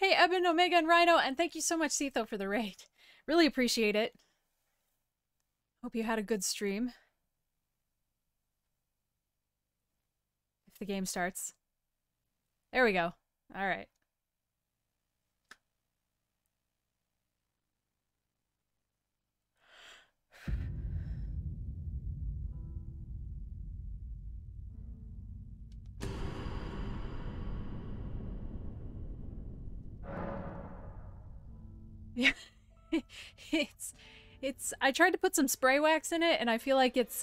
Hey, Eben, Omega, and Rhino, and thank you so much, Cetho, for the raid. Really appreciate it. Hope you had a good stream. If the game starts. There we go. Alright. Yeah. I tried to put some spray wax in it, and I feel like it's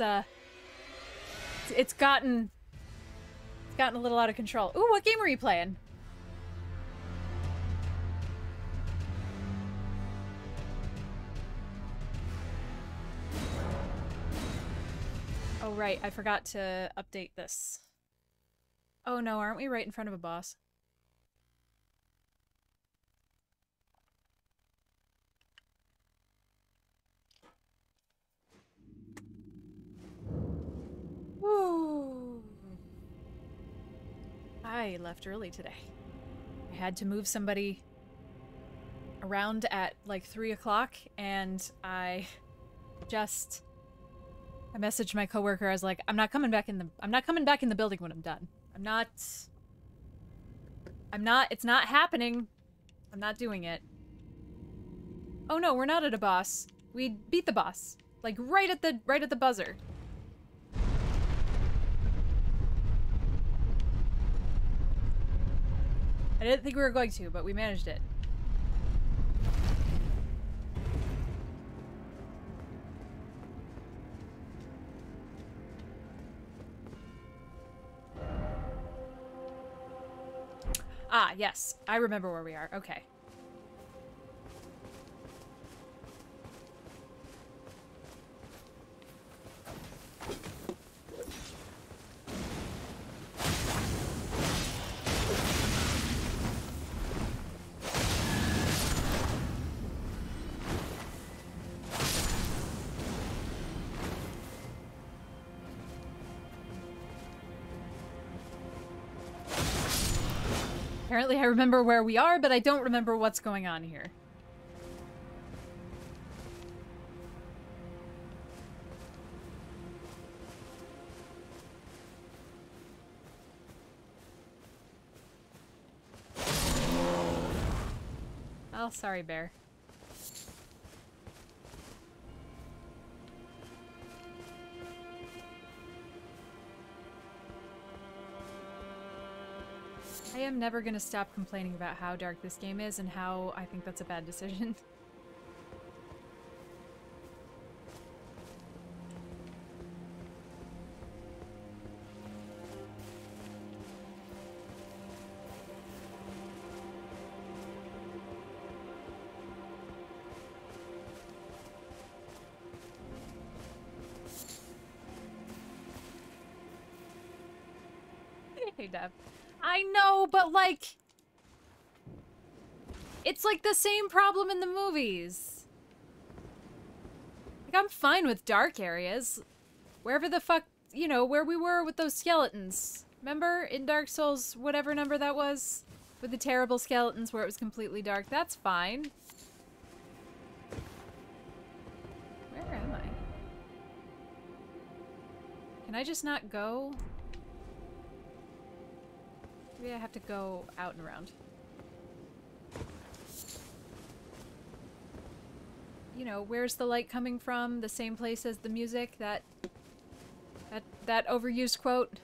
gotten a little out of control. Ooh, what game are you playing? Oh, right, I forgot to update this. Oh no, aren't we right in front of a boss? Ooh. I left early today. I had to move somebody around at like 3 o'clock, and I messaged my coworker. I was like, I'm not coming back in the building when I'm done. It's not happening. I'm not doing it. Oh no, we're not at a boss. We beat the boss. Like right at the buzzer. I didn't think we were going to, but we managed it. Ah, yes. I remember where we are. Okay. Apparently I remember where we are, but I don't remember what's going on here. Oh, sorry, bear. I am never gonna stop complaining about how dark this game is and how I think that's a bad decision. Hey, Dev. I know, but like... It's like the same problem in the movies. Like, I'm fine with dark areas. Wherever the fuck, you know, where we were with those skeletons. Remember in Dark Souls, whatever number that was? With the terrible skeletons where it was completely dark. That's fine. Where am I? Can I just not go? Maybe I have to go out and around. You know, where's the light coming from? The same place as the music? That overused quote?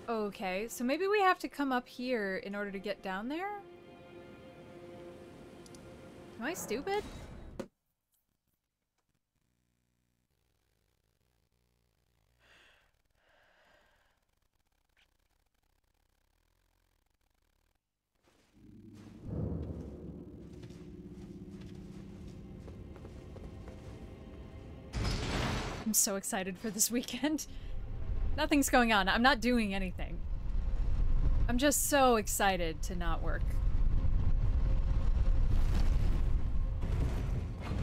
Okay, so maybe we have to come up here in order to get down there? Am I stupid? I'm so excited for this weekend. Nothing's going on. I'm not doing anything. I'm just so excited to not work.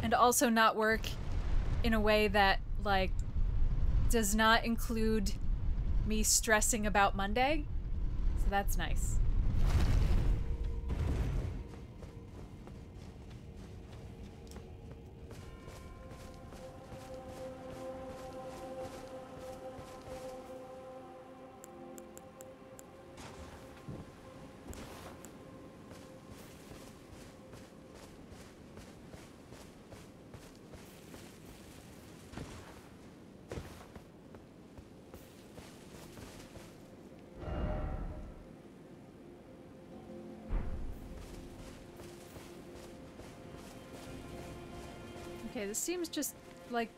And also not work in a way that, like, does not include me stressing about Monday. So that's nice. Okay, this seems just like...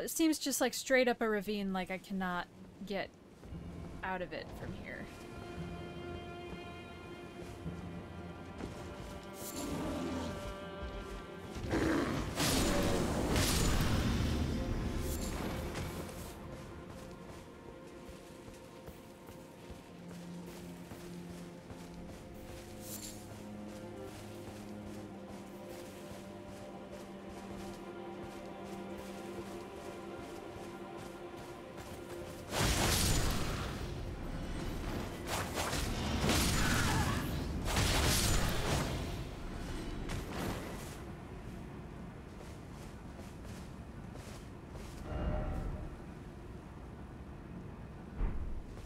it seems just like straight up a ravine, like I cannot get out of it from here.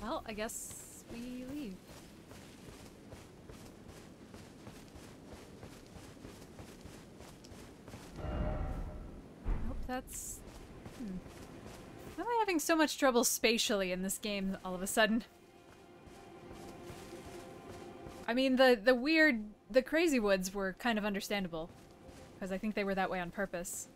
Well, I guess we leave. Nope, that's... Why am I having so much trouble spatially in this game all of a sudden? I mean, the crazy woods were kind of understandable. Because I think they were that way on purpose.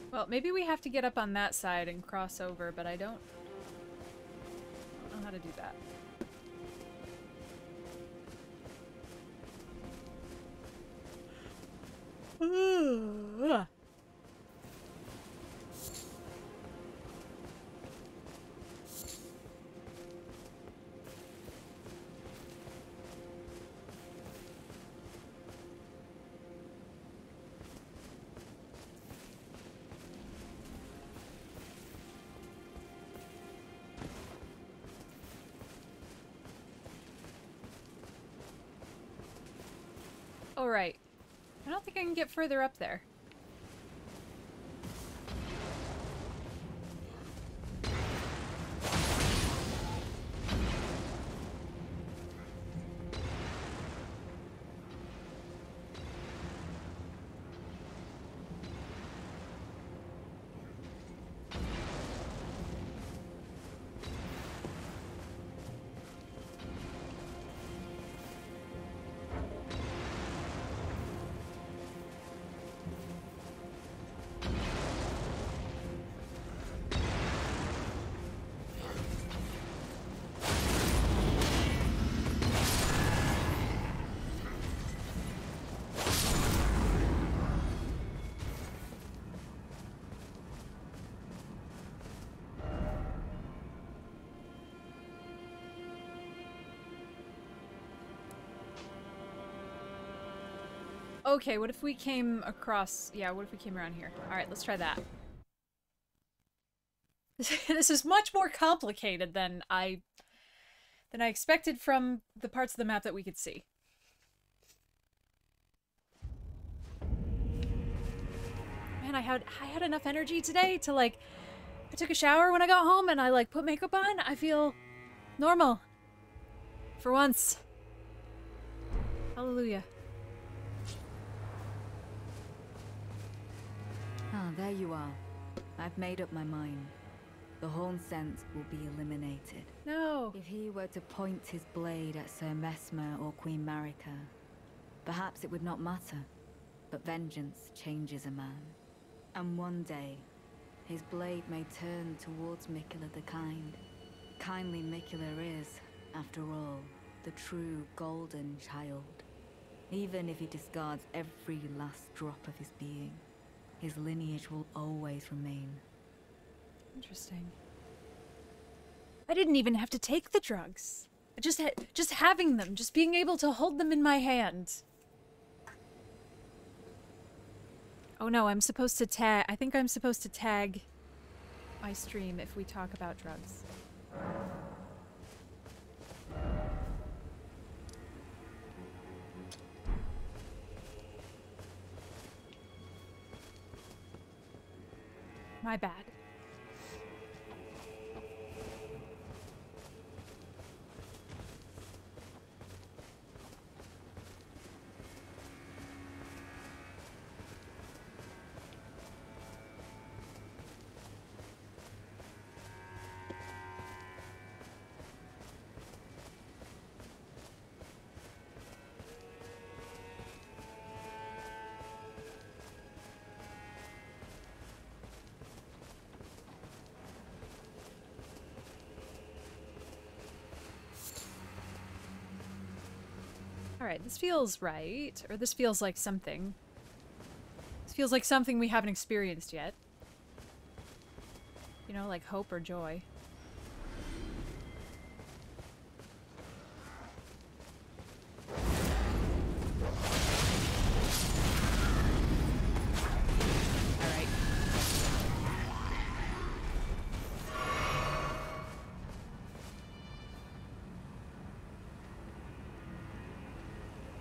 Well, maybe we have to get up on that side and cross over, but I don't know how to do that. Oh, right. I don't think I can get further up there. Okay, what if we came across... Yeah, what if we came around here? Alright, let's try that. This is much more complicated than I expected from the parts of the map that we could see. Man, I had enough energy today to like, I took a shower when I got home and I like put makeup on. I feel normal. For once. Hallelujah. Ah, there you are. I've made up my mind. The Horn Sense will be eliminated. No. If he were to point his blade at Sir Mesmer or Queen Marika, perhaps it would not matter. But vengeance changes a man. And one day, his blade may turn towards Mikula the Kind. Kindly Mikula is, after all, the true golden child. Even if he discards every last drop of his being, his lineage will always remain. Interesting. I didn't even have to take the drugs. Just having them, just being able to hold them in my hand. Oh no, I'm supposed to tag. I think I'm supposed to tag my stream if we talk about drugs. My bad. Alright, this feels right. Or this feels like something. This feels like something we haven't experienced yet. You know, like hope or joy. Alright.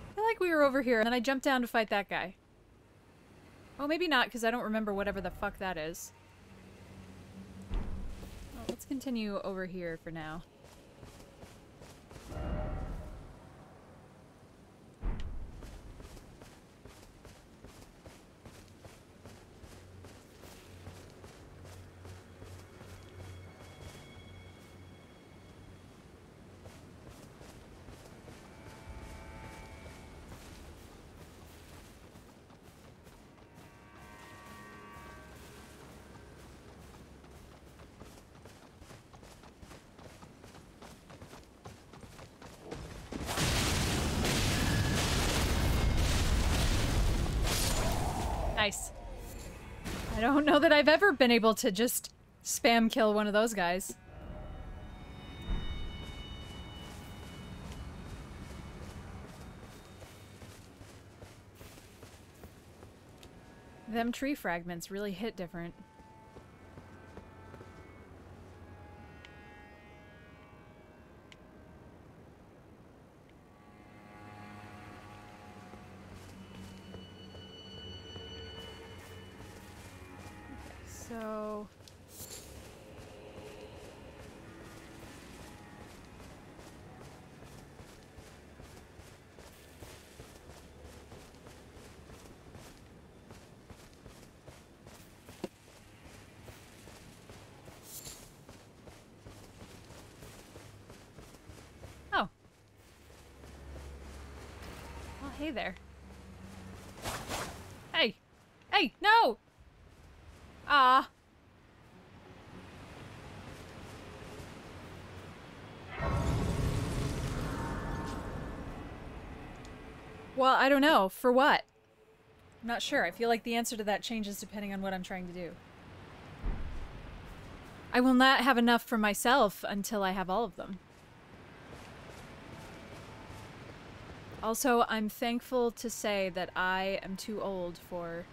I feel like we were over here, and then I jumped down to fight that guy. Oh, maybe not, because I don't remember whatever the fuck that is. Well, let's continue over here for now. Nice. I don't know that I've ever been able to just spam kill one of those guys. Them tree fragments really hit different. So... Oh. Well, hey there. Hey! Hey, no! Ah. Well, I don't know. For what? I'm not sure. I feel like the answer to that changes depending on what I'm trying to do. I will not have enough for myself until I have all of them. Also, I'm thankful to say that I am too old for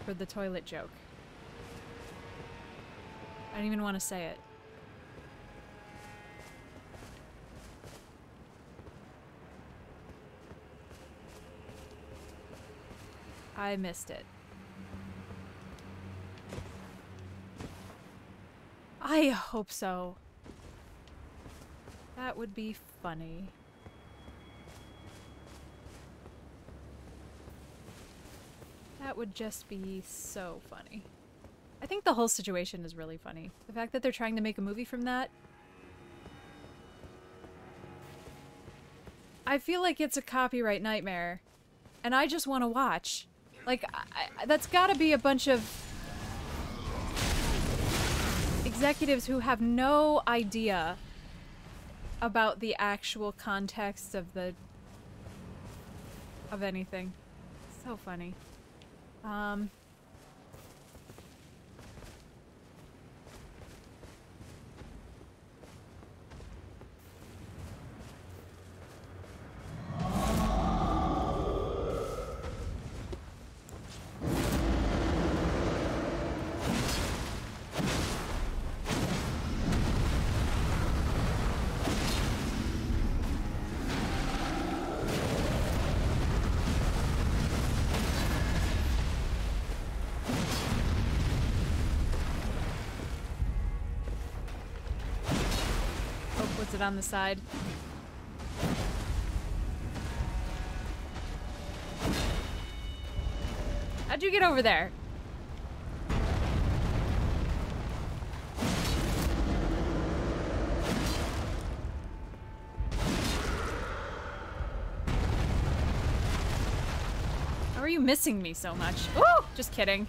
the toilet joke. I don't even want to say it. I missed it. I hope so. That would be funny. That would just be so funny. I think the whole situation is really funny. The fact that they're trying to make a movie from that. I feel like it's a copyright nightmare. And I just want to watch. Like, that's gotta be a bunch of executives who have no idea about the actual context of anything. So funny. Puts it on the side. How'd you get over there? How are you missing me so much? Ooh! Just kidding.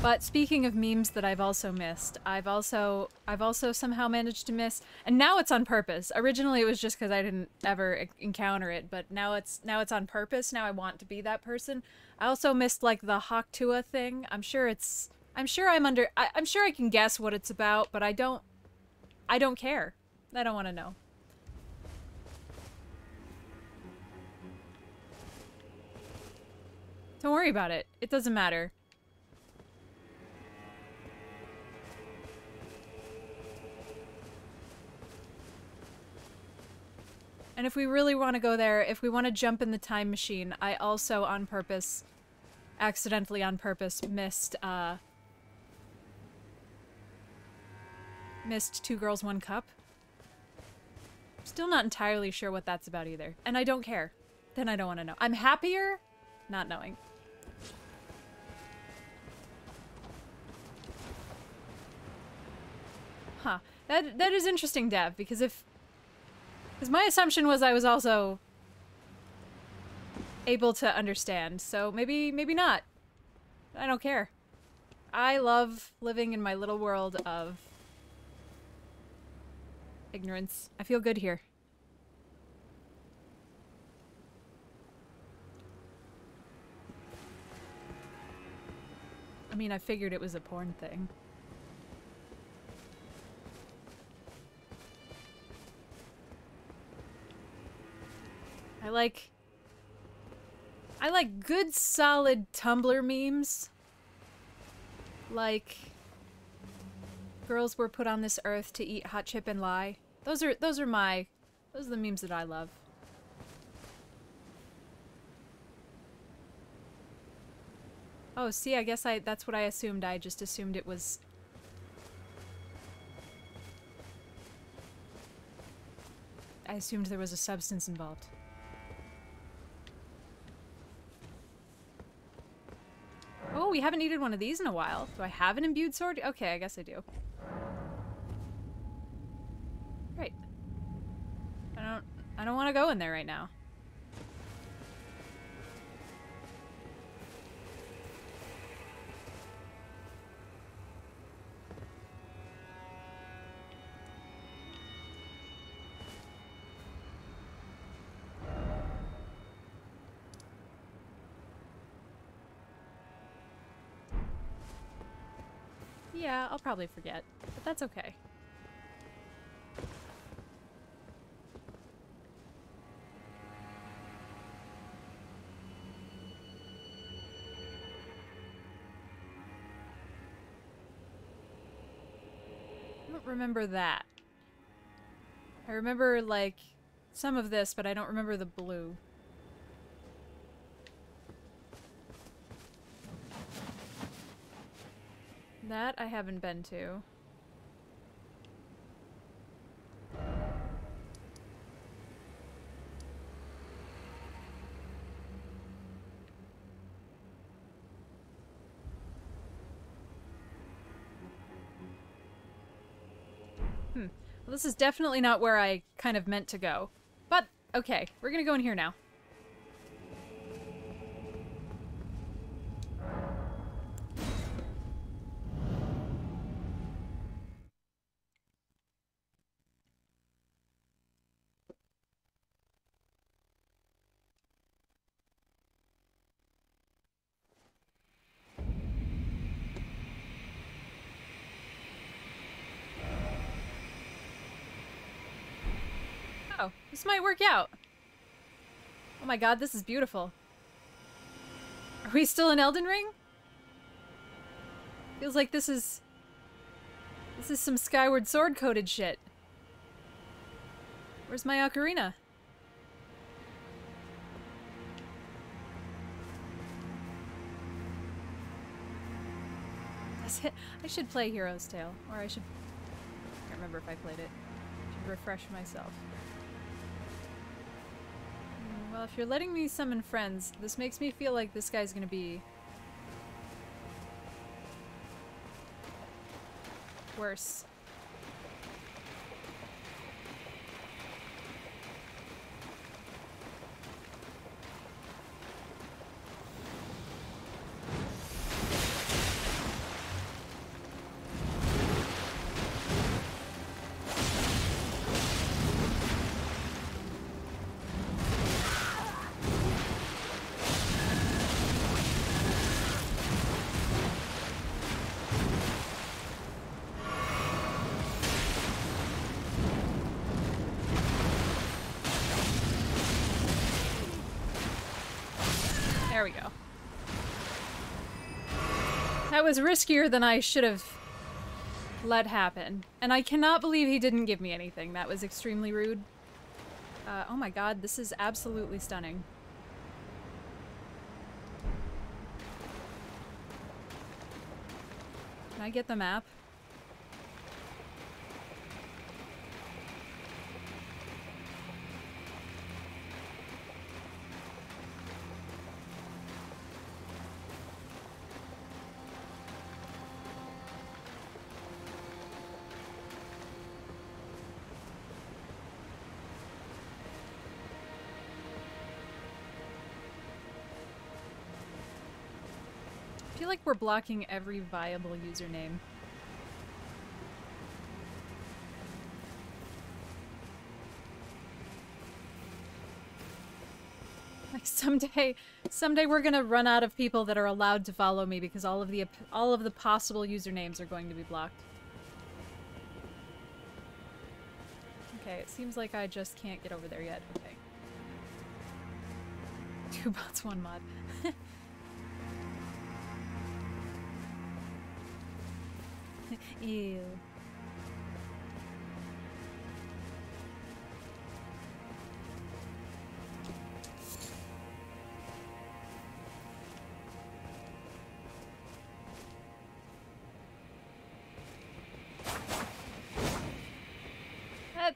But speaking of memes that I've also missed, I've also somehow managed to miss, and now it's on purpose. Originally it was just because I didn't ever encounter it, but now it's on purpose. Now I want to be that person. I also missed like the Haktua thing. I'm sure I can guess what it's about, but I don't care. I don't want to know. Don't worry about it. It doesn't matter. And if we really want to go there, if we want to jump in the time machine, I also on purpose, accidentally on purpose, missed Two Girls, One Cup. Still not entirely sure what that's about either. And I don't care. Then I don't want to know. I'm happier not knowing. Huh. That is interesting, Dev, because my assumption was I was also able to understand, so maybe not. I don't care. I love living in my little world of ignorance. I feel good here. I mean, I figured it was a porn thing. I like good solid Tumblr memes. Like girls were put on this earth to eat hot chip and lie. Those are the memes that I love. Oh, see, I guess that's what I assumed. I just assumed it was I assumed there was a substance involved. Oh, we haven't needed one of these in a while. Do I have an imbued sword? Okay, I guess I do. Great. I don't want to go in there right now. Yeah, I'll probably forget, but that's okay. remember that. I remember, like, some of this, but I don't remember the blue. That I haven't been to. Well, this is definitely not where I kind of meant to go. But, okay, we're gonna go in here now. Oh, this might work out. Oh my god, this is beautiful. Are we still in Elden Ring? Feels like this is some Skyward Sword coded shit. Where's my ocarina? That's it. I should play Hero's Tale, or I can't remember if I played it. I should refresh myself. Well, if you're letting me summon friends, this makes me feel like this guy's gonna be worse. There we go. That was riskier than I should have let happen. And I cannot believe he didn't give me anything. That was extremely rude. Oh my god, this is absolutely stunning. Can I get the map? I feel like we're blocking every viable username. Like someday we're gonna run out of people that are allowed to follow me because all of the possible usernames are going to be blocked. Okay, it seems like I just can't get over there yet. Okay. 2 bots, 1 mod. Ew.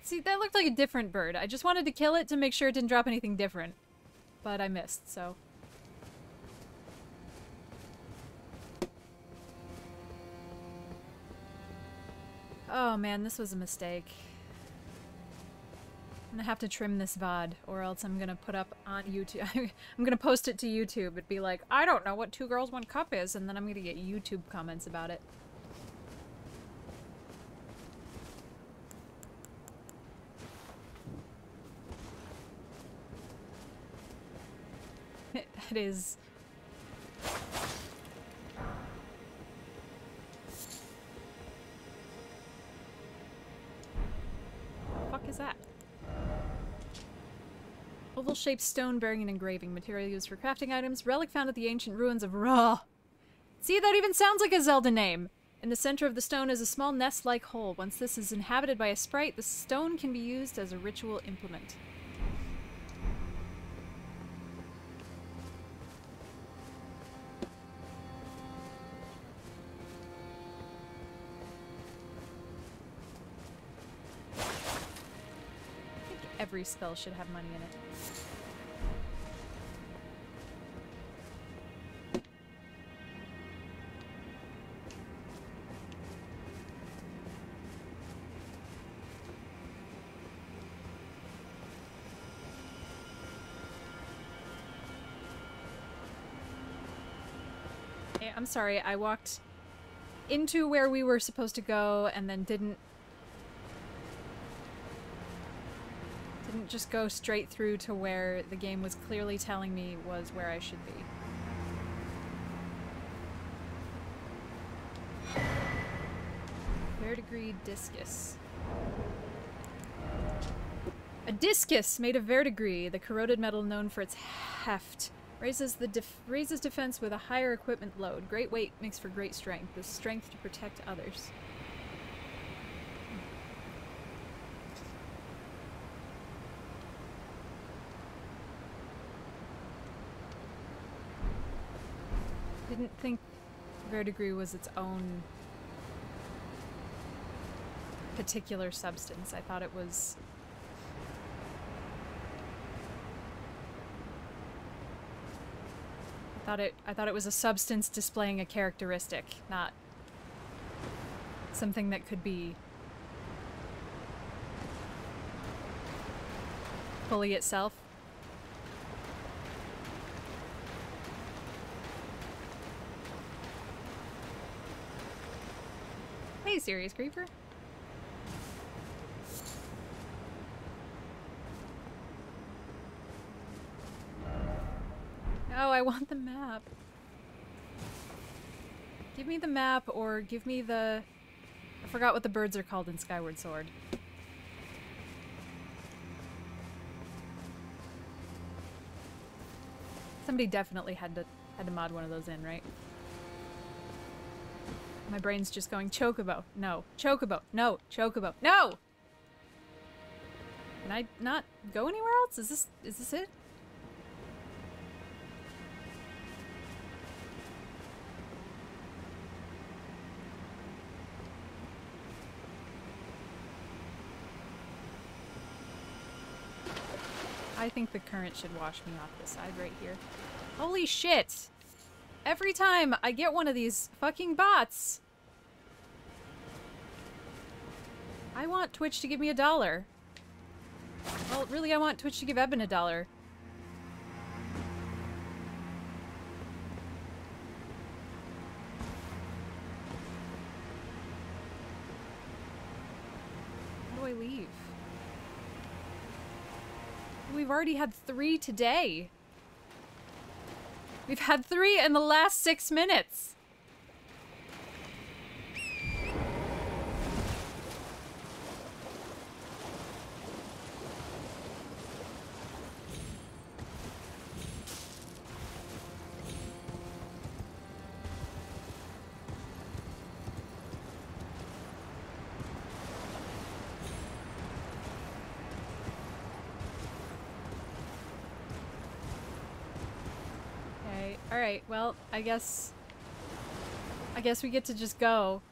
See, that looked like a different bird. I just wanted to kill it to make sure it didn't drop anything different. But I missed, so... Oh man, this was a mistake. I'm gonna have to trim this VOD, or else I'm gonna put up on YouTube. I'm gonna post it to YouTube. It'd be like, I don't know what 2 Girls 1 Cup is, and then I'm gonna get YouTube comments about it. It is... What the fuck is that? Oval-shaped stone bearing an engraving. Material used for crafting items. Relic found at the ancient ruins of Ra. See, that even sounds like a Zelda name. In the center of the stone is a small nest-like hole. Once this is inhabited by a sprite, the stone can be used as a ritual implement. I think every spell should have money in it. I'm sorry, I walked into where we were supposed to go and then didn't just go straight through to where the game was clearly telling me was where I should be. Verdigris discus. A discus made of verdigris, the corroded metal known for its heft. Raises defense with a higher equipment load. Great weight makes for great strength. The strength to protect others. Didn't think verdigris was its own particular substance. I thought it was... I thought it was a substance displaying a characteristic, not something that could be fully itself. Hey, serious creeper. No, I want the map. Give me the map, or give me the... I forgot what the birds are called in Skyward Sword. Somebody definitely had to mod one of those in, right? My brain's just going, Chocobo, no. Chocobo, no. Chocobo, no! Can I not go anywhere else? Is this it? I think the current should wash me off the side right here. Holy shit! Every time I get one of these fucking bots, I want Twitch to give me $1. Well, really, I want Twitch to give Eben $1. How do I leave? We've already had 3 today. We've had 3 in the last 6 minutes. Alright, well, I guess we get to just go.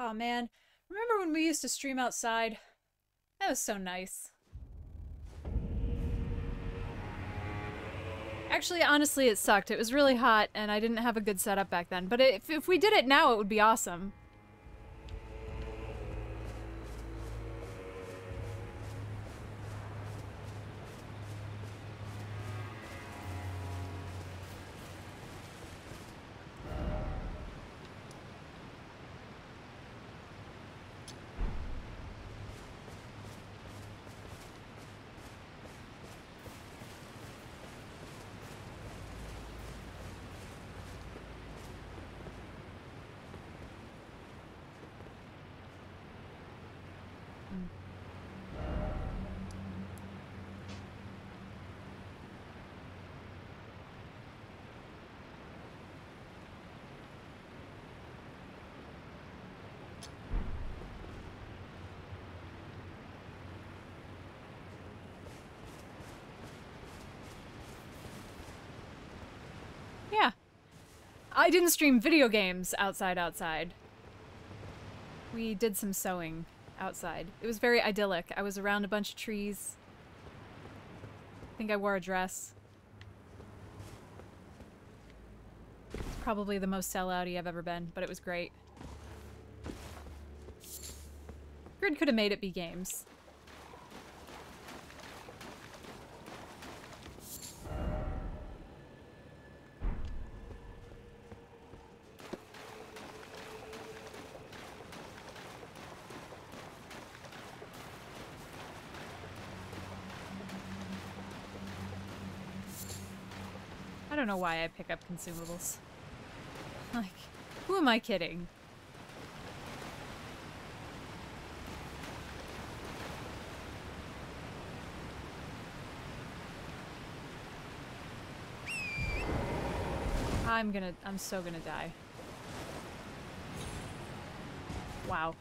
Oh man, remember when we used to stream outside? That was so nice. Actually, honestly, it sucked. It was really hot and I didn't have a good setup back then, but if we did it now, it would be awesome. I didn't stream video games outside. We did some sewing outside. It was very idyllic. I was around a bunch of trees. I think I wore a dress. It's probably the most sellouty I've ever been, but it was great. Grid could have made it be games. I don't know why I pick up consumables. Like, who am I kidding? I'm so gonna die. Wow.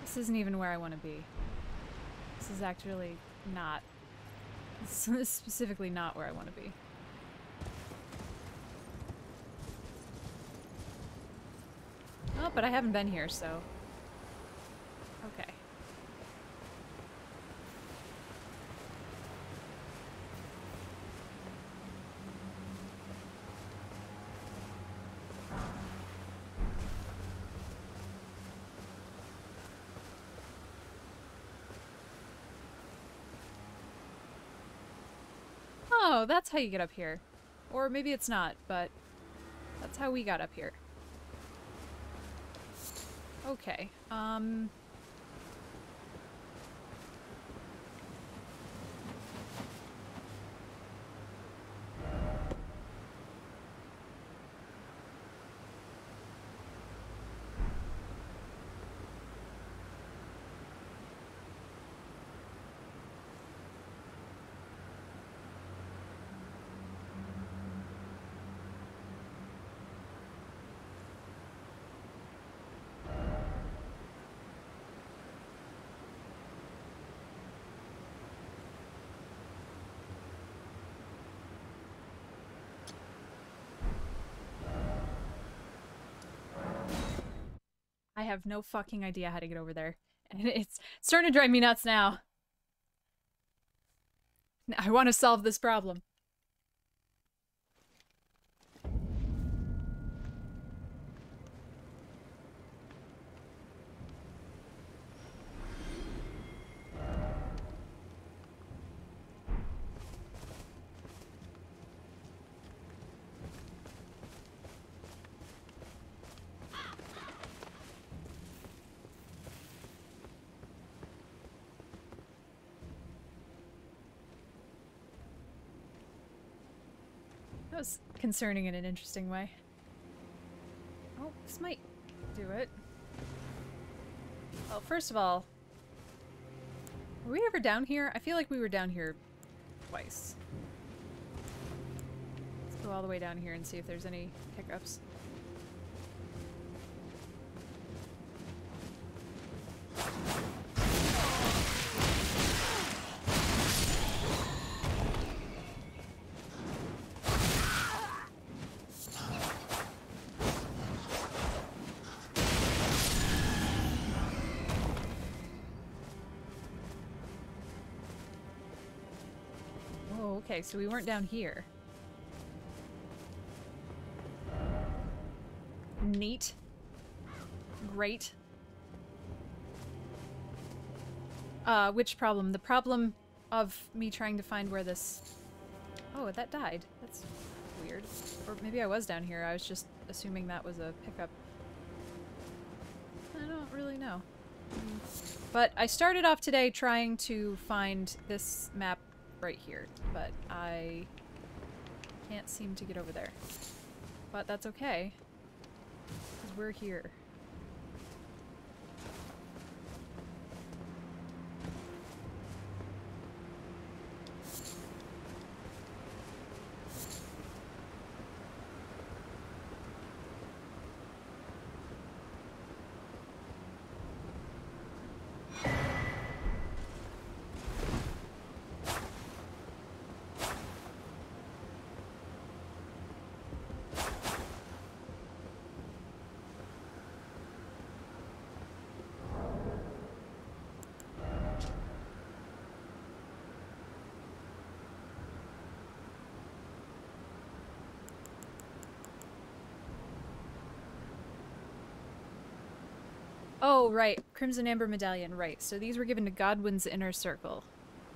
This isn't even where I want to be. This is actually not. This is specifically not where I want to be. Oh, but I haven't been here, so... Okay. Oh, that's how you get up here. Or maybe it's not, but that's how we got up here. Okay, I have no fucking idea how to get over there. And it's starting to drive me nuts now. I want to solve this problem. That was concerning in an interesting way. Oh, this might do it. Well, first of all, were we ever down here? I feel like we were down here twice. Let's go all the way down here and see if there's any hiccups. Okay, so we weren't down here. Neat. Great. Which problem? The problem of me trying to find where this... Oh, that died. That's weird. Or maybe I was down here. I was just assuming that was a pickup. I don't really know. But I started off today trying to find this map right here, but I can't seem to get over there. But that's okay, because we're here. Oh, right. Crimson Amber Medallion, right. So these were given to Godwin's inner circle.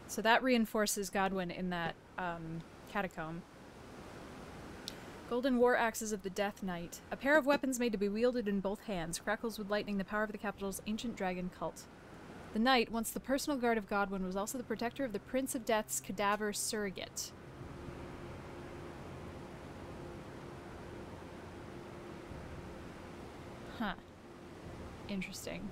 So that reinforces Godwin in that catacomb. Golden war axes of the Death Knight. A pair of weapons made to be wielded in both hands. Crackles with lightning the power of the capital's ancient dragon cult. The knight, once the personal guard of Godwin, was also the protector of the Prince of Death's cadaver surrogate. Huh. Interesting.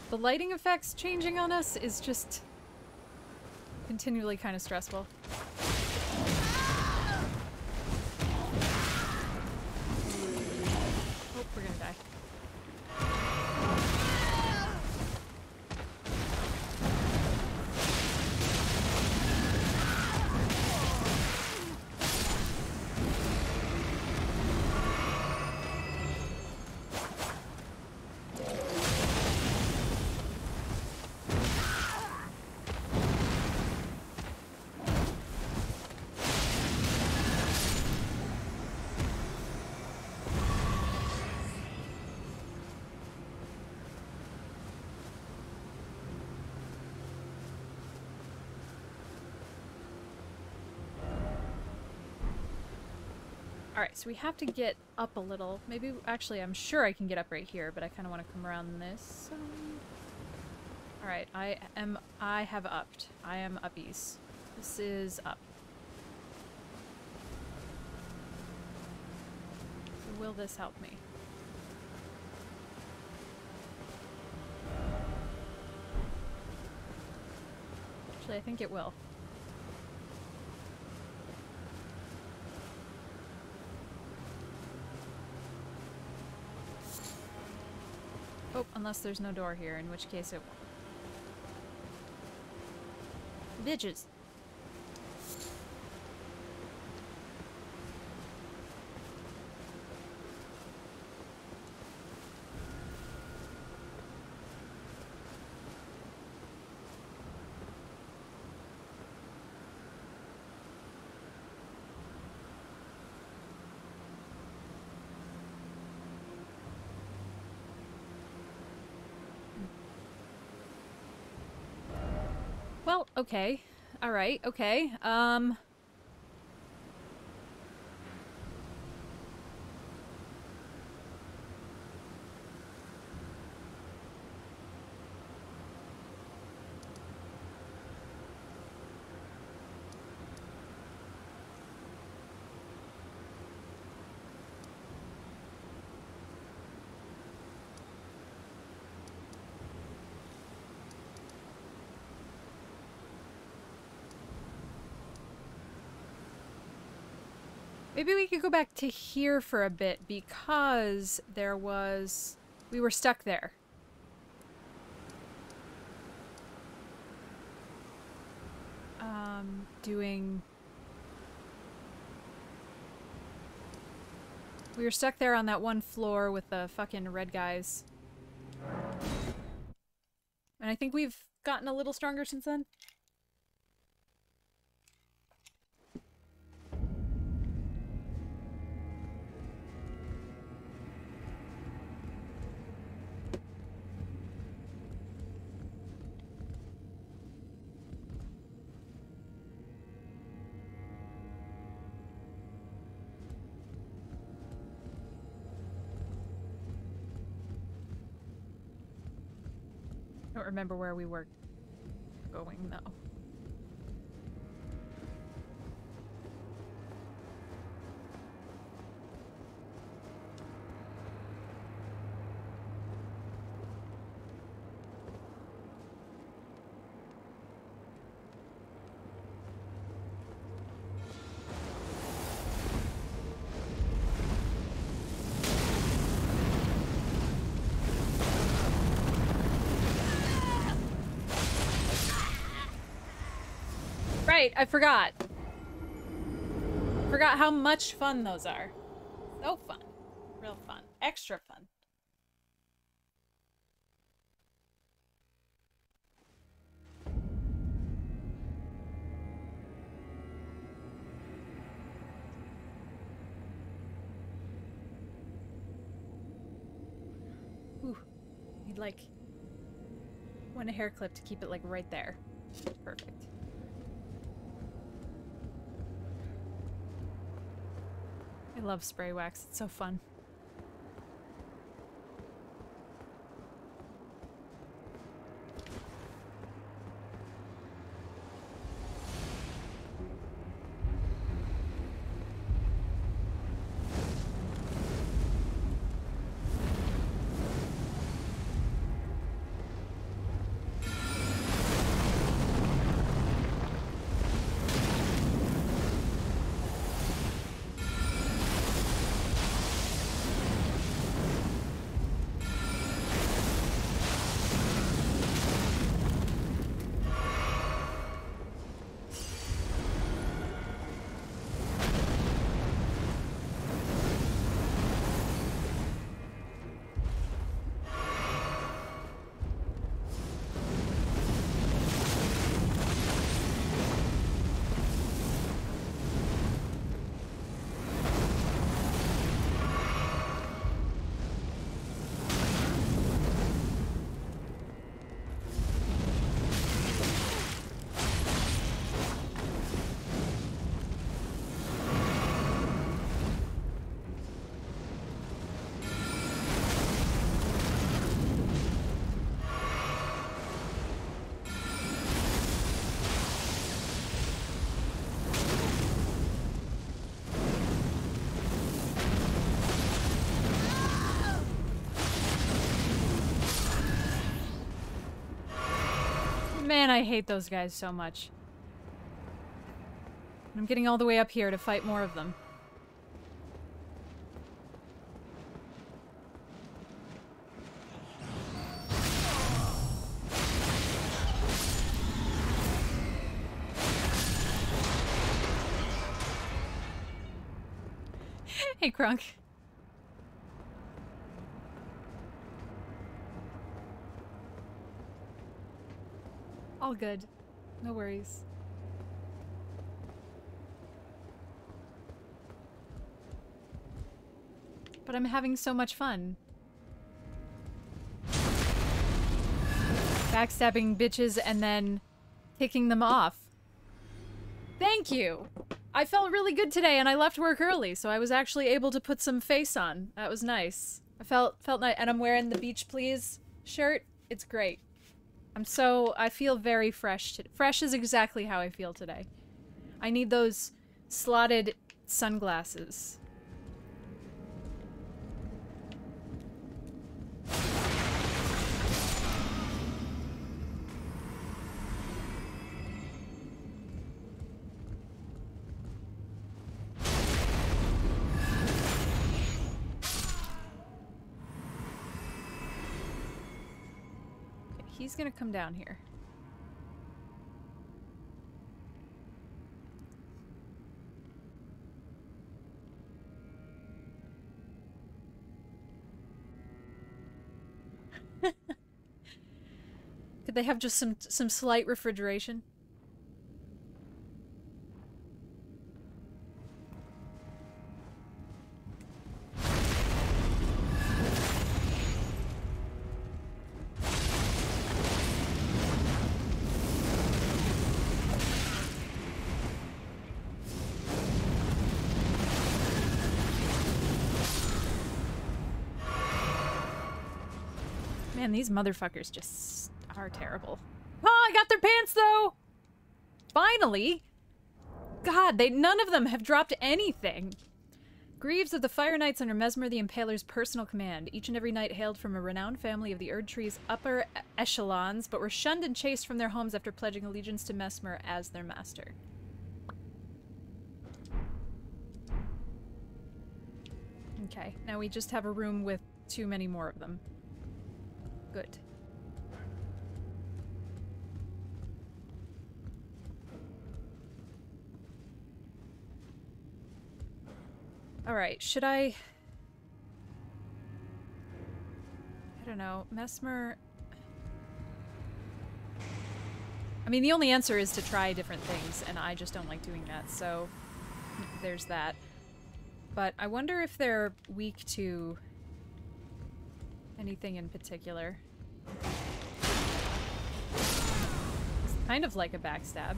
The lighting effects changing on us is just continually kind of stressful. Oh, we're gonna die. Alright, so we have to get up a little. Maybe, actually, I'm sure I can get up right here, but I kind of want to come around this side. Alright, I have upped. I am uppies. This is up. So will this help me? Actually, I think it will. Oh, unless there's no door here, in which case it won't. Bitches. Well, okay. Alright, okay. Maybe we could go back to here for a bit because there was... we were stuck there. Doing... we were stuck there on that one floor with the fucking red guys. And I think we've gotten a little stronger since then. I don't remember where we were going, though. right, I forgot. Forgot how much fun those are. So fun. Real fun. Extra fun. Ooh. You'd like want a hair clip to keep it like right there. Perfect. I love spray wax. It's so fun. Man, I hate those guys so much. I'm getting all the way up here to fight more of them. Hey, Crunk. All good. No worries. But I'm having so much fun. Backstabbing bitches and then kicking them off. Thank you! I felt really good today and I left work early, so I was actually able to put some face on. That was nice. I felt nice, and I'm wearing the Beach Please shirt. It's great. I feel very fresh. Fresh is exactly how I feel today. I need those slotted sunglasses. He's gonna come down here. Could they have just some slight refrigeration? Man, these motherfuckers just are terrible. Oh, I got their pants though! Finally! God, none of them have dropped anything. Greaves of the Fire Knights under Mesmer the Impaler's personal command. Each and every knight hailed from a renowned family of the Erdtree's upper echelons, but were shunned and chased from their homes after pledging allegiance to Mesmer as their master. Okay, now we just have a room with too many more of them. Good. Alright, should I don't know. Mesmer... I mean, the only answer is to try different things, and I just don't like doing that, so there's that. But I wonder if they're weak to anything in particular. It's kind of like a backstab.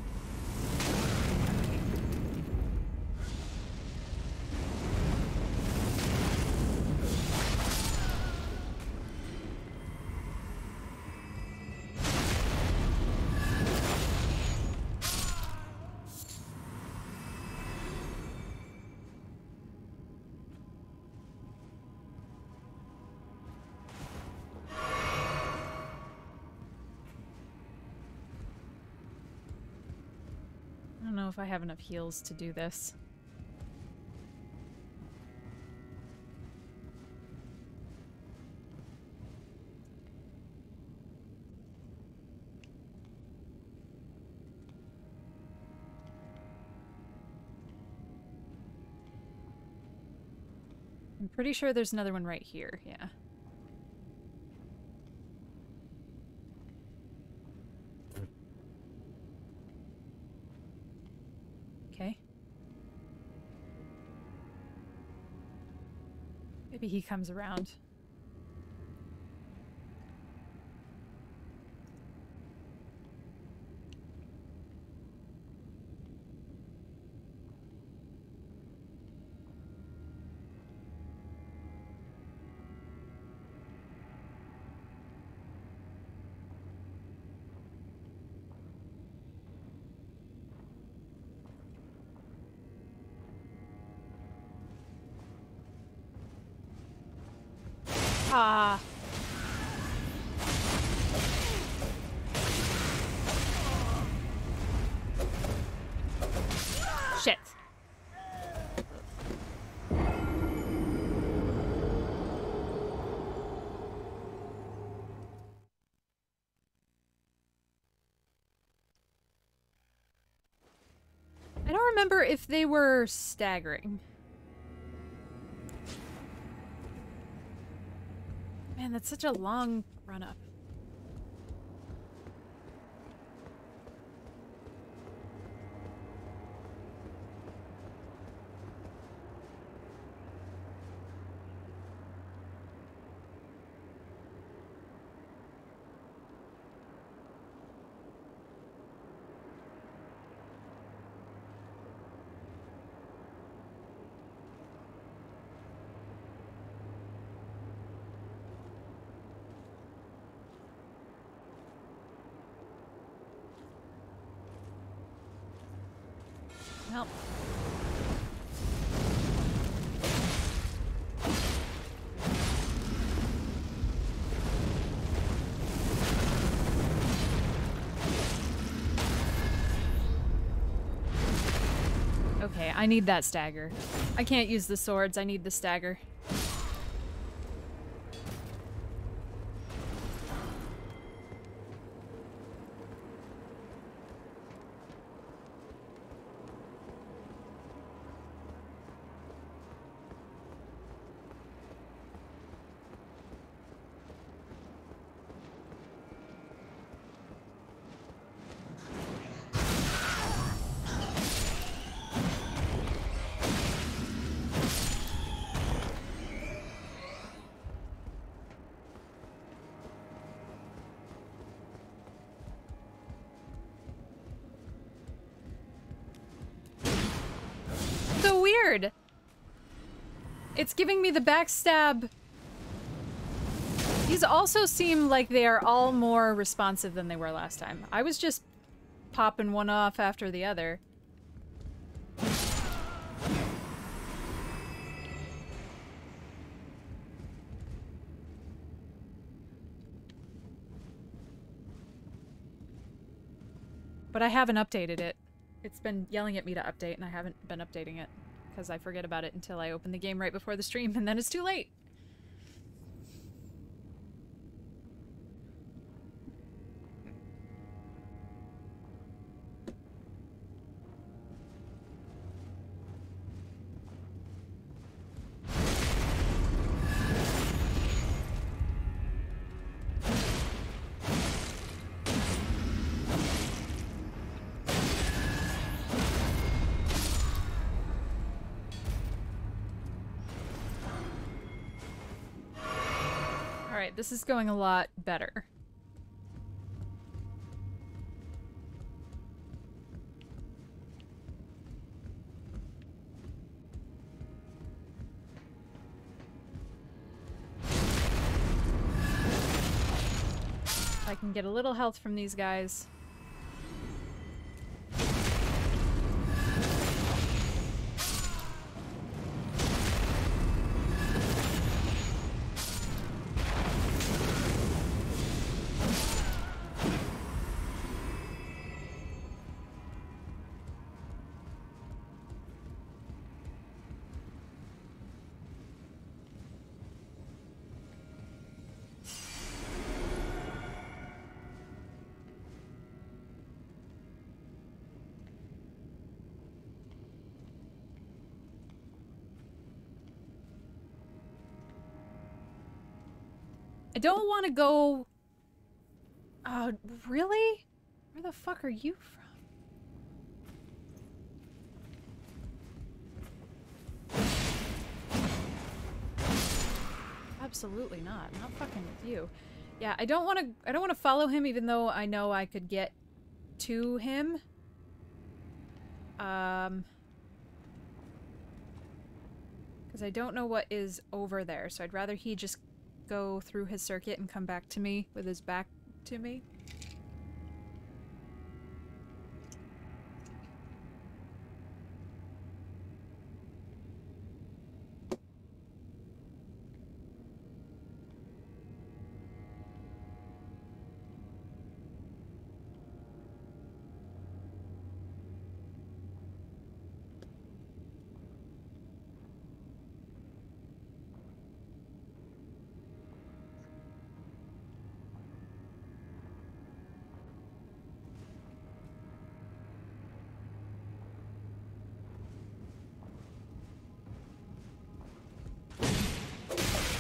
I don't know if I have enough heals to do this. I'm pretty sure there's another one right here, yeah. Okay. Maybe he comes around. Ah. Shit. I don't remember if they were staggering. Man, that's such a long run-up. Well. Okay, I need that stagger. I can't use the swords, I need the stagger. Weird. It's giving me the backstab. These also seem like they are all more responsive than they were last time. I was just popping one off after the other. But I haven't updated it. It's been yelling at me to update, and I haven't been updating it. Because I forget about it until I open the game right before the stream, and then it's too late. This is going a lot better. I can get a little health from these guys. I don't want to go... really? Where the fuck are you from? Absolutely not. Not fucking with you. Yeah, I don't want to follow him even though I know I could get to him. Because I don't know what is over there, so I'd rather he just go through his circuit and come back to me with his back to me.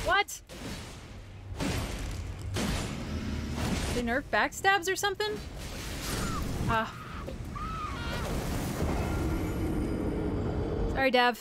What? They nerf backstabs or something? Ah. Sorry, Dav.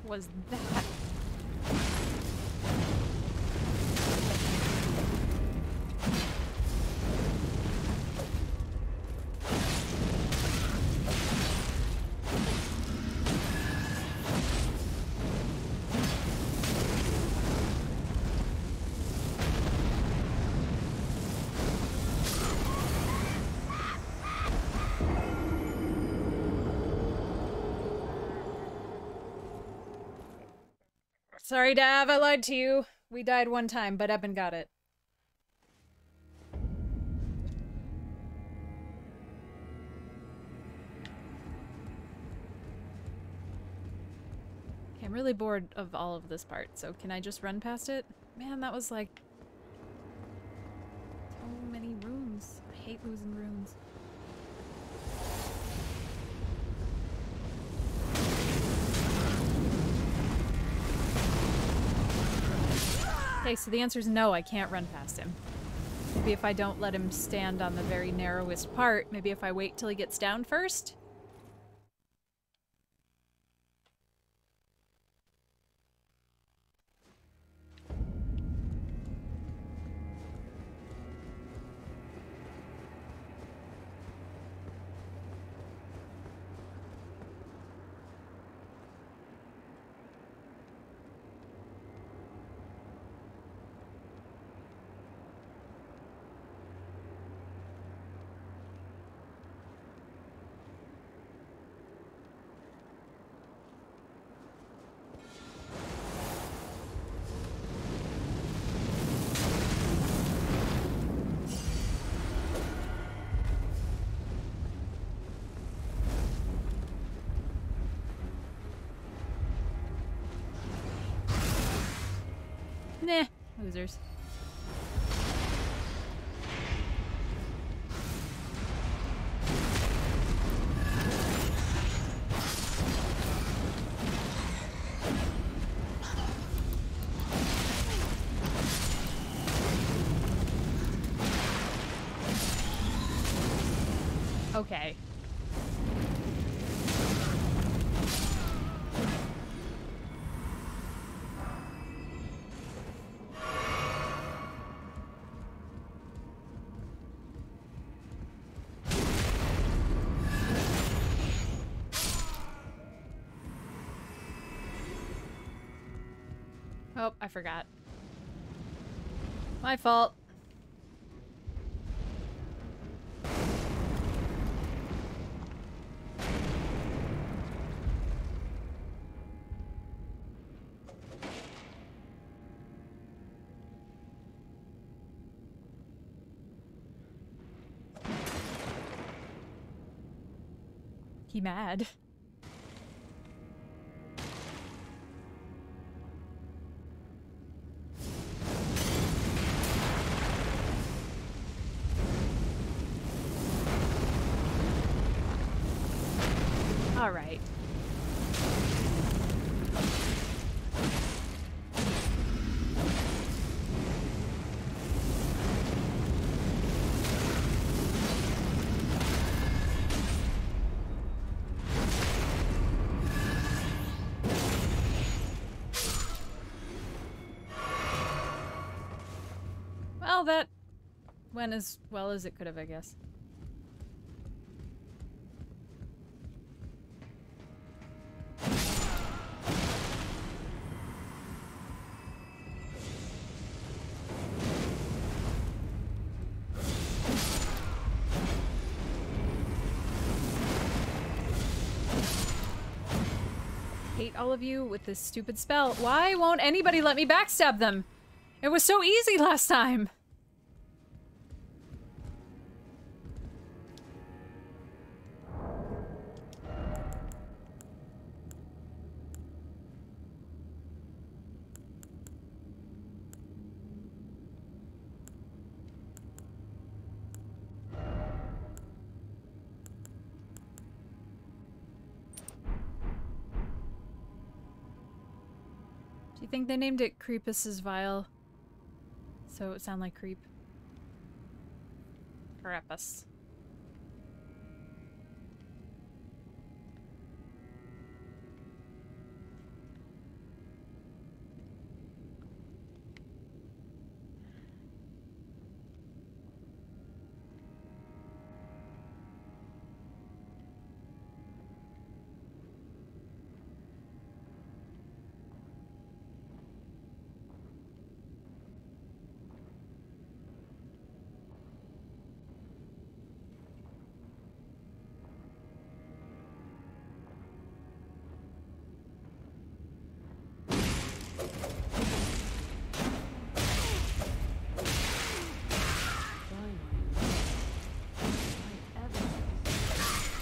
What was that? Sorry, Dav, I lied to you. We died one time, but Eben got it. Okay, I'm really bored of all of this part, so can I just run past it? Man, that was like... so many rooms. I hate losing rooms. Okay, so the answer is no, I can't run past him. Maybe if I don't let him stand on the very narrowest part, maybe if I wait till he gets down first? Nah, losers. Okay. Oh, I forgot. My fault. He mad. All right. Well, that went as well as it could have, I guess. Hate all of you with this stupid spell. Why won't anybody let me backstab them? It was so easy last time. Do you think they named it Creepus's Vial? So it would sound like creep. Creepus.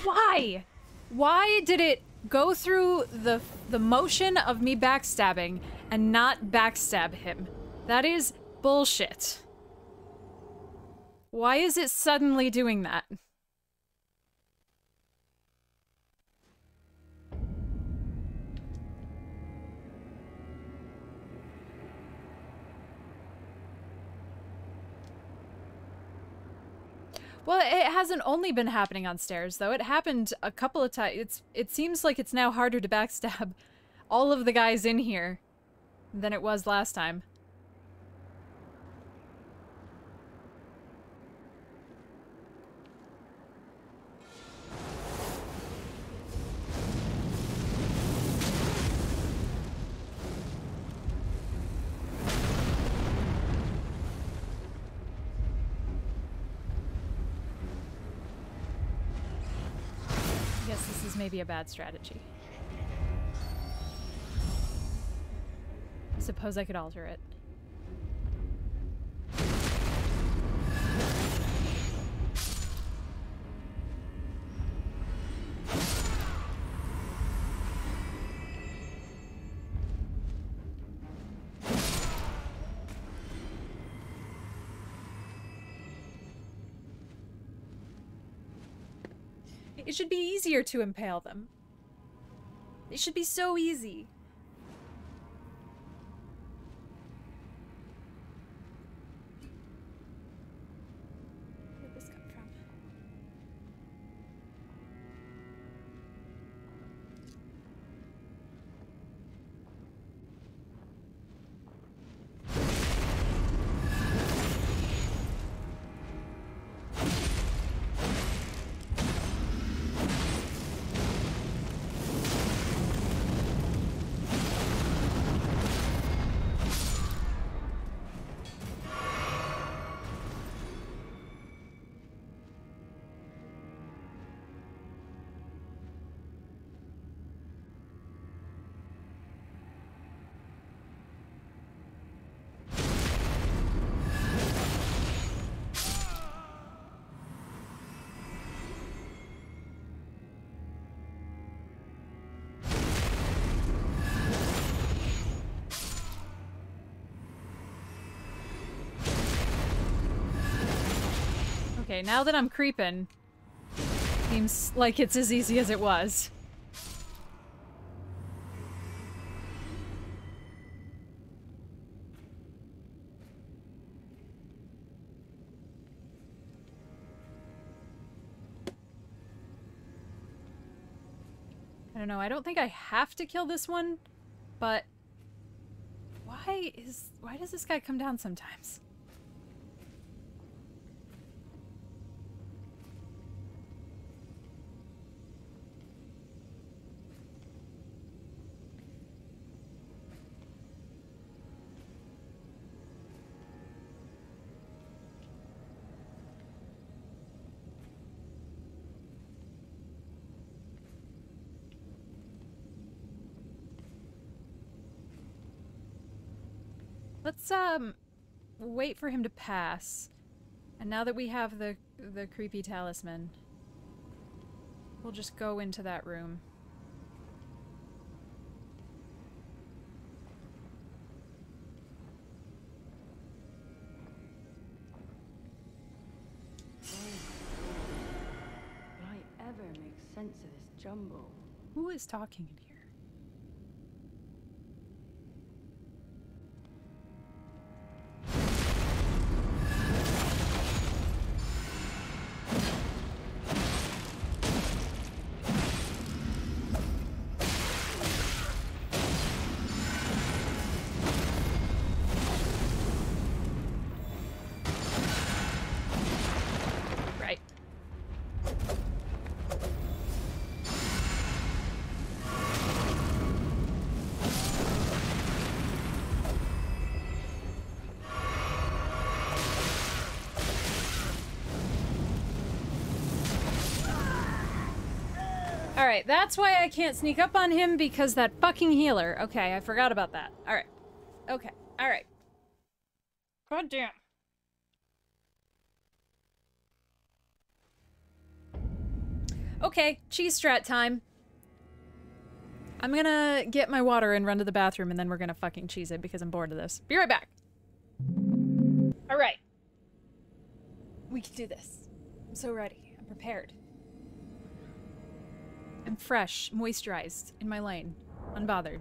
Why? Why did it go through the motion of me backstabbing and not backstab him? That is bullshit. Why is it suddenly doing that? Well, it hasn't only been happening on stairs, though. It happened a couple of times. It seems like it's now harder to backstab all of the guys in here than it was last time. Maybe a bad strategy. I suppose I could alter it. It should be easier to impale them. It should be so easy. Where did this come from? Okay, now that I'm creeping, seems like it's as easy as it was. I don't know, I don't think I have to kill this one, but why does this guy come down sometimes? Let's wait for him to pass. And now that we have the creepy talisman, we'll just go into that room. Will I ever make sense of this jumble? Who is talking in here? Alright, that's why I can't sneak up on him, because that fucking healer. Okay, I forgot about that. Alright. Okay, alright. God damn. Okay, cheese strat time. I'm gonna get my water and run to the bathroom, and then we're gonna fucking cheese it because I'm bored of this. Be right back. Alright. We can do this. I'm so ready. I'm prepared. I'm fresh, moisturized, in my lane, unbothered.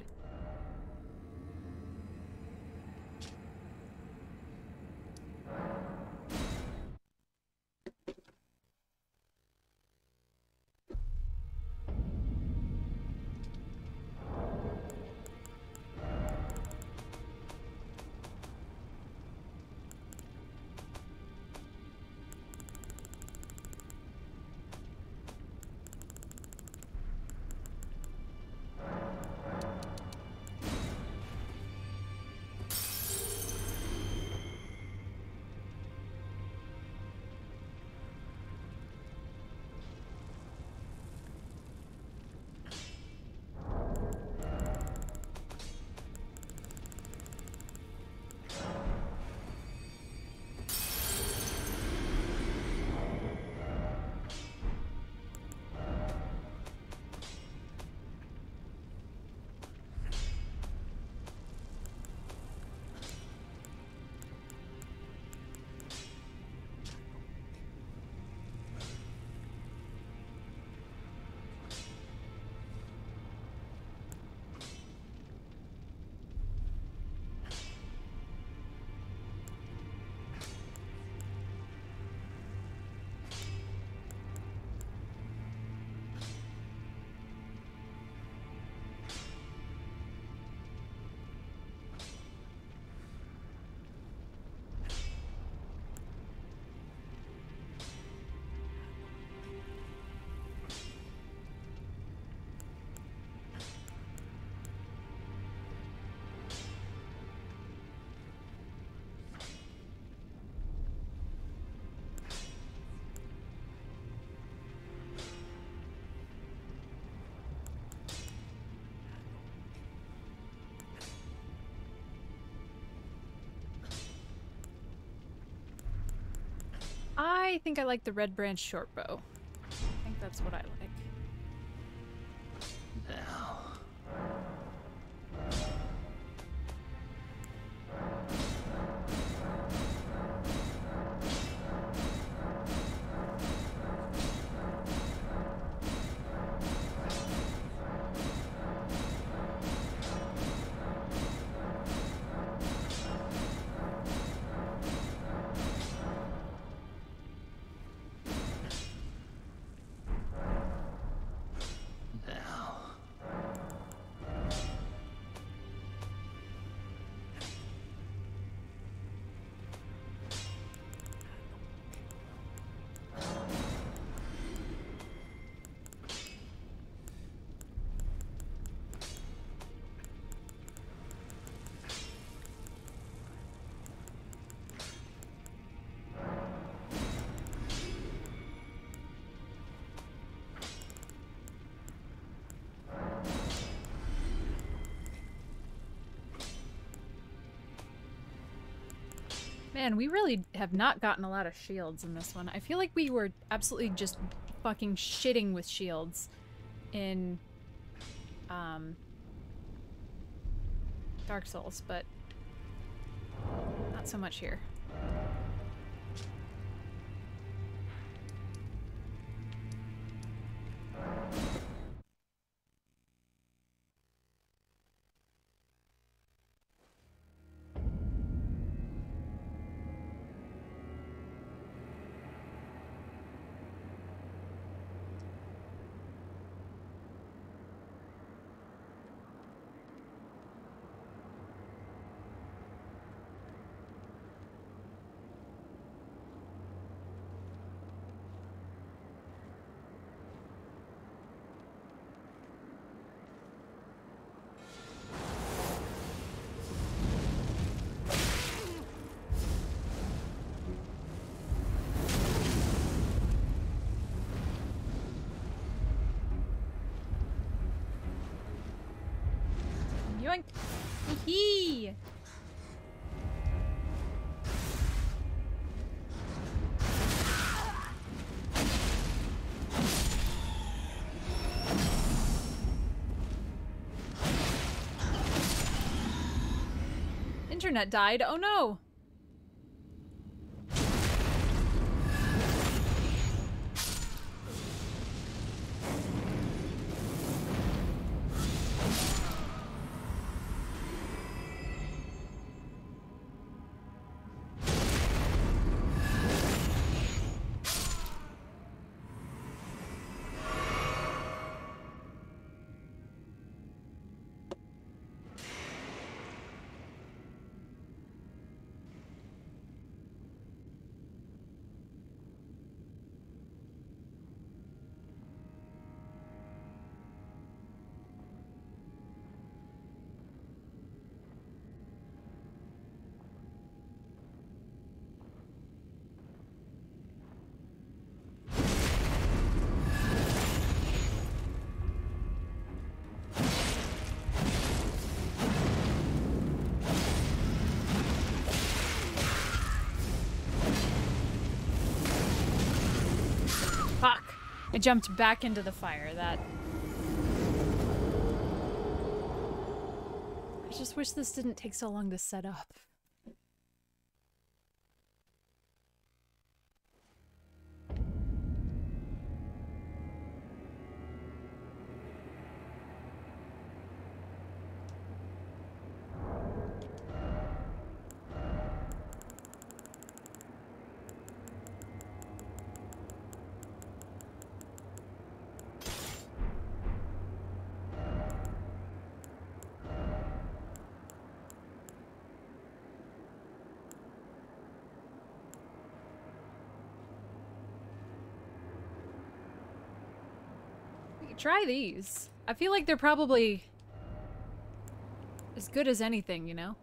I think I like the red branch short bow. I think that's what I like. Now. Man, we really have not gotten a lot of shields in this one. I feel like we were absolutely just fucking shitting with shields in Dark Souls, but not so much here. Yoink! Hee! Internet died. Oh no! I jumped back into the fire. That... I just wish this didn't take so long to set up. Try these. I feel like they're probably as good as anything, you know?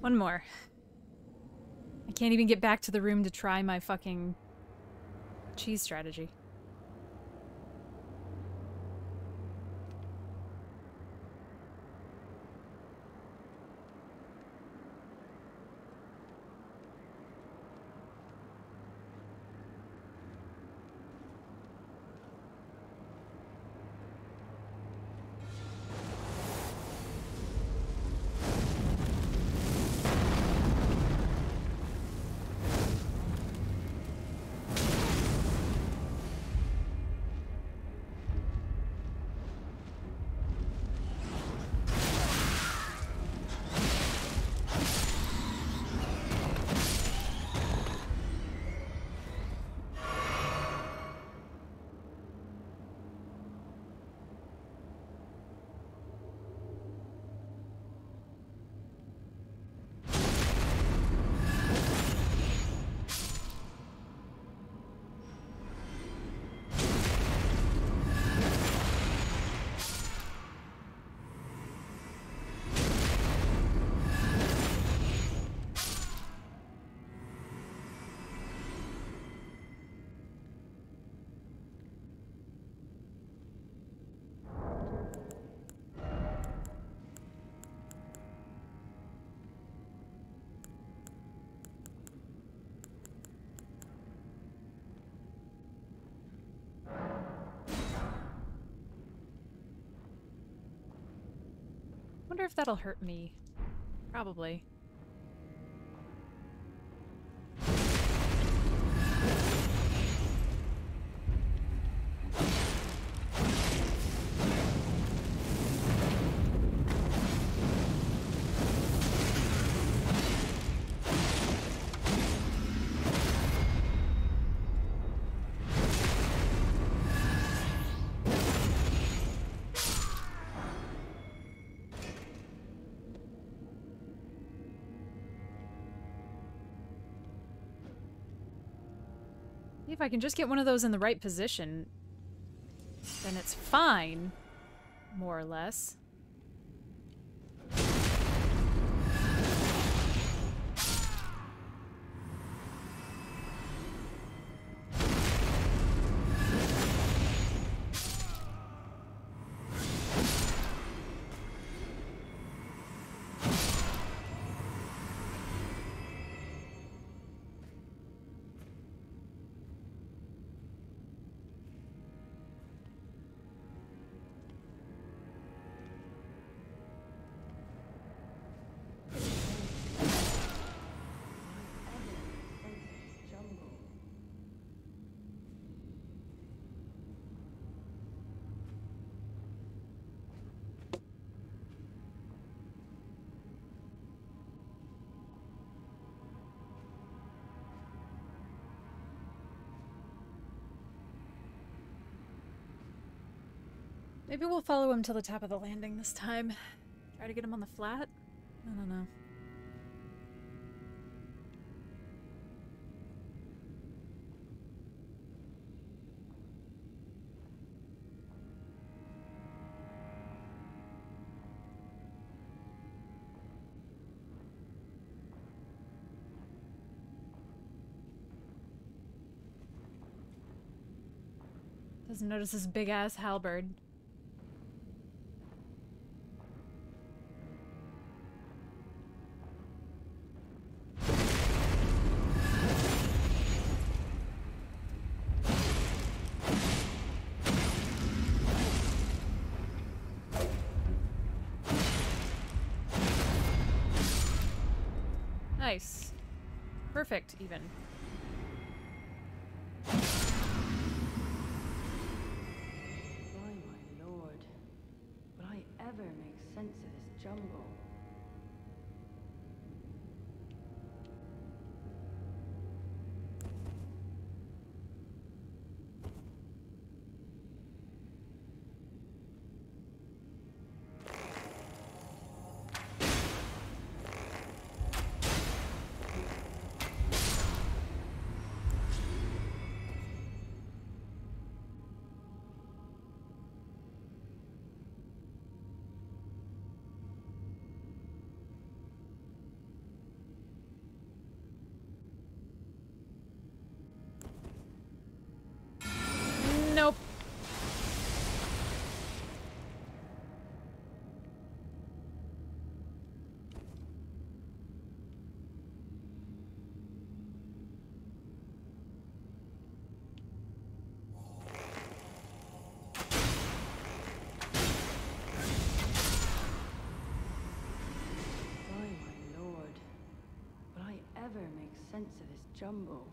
One more. I can't even get back to the room to try my fucking cheese strategy. Wonder if that'll hurt me. Probably. If I can just get one of those in the right position, then it's fine, more or less. Maybe we'll follow him to the top of the landing this time. Try to get him on the flat? I don't know. Doesn't notice his big ass halberd. Nice. Perfect, even. Why, my lord, will I ever make sense of this jumble? sense of this jumble.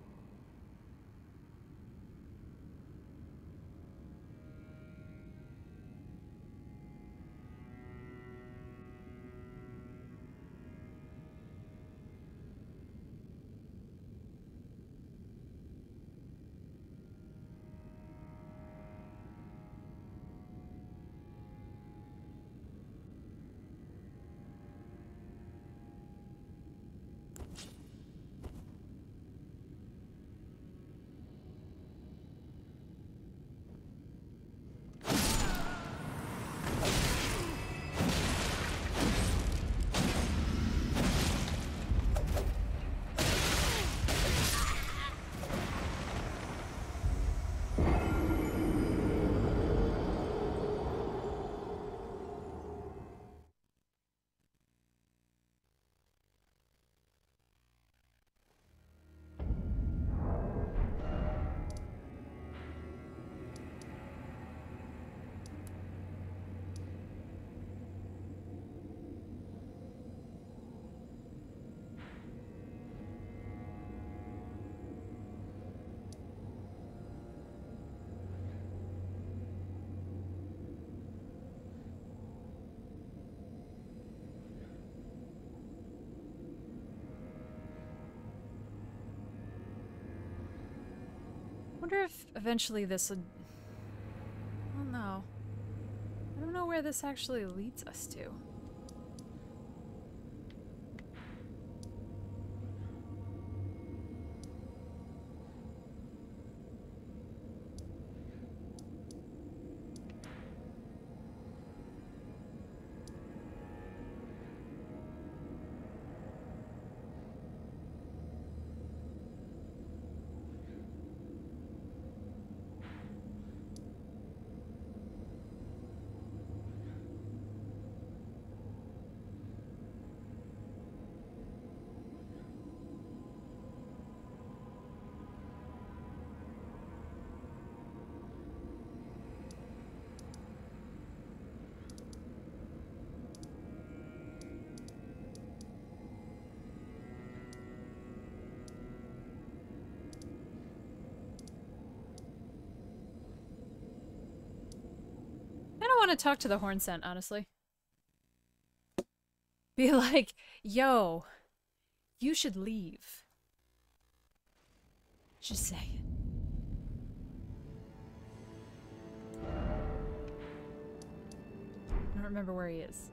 I wonder if eventually this would... I don't know. I don't know where this actually leads us to. I don't want to talk to the horn scent, honestly. Be like, yo, you should leave. Just saying. I don't remember where he is.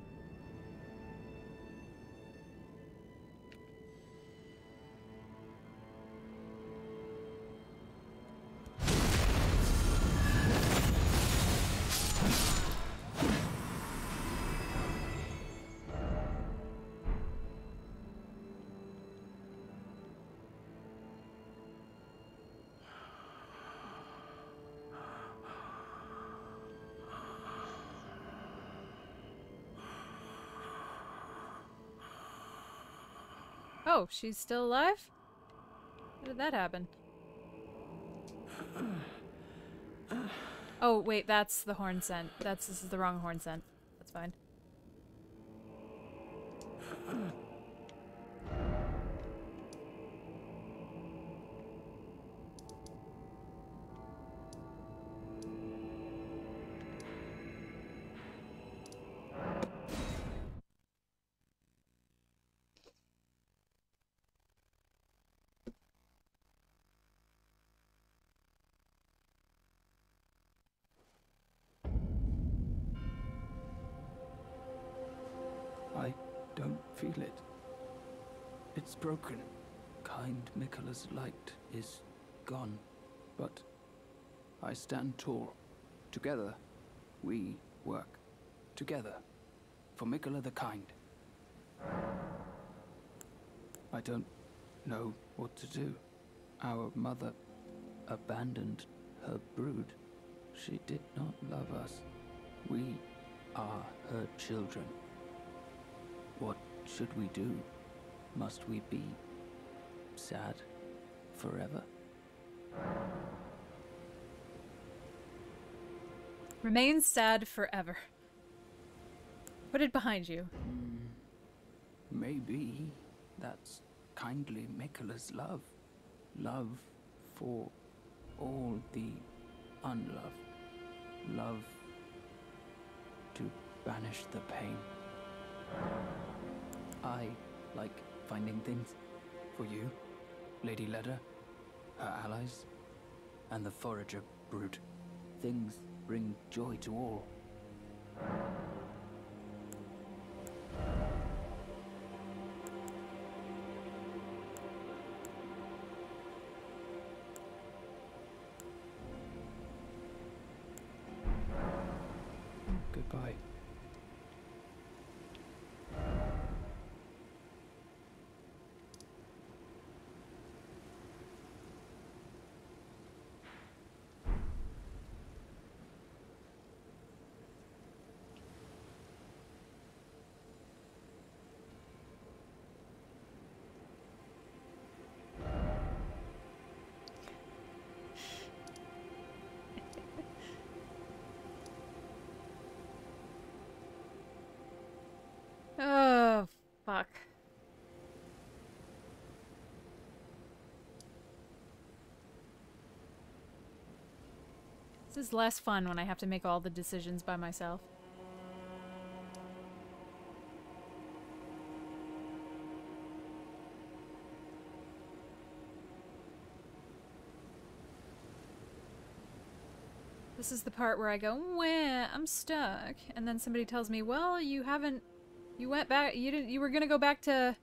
Oh, she's still alive? How did that happen? Oh, wait, that's the horn scent. This is the wrong horn scent. That's fine. I don't feel it. It's broken. Kind Miquella's light is gone. But I stand tall. Together, we work. Together. For Miquella the Kind. I don't know what to do. Our mother abandoned her brood. She did not love us. We are her children. What should we do? Must we be sad forever? Remain sad forever. Put it behind you. Maybe that's kindly Miquella's love. Love for all the unloved. Love to banish the pain. I like finding things for you, Lady Leda, her allies, and the forager brood. Things bring joy to all. Goodbye. Oh, fuck. This is less fun when I have to make all the decisions by myself. This is the part where I go, wah, I'm stuck. And then somebody tells me, well, you haven't, you went back, you were gonna go back to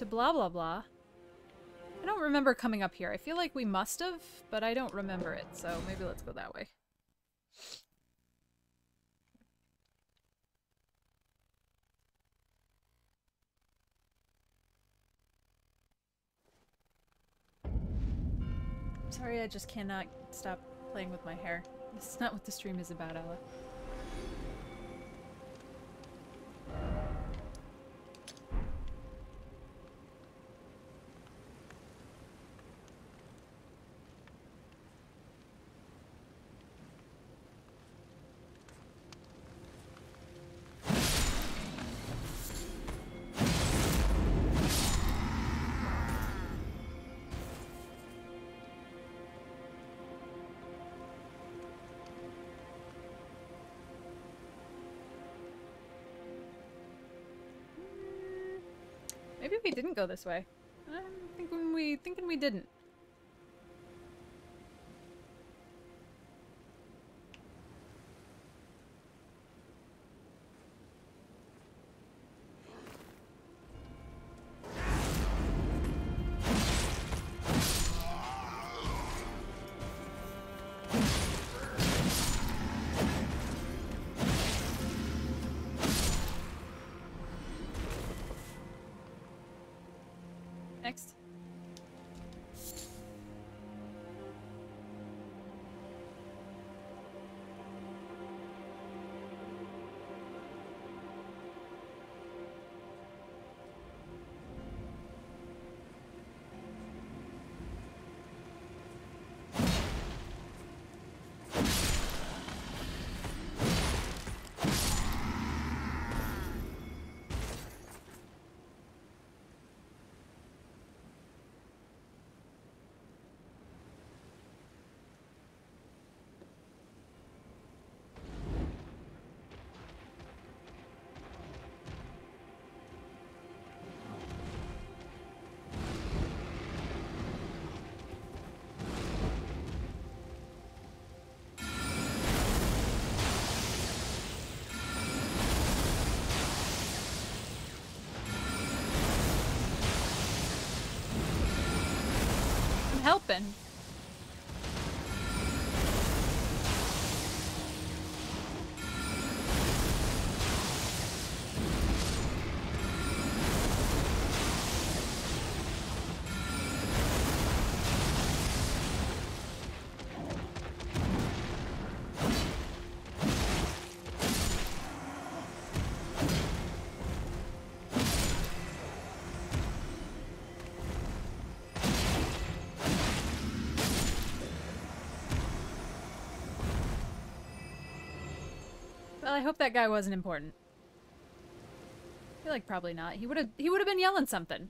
blah blah blah. I don't remember coming up here. I feel like we must have, but I don't remember it, so maybe let's go that way. Sorry, I just cannot stop playing with my hair. This is not what the stream is about, Ella. Maybe we didn't go this way. I'm thinking we didn't. Next. Helping. Well, I hope that guy wasn't important. I feel like probably not. He would have been yelling something.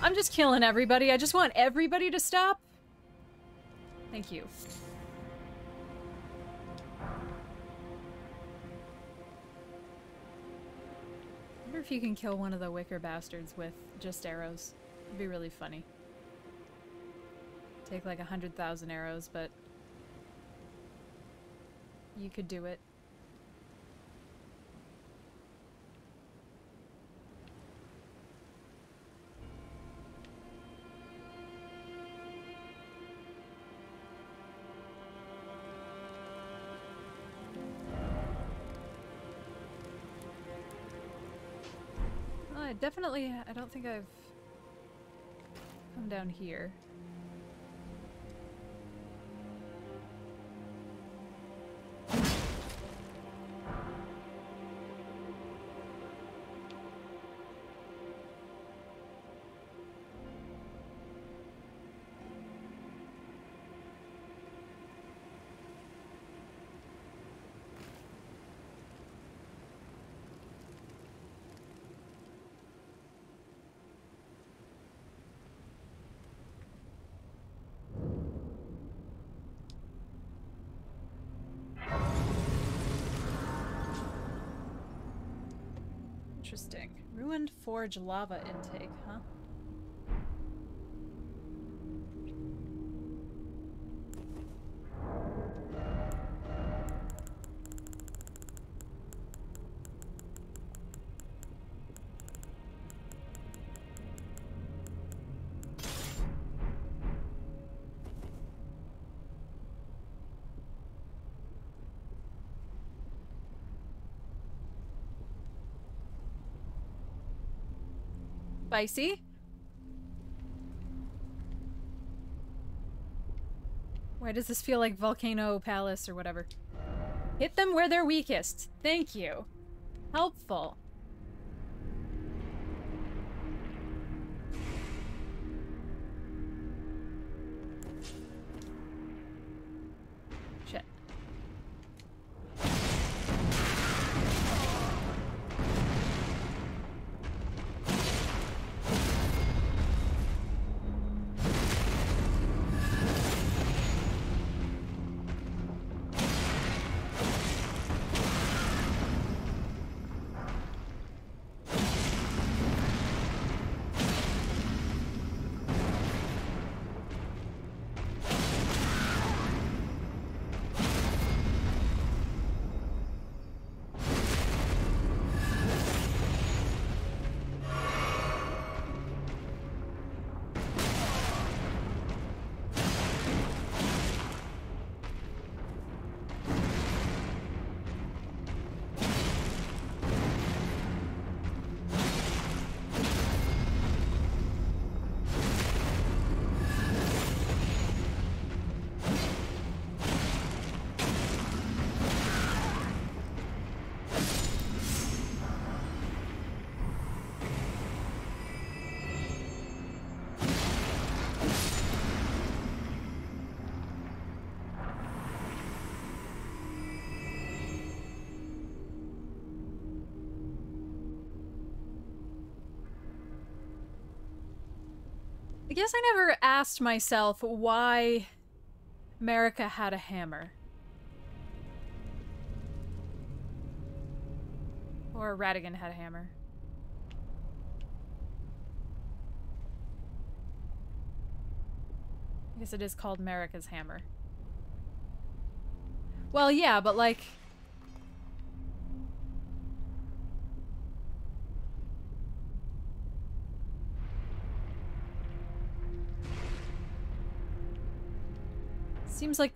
I'm just killing everybody. I just want everybody to stop. Thank you. I wonder if you can kill one of the wicker bastards with just arrows. It'd be really funny. Take like 100,000 arrows, but you could do it. I don't think I've come down here. Interesting. Ruined forge lava intake, huh? Spicy? Why does this feel like Volcano Palace or whatever? Hit them where they're weakest. Thank you. Helpful. Shit. I guess I never asked myself why America had a hammer. Or Radigan had a hammer. I guess it is called America's hammer. Well, yeah, but like... Seems like...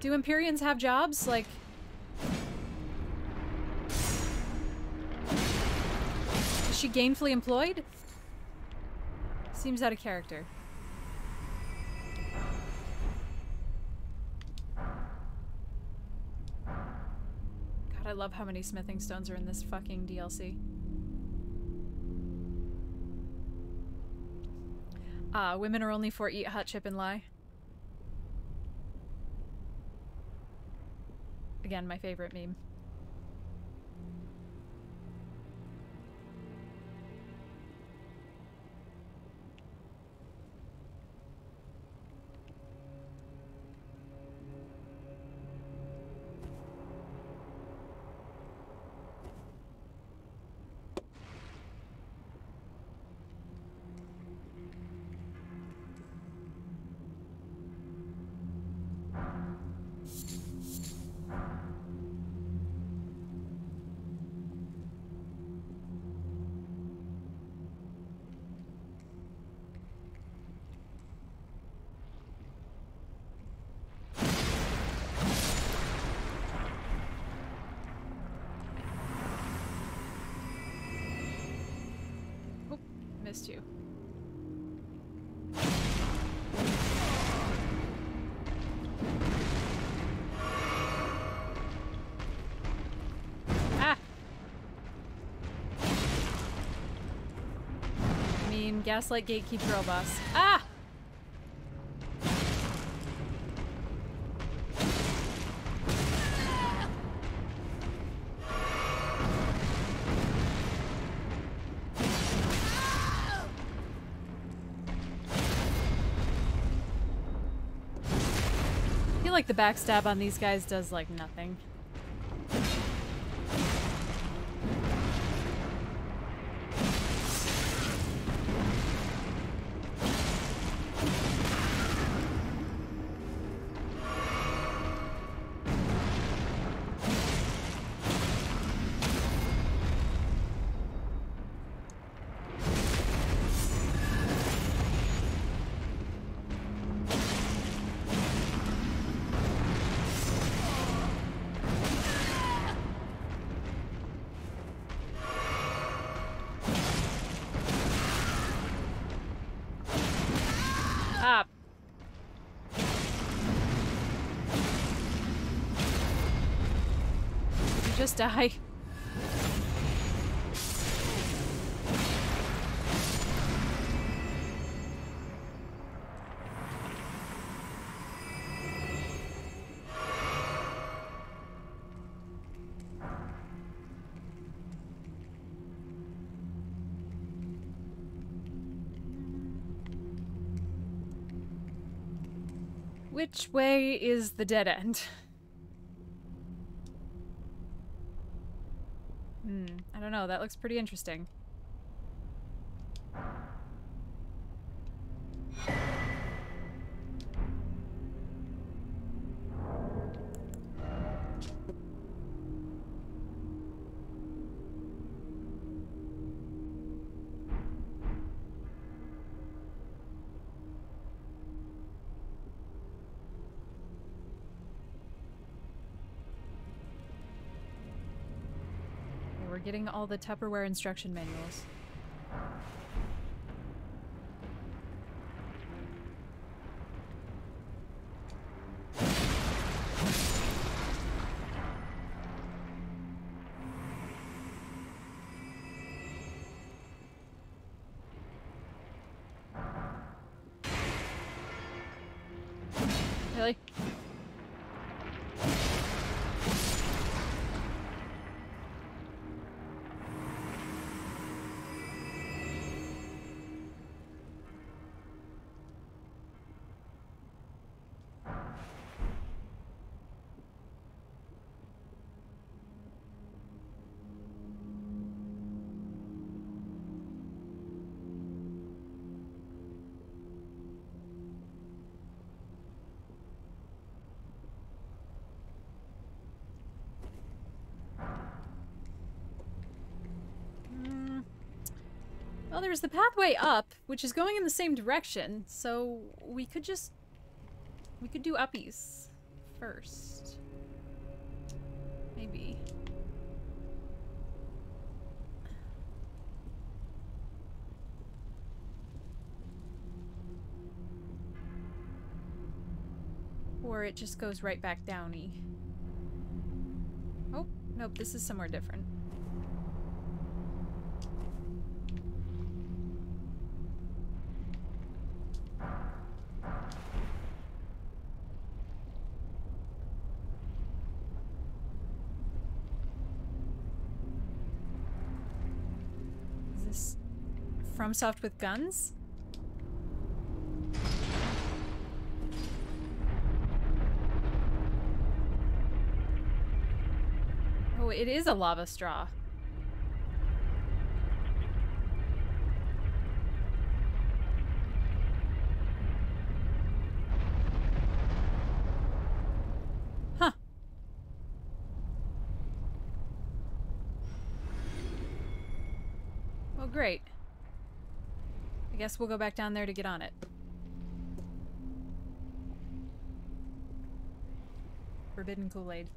Do Empyreans have jobs? Like... Is she gainfully employed? Seems out of character. God, I love how many smithing stones are in this fucking DLC. Women are only for eat, hot chip, and lie. Again, my favorite meme. missed you. Ah! I mean, Gaslight Gatekeep Girl Boss. Ah! I feel like the backstab on these guys does like nothing. Ah. Did you just die? Which way is the dead end? I don't know. That looks pretty interesting. We're getting all the Tupperware instruction manuals. Really? Well, there's the pathway up, which is going in the same direction, so we could just... we could do uppies first. Maybe. Or it just goes right back downy. Oh, nope, this is somewhere different. Is this FromSoft with guns? Oh, it is a lava straw. Huh. Well, great. I guess we'll go back down there to get on it. Forbidden Kool-Aid.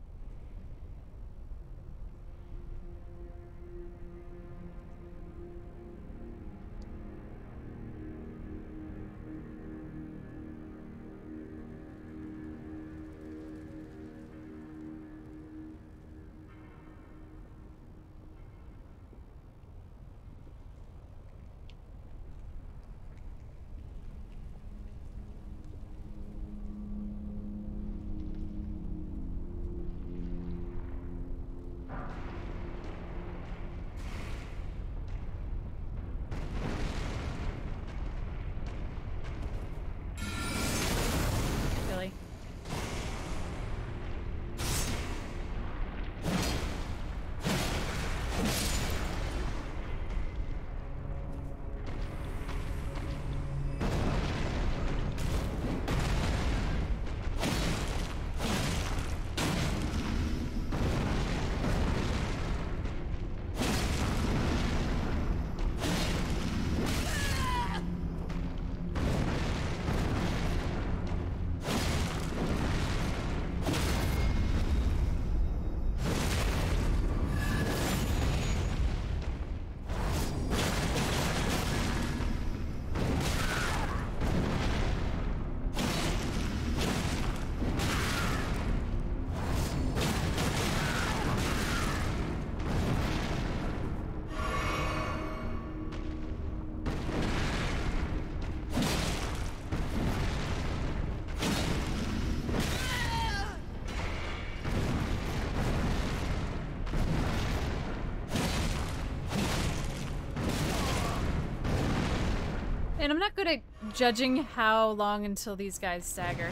Man, I'm not good at judging how long until these guys stagger.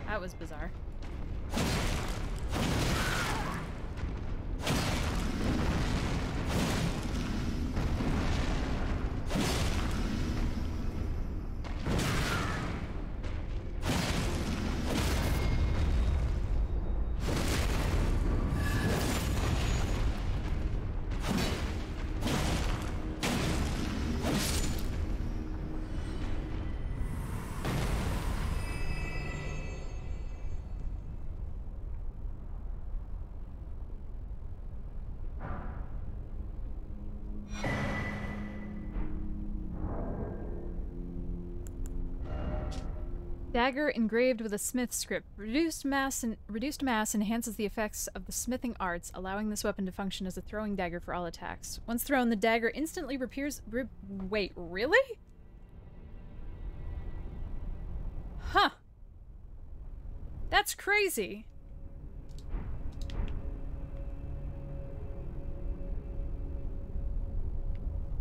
That was bizarre. Dagger engraved with a smith script. Reduced mass enhances the effects of the smithing arts, allowing this weapon to function as a throwing dagger for all attacks. Once thrown, the dagger instantly repairs. Wait, really? Huh. That's crazy.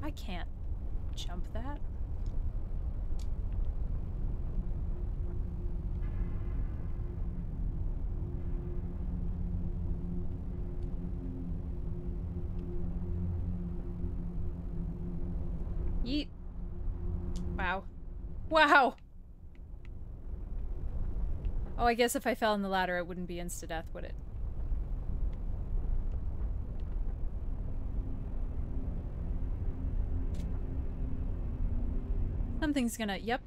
I can't jump that. Yeet. Wow. Wow! Oh, I guess if I fell in the ladder, it wouldn't be insta-death, would it? Something's gonna... Yep.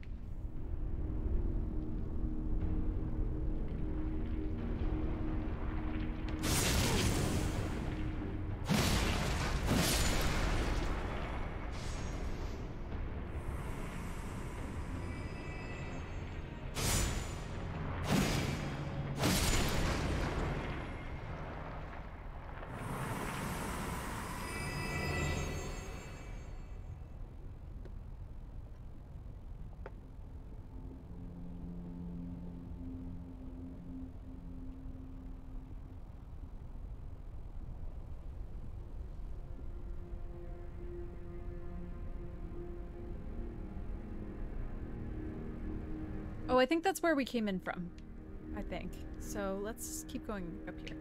Oh, I think that's where we came in from. I think. So let's keep going up here.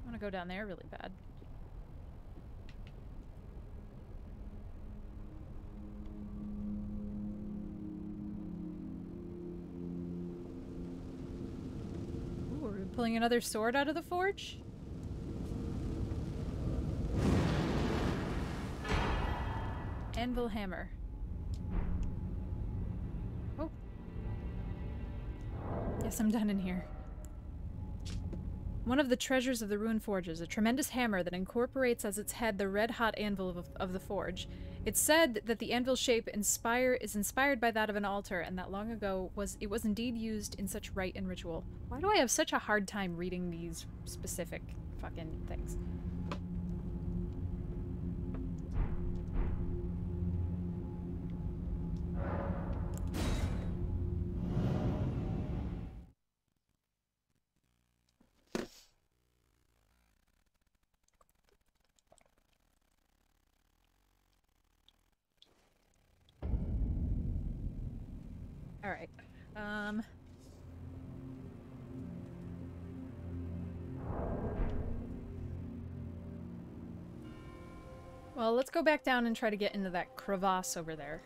I want to go down there really bad. Ooh, are we pulling another sword out of the forge? Anvil hammer. Oh. Guess I'm done in here. One of the treasures of the ruined forges, a tremendous hammer that incorporates as its head the red-hot anvil of the forge. It's said that the anvil shape is inspired by that of an altar, and that long ago it was indeed used in such rite and ritual. Why do I have such a hard time reading these specific fucking things? Alright. Well, let's go back down and try to get into that crevasse over there.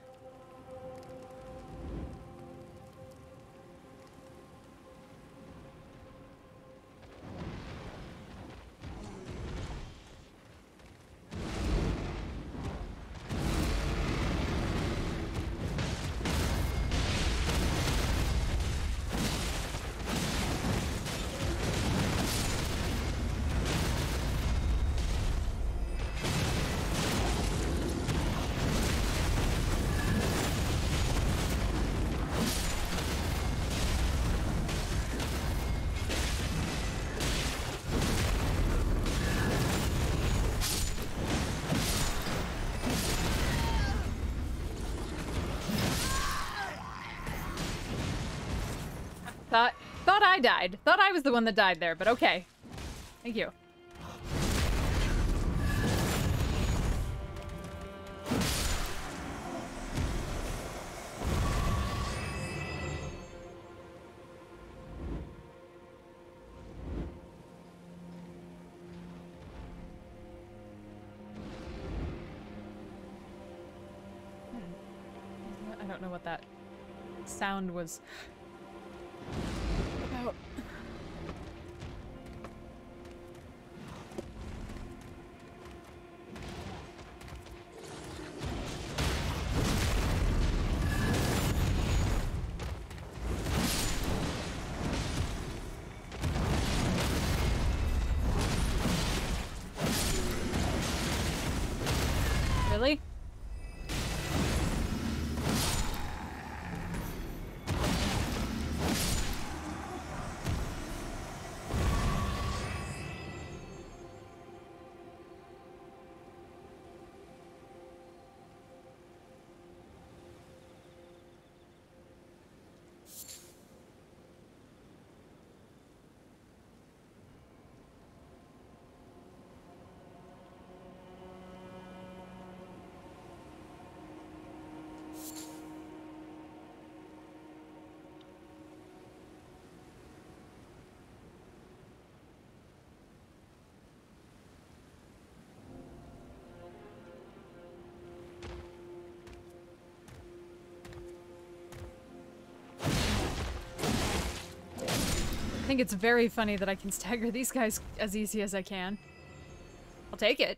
Thought I died. Thought I was the one that died there, but okay. Thank you. don't know what that sound was about. Really? I think it's very funny that I can stagger these guys as easy as I can. I'll take it.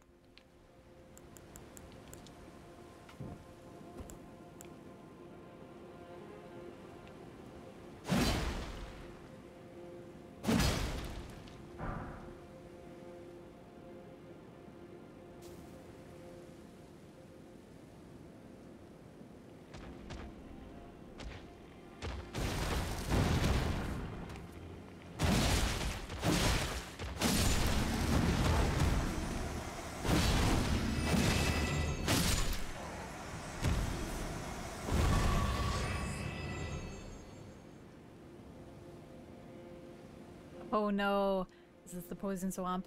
Oh no. Is this the poison swamp?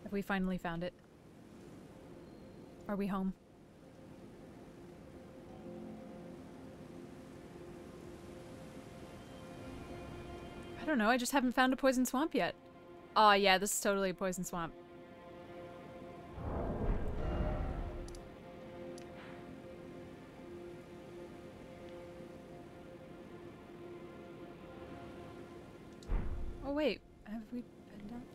Have we finally found it? Are we home? I don't know, I just haven't found a poison swamp yet. Oh yeah, this is totally a poison swamp. Oh wait, have we been down here?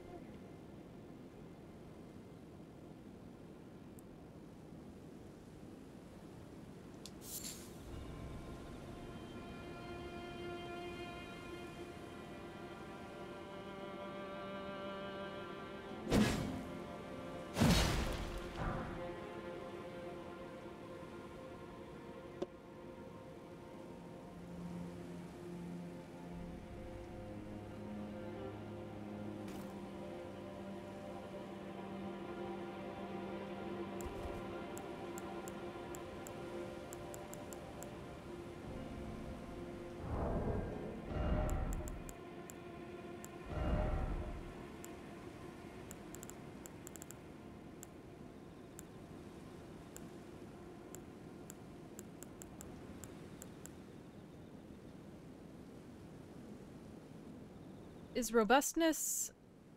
Is robustness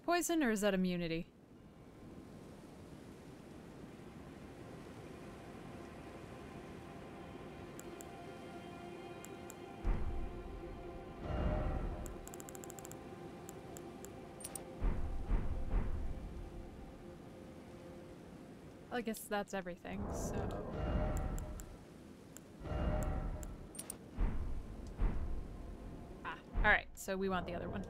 poison or is that immunity? I guess that's everything, so... Ah, alright, so we want the other one.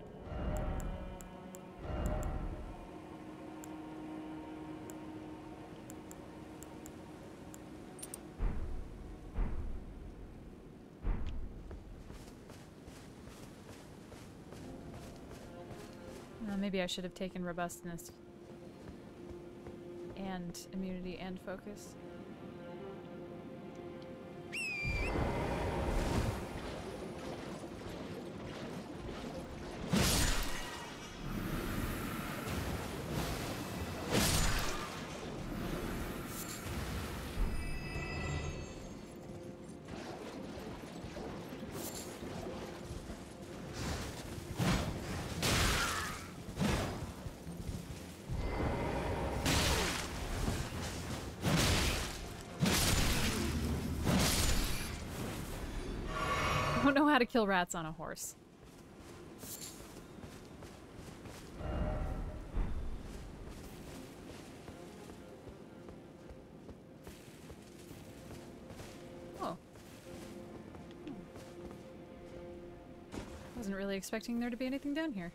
Maybe I should have taken robustness and immunity and focus. don't know how to kill rats on a horse. Oh. Wasn't really expecting there to be anything down here.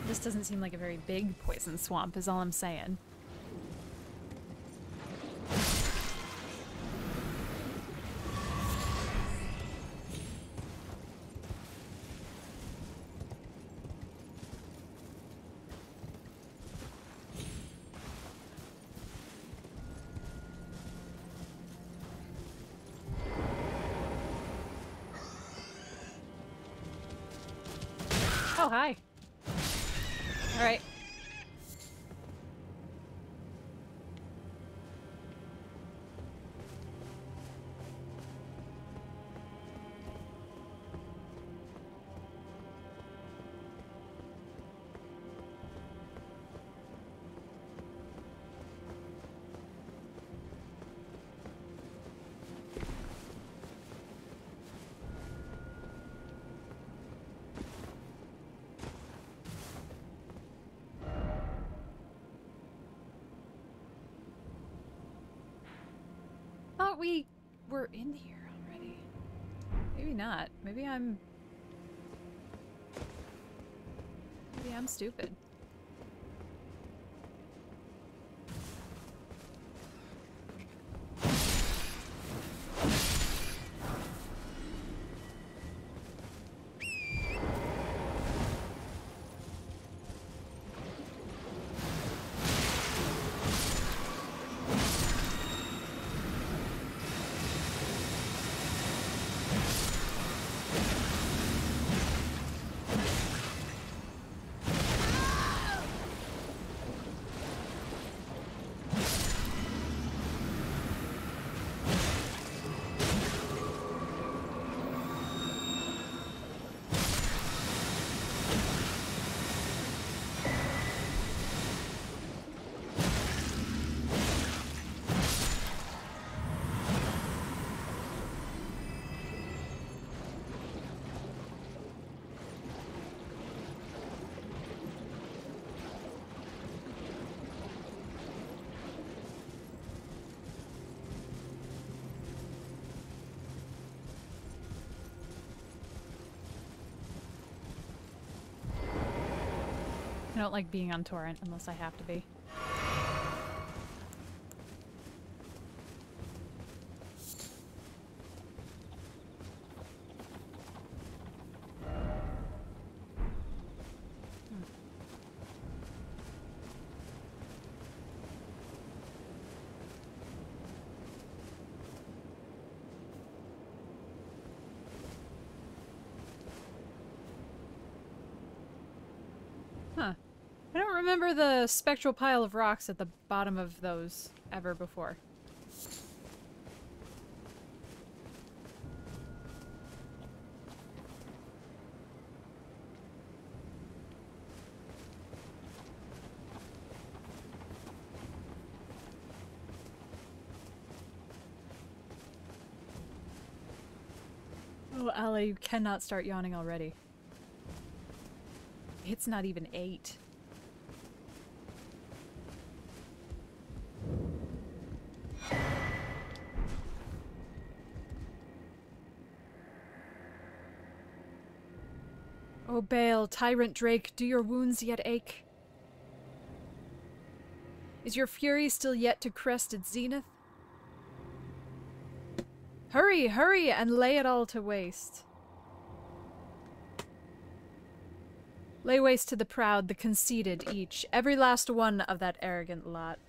This doesn't seem like a very big poison swamp, is all I'm saying. Oh, hi. All right. Thought we were in here already. Maybe not. Maybe I'm stupid. I don't like being on torrent unless I have to be. Huh. I don't remember the spectral pile of rocks at the bottom of those ever before. Oh, Allie, you cannot start yawning already. It's not even 8. O Bale, tyrant Drake, do your wounds yet ache? Is your fury still yet to crest its zenith? Hurry, hurry, and lay it all to waste. Lay waste to the proud, the conceited, each, every last one of that arrogant lot.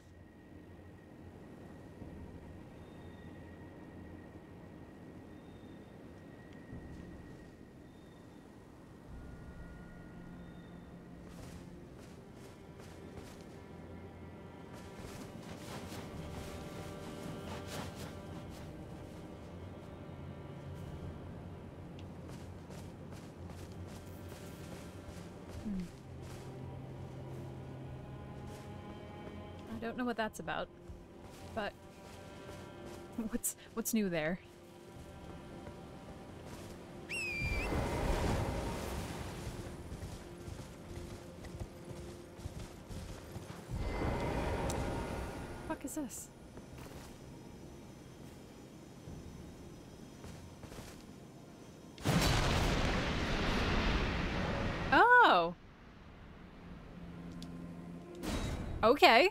I don't know what that's about, but what's new there? Fuck is this? Oh. Okay.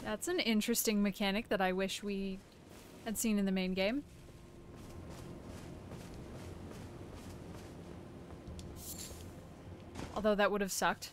That's an interesting mechanic that I wish we had seen in the main game. Although that would have sucked.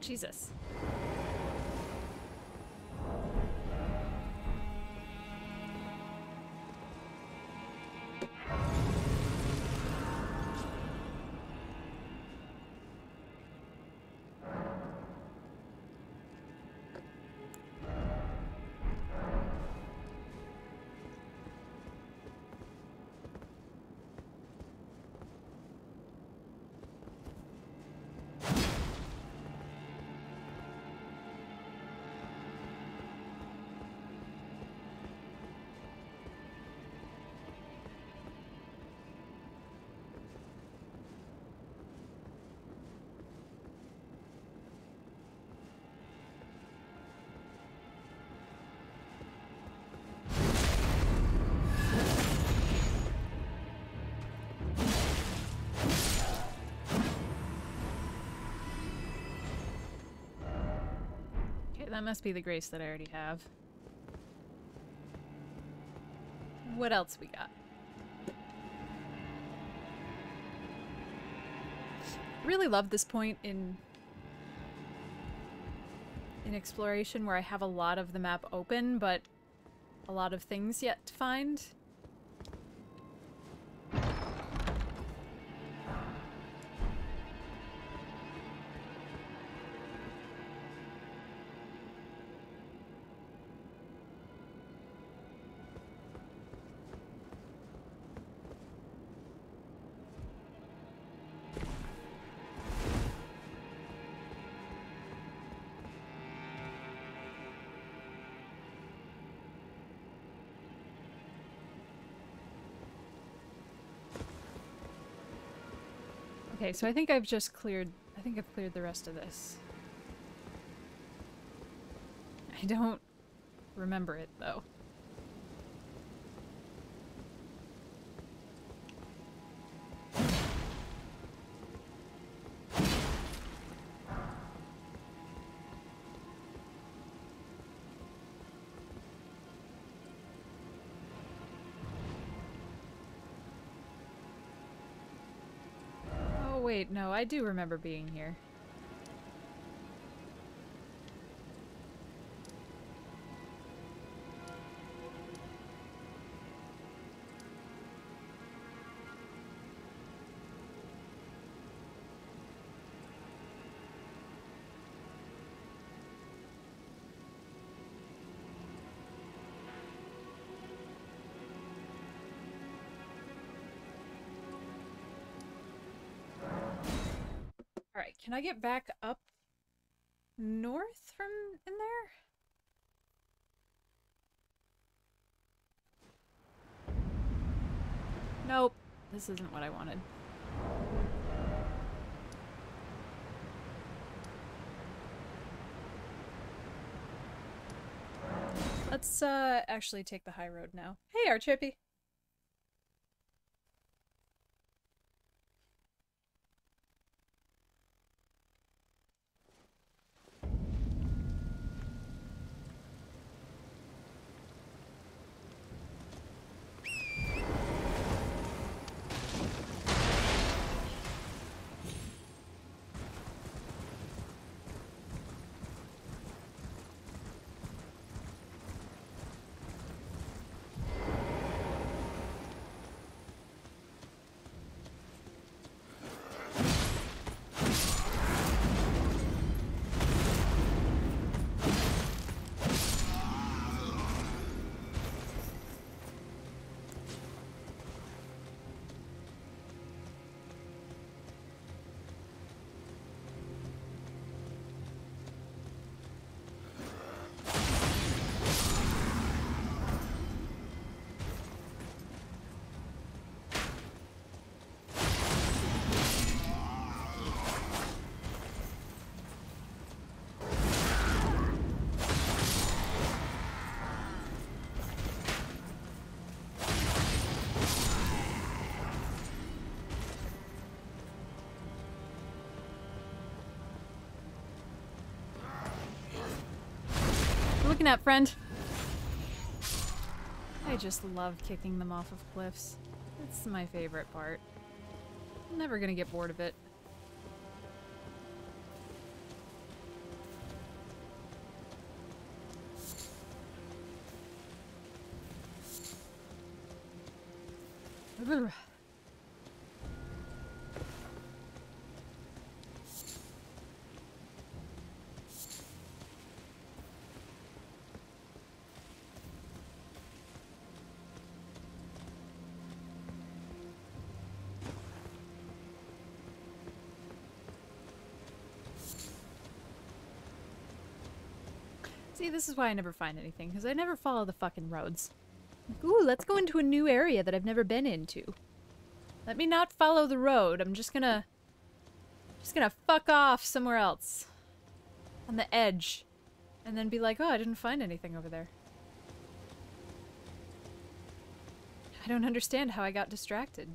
Jesus. That must be the grace that I already have. What else we got? Really love this point in exploration where I have a lot of the map open, but a lot of things yet to find. Okay, so I think I've just cleared... I think I've cleared the rest of this. I don't remember it, though. wait, no, I do remember being here. Alright, can I get back up north from in there? Nope. This isn't what I wanted. Let's actually take the high road now. Hey, Archippy. Looking at, friend. I just love kicking them off of cliffs. It's my favorite part. I'm never gonna get bored of it. Ugh. See, this is why I never find anything, because I never follow the fucking roads. Like, ooh, let's go into a new area that I've never been into. Let me not follow the road. I'm just gonna fuck off somewhere else. On the edge. And then be like, oh, I didn't find anything over there. I don't understand how I got distracted.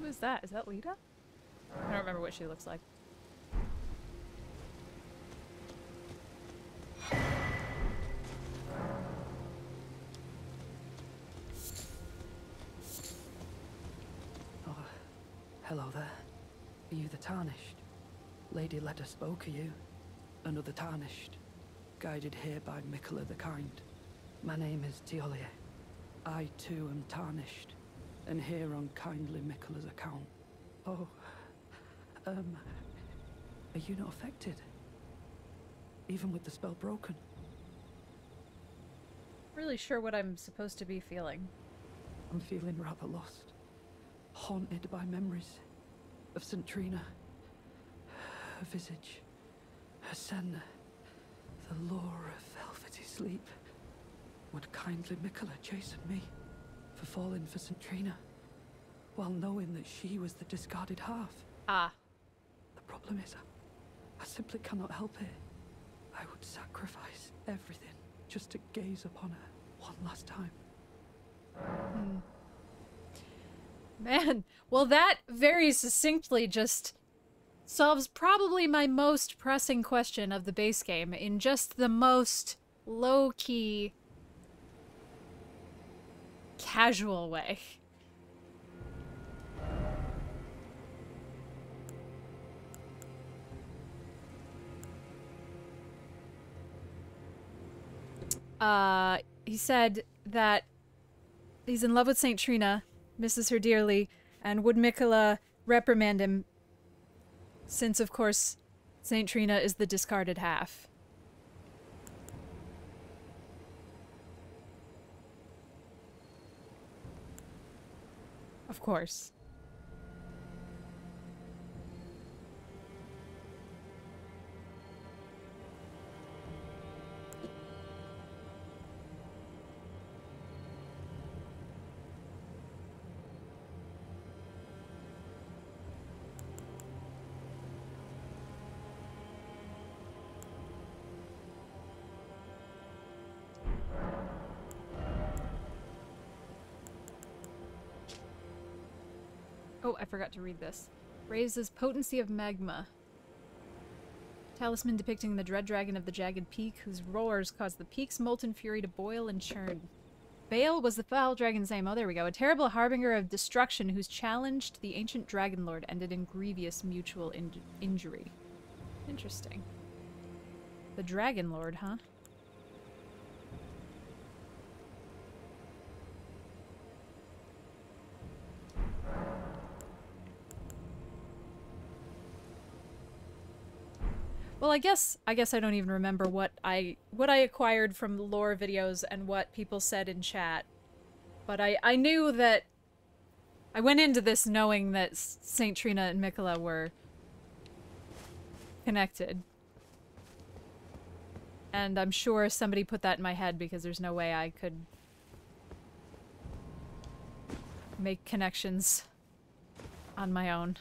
Who is that? Is that Lita? I don't remember what she looks like. Oh, hello there. Are you the Tarnished? Lady Leda spoke of you. Another Tarnished. Guided here by Mikola the Kind. My name is Tiolier. I too am Tarnished. And here on kindly Mikola's account. Oh, are you not affected? Even with the spell broken? Really sure what I'm supposed to be feeling. I'm feeling rather lost. Haunted by memories of St. Trina. Her visage. Her sen. The lure of velvety sleep. Would kindly Mikola chasten me for falling for St. Trina? while knowing that she was the discarded half. Ah. The problem is, I simply cannot help it. I would sacrifice everything just to gaze upon her one last time. Man, well that very succinctly just solves probably my most pressing question of the base game in just the most low-key, casual way. He said that he's in love with Saint Trina, misses her dearly, and would Mikola reprimand him since, of course, Saint Trina is the discarded half. Of course. Oh, I forgot to read this. Raises potency of magma. Talisman depicting the dread dragon of the jagged peak, whose roars cause the peak's molten fury to boil and churn. Bale was the foul dragon's name. Oh, there we go. A terrible harbinger of destruction whose challenge to the ancient dragon lord ended in grievous mutual injury. Interesting. The dragon lord, huh? Well, I guess I don't even remember what I acquired from the lore videos and what people said in chat. But I knew that I went into this knowing that Saint Trina and Mikola were connected. And I'm sure somebody put that in my head because there's no way I could make connections on my own.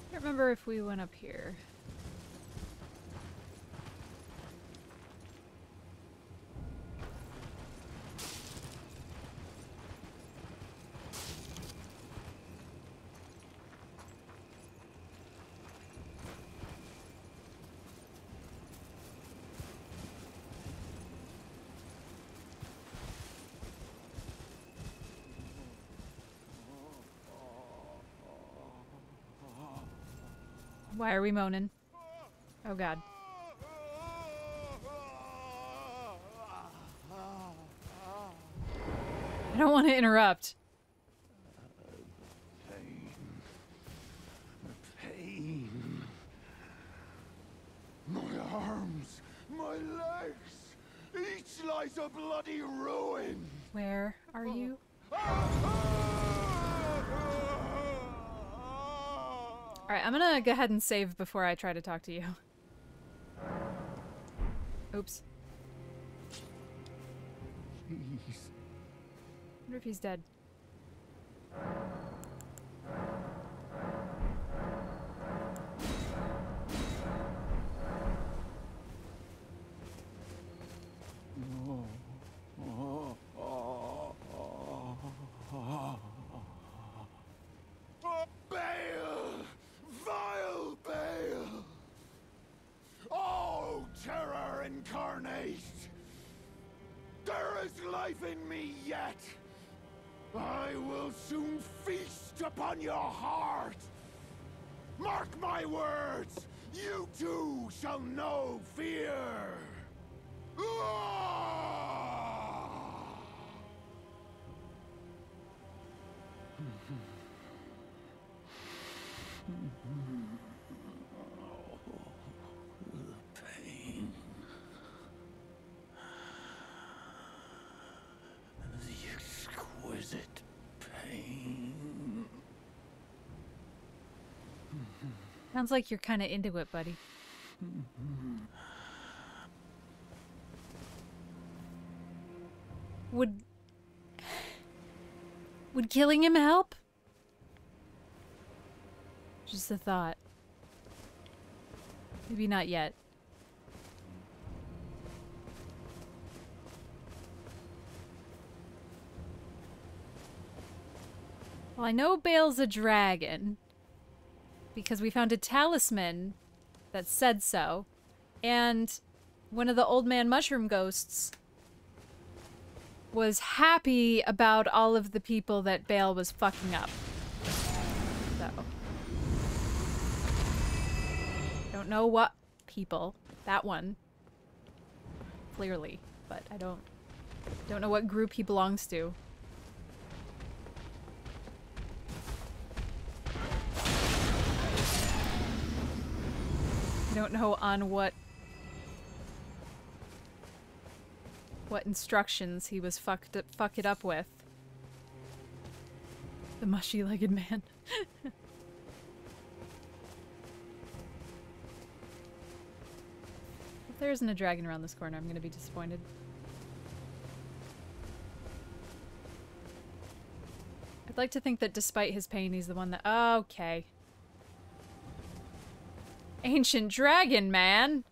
I don't remember if we went up here. Why are we moaning? Oh god. I don't want to interrupt. Pain. My arms, my legs, each lies a bloody ruin. Where are you? Alright, I'm gonna go ahead and save before I try to talk to you. Oops. Please. I wonder if he's dead. Bale! Vile Bale! Oh, terror incarnate! There is life in me yet! I will soon feast upon your heart. Mark my words, you too shall know fear. Ah! The pain. The exquisite pain. Sounds like you're kind of into it, buddy. Would killing him help? Just a thought. Maybe not yet. Well, I know Bale's a dragon because we found a talisman that said so, and one of the old man mushroom ghosts was happy about all of the people that Bale was fucking up. So, don't know what people. That one, clearly, but I don't know what group he belongs to. I don't know on what instructions he was fuck it up with. The mushy-legged man. If there isn't a dragon around this corner, I'm gonna be disappointed. I'd like to think that despite his pain, he's the one that— okay. Ancient dragon, man!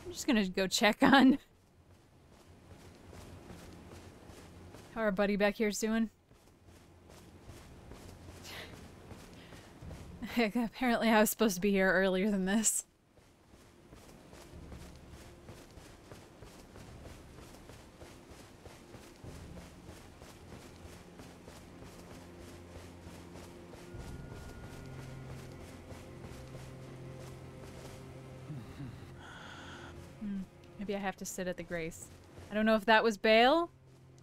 I'm just gonna go check on how our buddy back here's doing. Apparently I was supposed to be here earlier than this. Maybe I have to sit at the grace. I don't know if that was Bale.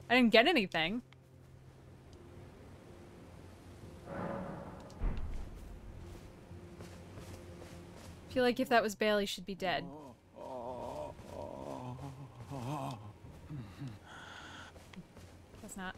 I didn't get anything. I feel like if that was Bale, he should be dead. That's not.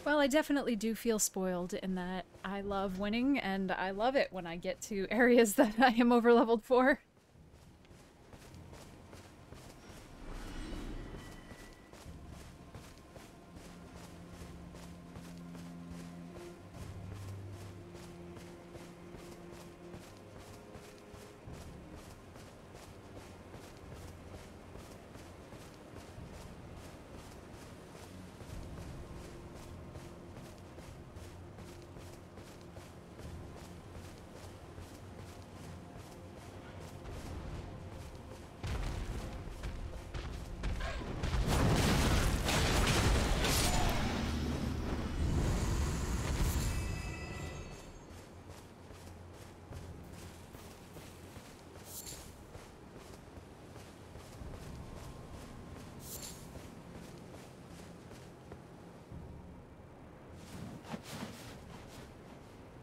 Well, I definitely do feel spoiled in that I love winning, and I love it when I get to areas that I am overleveled for.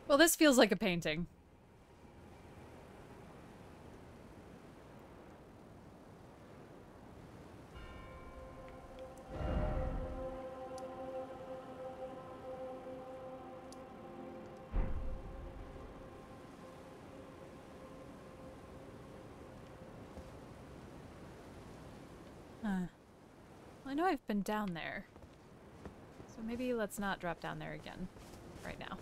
Well, this feels like a painting. Well, I know I've been down there. So maybe let's not drop down there again right now.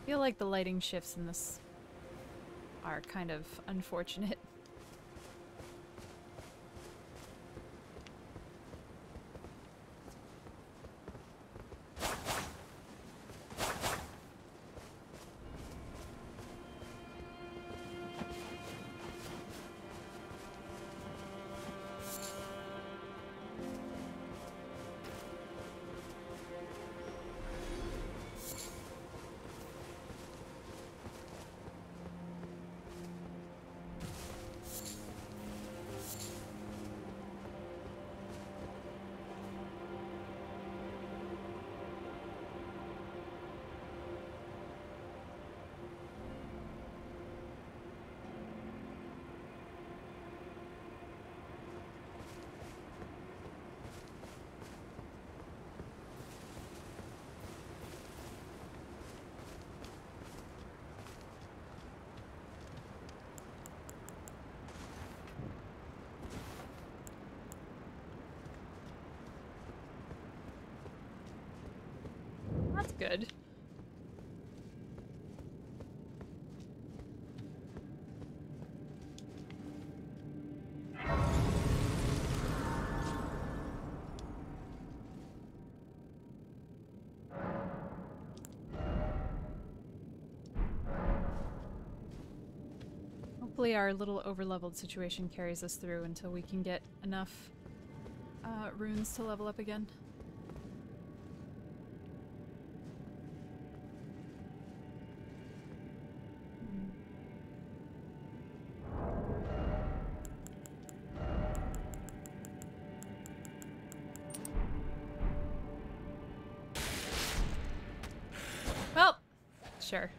I feel like the lighting shifts in this are kind of unfortunate. That's good. Hopefully our little overleveled situation carries us through until we can get enough runes to level up again. Well, sure.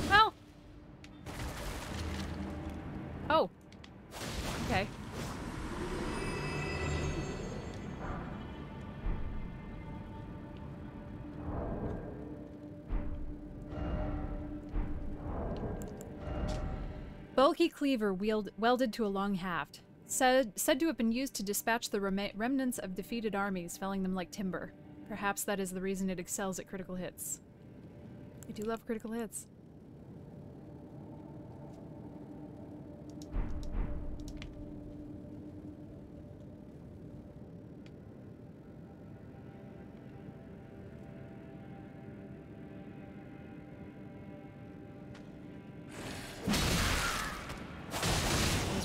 Well. Oh. Okay. Bulky cleaver welded to a long haft. Said to have been used to dispatch the remnants of defeated armies, felling them like timber. Perhaps that is the reason it excels at critical hits. I do love critical hits.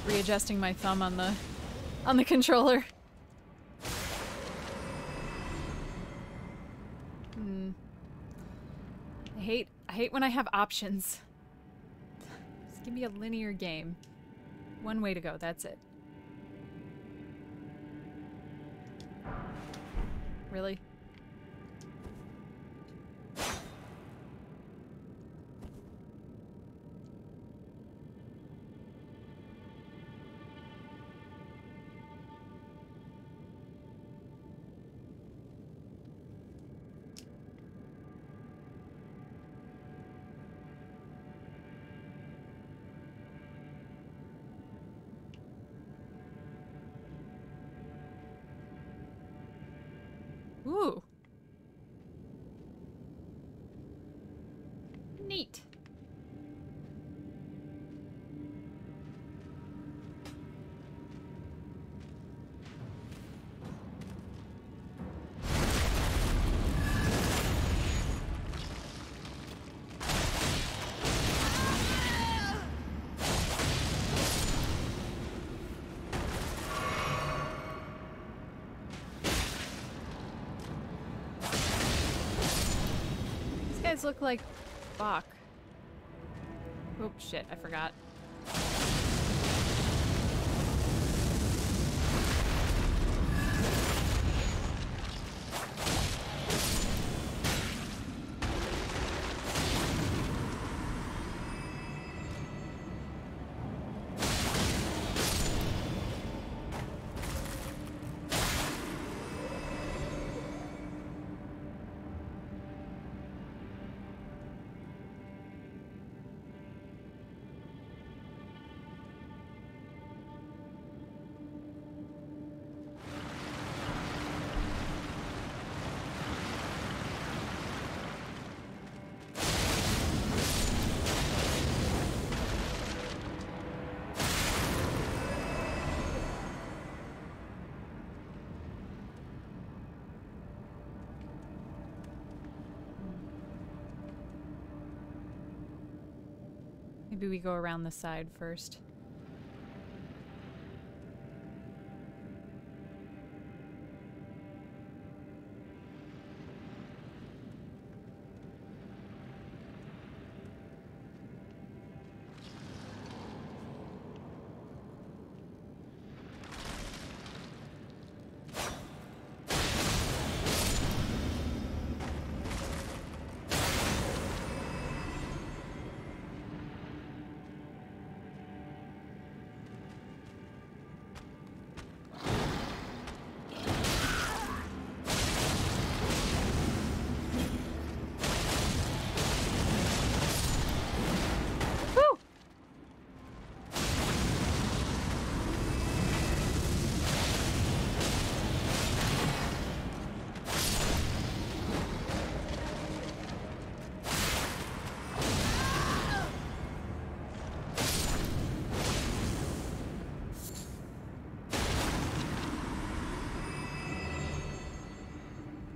Readjusting my thumb on the controller. I hate when I have options. Just give me a linear game. One way to go, that's it. Really? Ooh. Neat. guys look like Bach. Oh shit, I forgot. Maybe we go around the side first.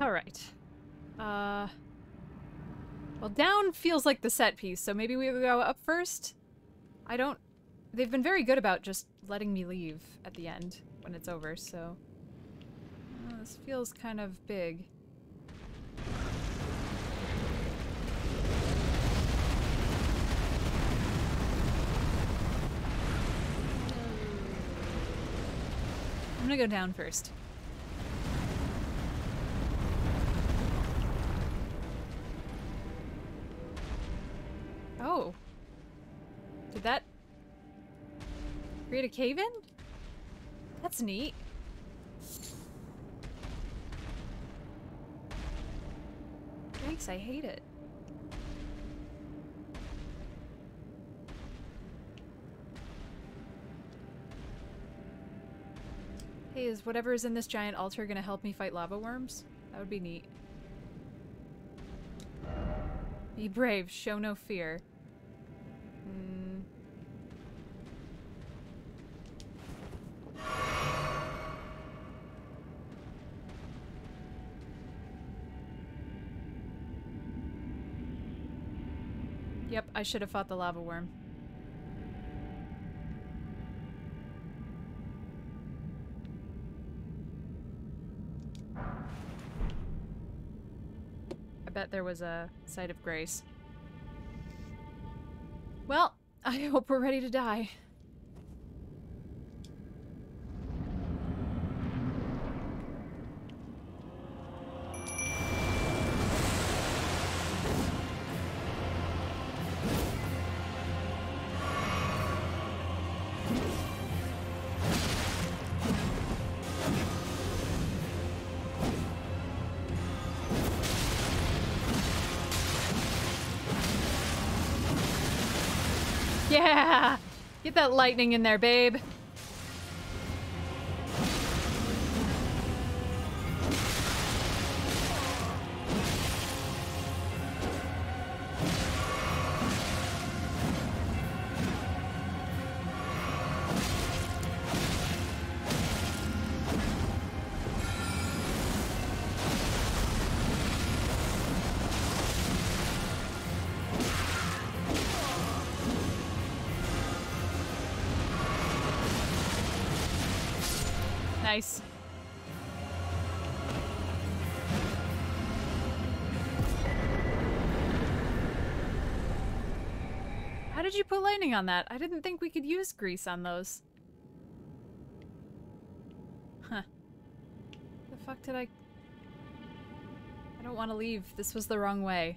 Alright. Well, down feels like the set piece, so maybe we go up first? I don't... They've been very good about just letting me leave at the end when it's over, so... this feels kind of big. I'm gonna go down first. Oh. Did that create a cave-in? That's neat. Thanks, I hate it. Hey, is whatever is in this giant altar gonna help me fight lava worms? That would be neat. Be brave, show no fear. Yep, I should have fought the lava worm. I bet there was a site of grace. Well, I hope we're ready to die. Yeah! Get that lightning in there, babe. Nice. did you put lightning on that? I didn't think we could use grease on those. Huh. The fuck did I don't want to leave. This was the wrong way.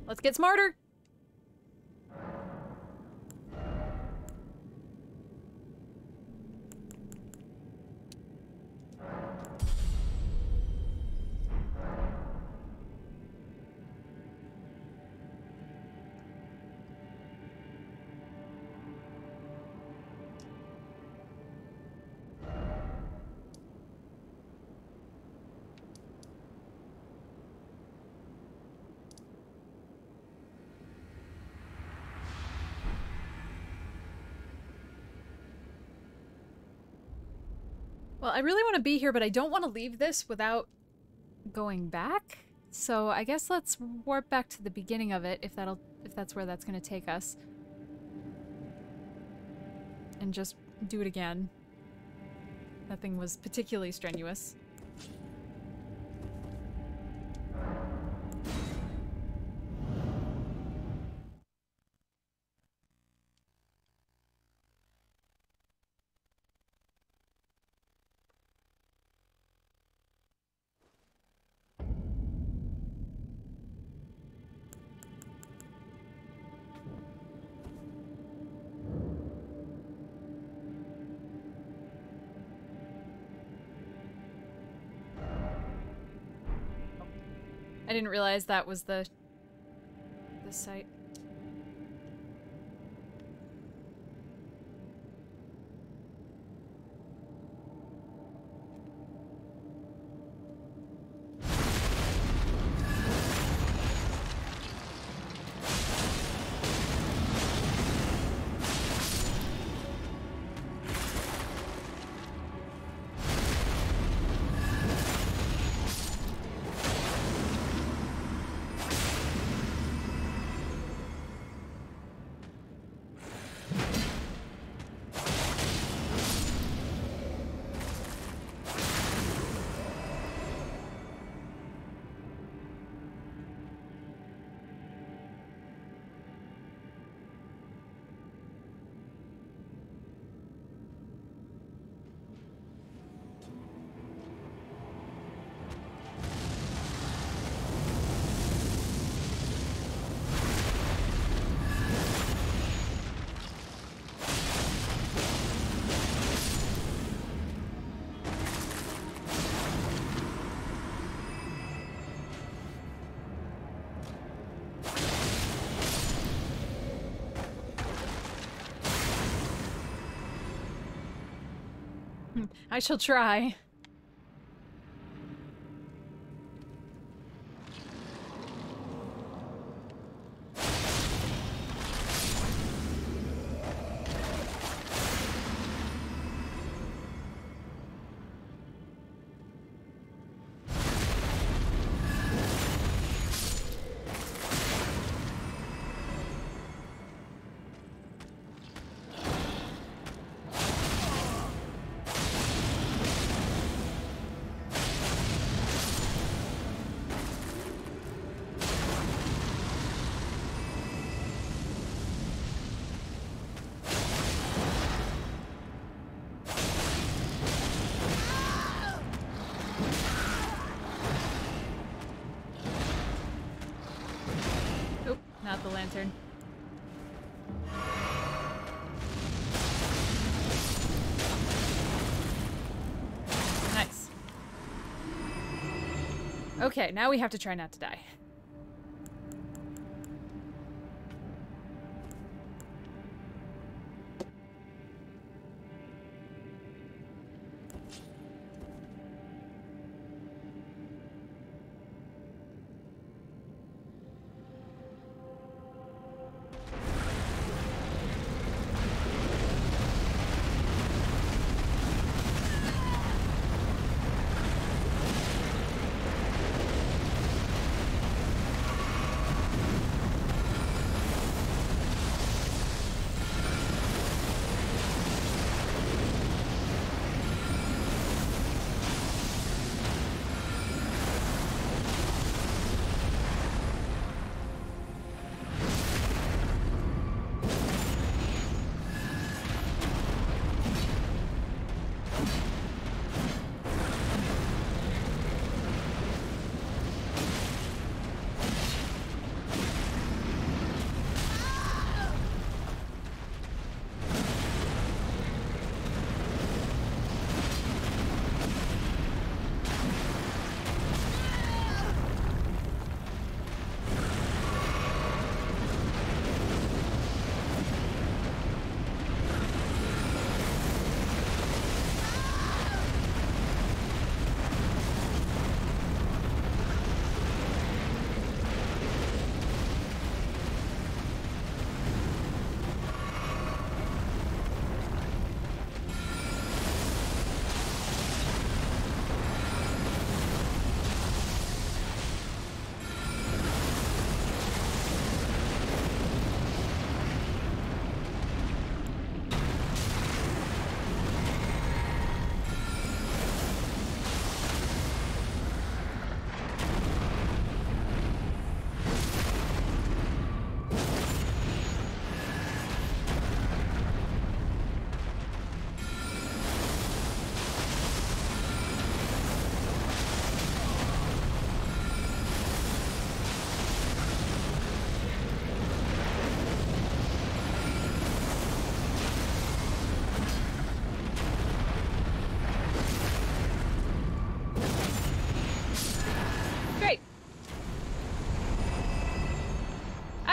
Let's get smarter! Well, I really want to be here, but I don't want to leave this without going back. So I guess let's warp back to the beginning of it, if that's where that's going to take us. And just do it again. Nothing was particularly strenuous. I didn't realize that was the site. I shall try. Not the lantern. Nice. Okay, now we have to try not to die.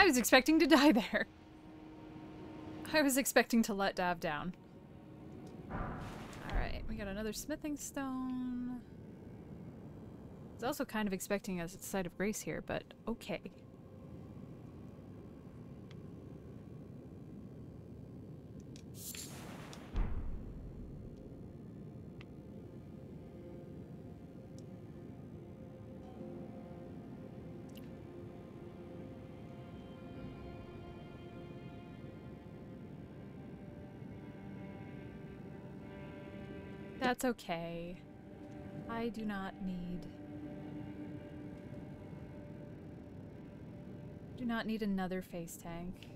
I was expecting to die there. I was expecting to let Dav down. Alright, we got another smithing stone. I was also kind of expecting a site of grace here, but okay. That's okay. I do not need another face tank.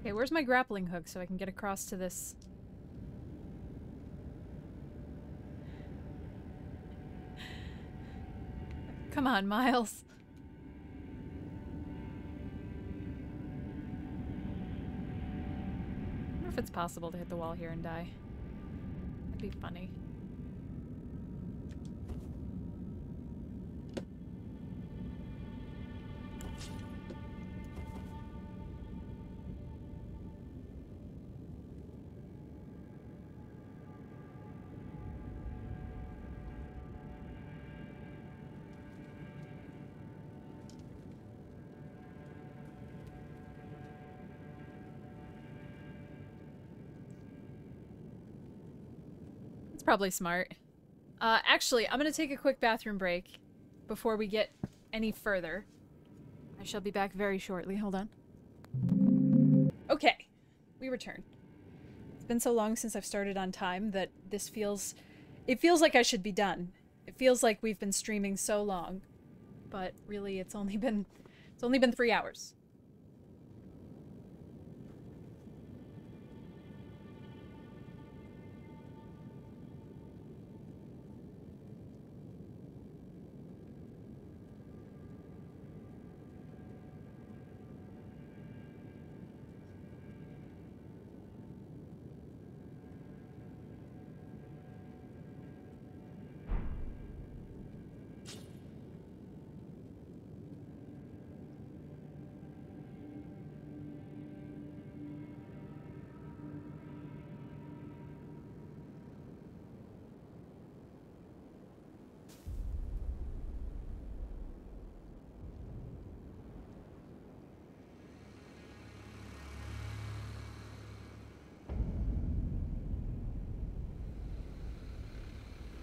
Okay, where's my grappling hook so I can get across to this? Come on, Miles. I wonder if it's possible to hit the wall here and die. That'd be funny. Probably smart. Actually, I'm gonna take a quick bathroom break before we get any further. I shall be back very shortly. Hold on. Okay, we return. It's been so long since I've started on time that this feels... It feels like I should be done. It feels like we've been streaming so long. But really, it's only been 3 hours.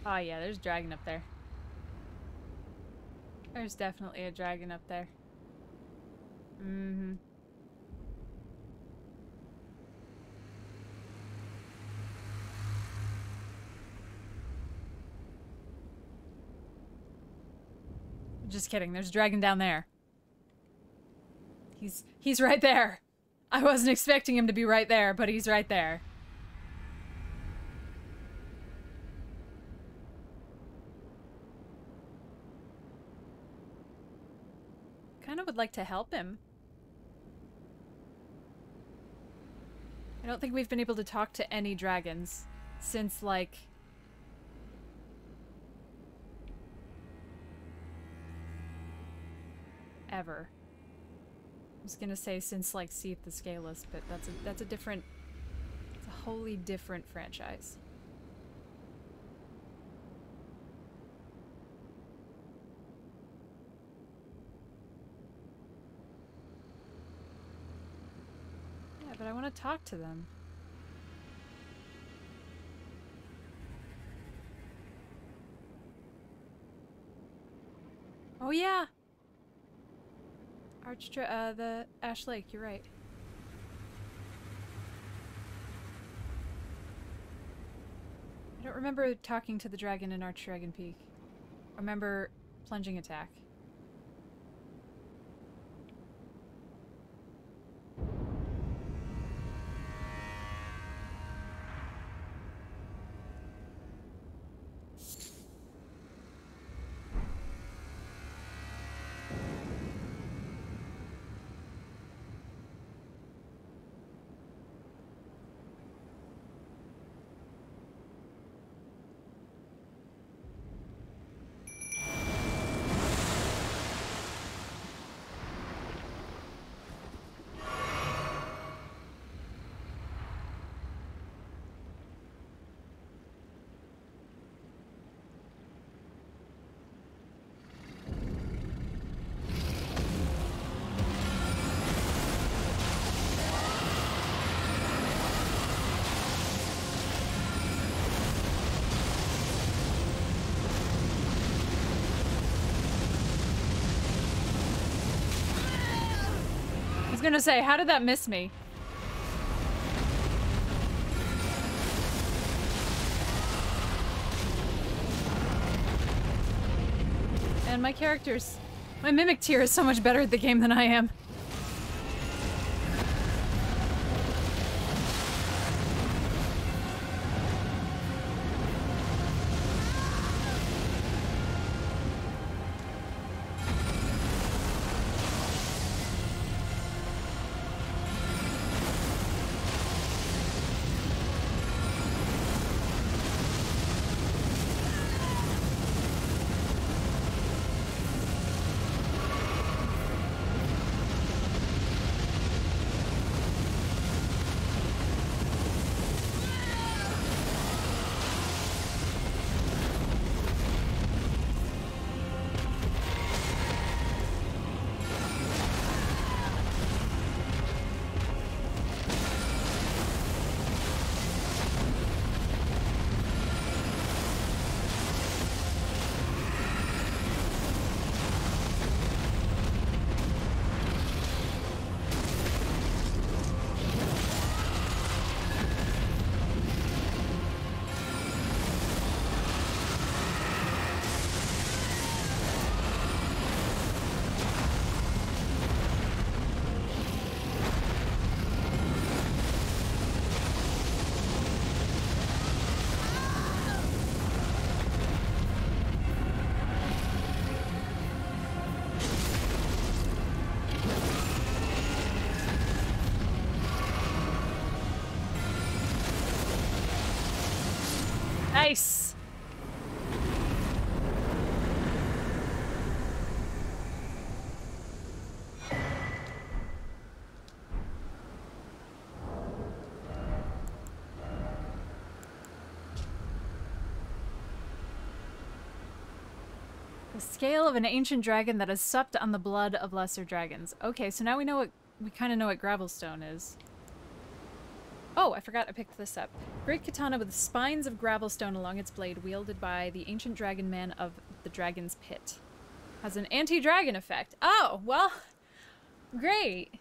Oh yeah, there's a dragon up there. There's definitely a dragon up there. Mm-hmm. Just kidding, there's a dragon down there. He's right there. I wasn't expecting him to be right there, but he's right there. Kind of would like to help him. I don't think we've been able to talk to any dragons since, like... ever. I was gonna say since, like, Seath the Scaleless, but that's a different... It's a wholly different franchise. But I want to talk to them. Oh yeah! The Ash Lake, you're right. I don't remember talking to the dragon in Archdragon Peak. I remember plunging attack. gonna say, how did that miss me? And my mimic tier is so much better at the game than I am. Nice! The scale of an ancient dragon that has supped on the blood of lesser dragons. Okay, so now we kind of know what Gravelstone is. Oh, I forgot I picked this up. Great katana with spines of gravelstone along its blade, wielded by the ancient dragon man of the Dragon's Pit. Has an anti-dragon effect. Oh, well, great.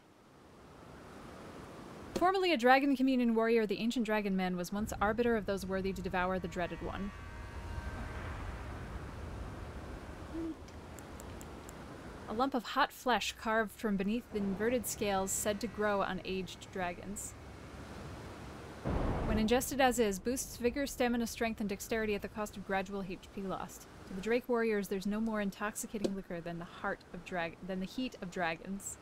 Formerly a dragon communion warrior, the ancient dragon man was once arbiter of those worthy to devour the dreaded one. A lump of hot flesh carved from beneath the inverted scales said to grow on aged dragons. When ingested as is, boosts vigor, stamina, strength, and dexterity at the cost of gradual HP lost. To the Drake warriors, there's no more intoxicating liquor than the heat of dragons.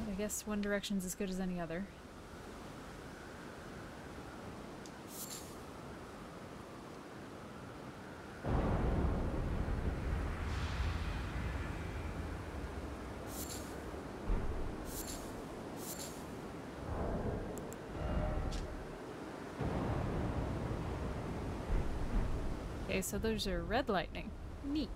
I guess one direction's as good as any other. Okay, so those are red lightning. Neat.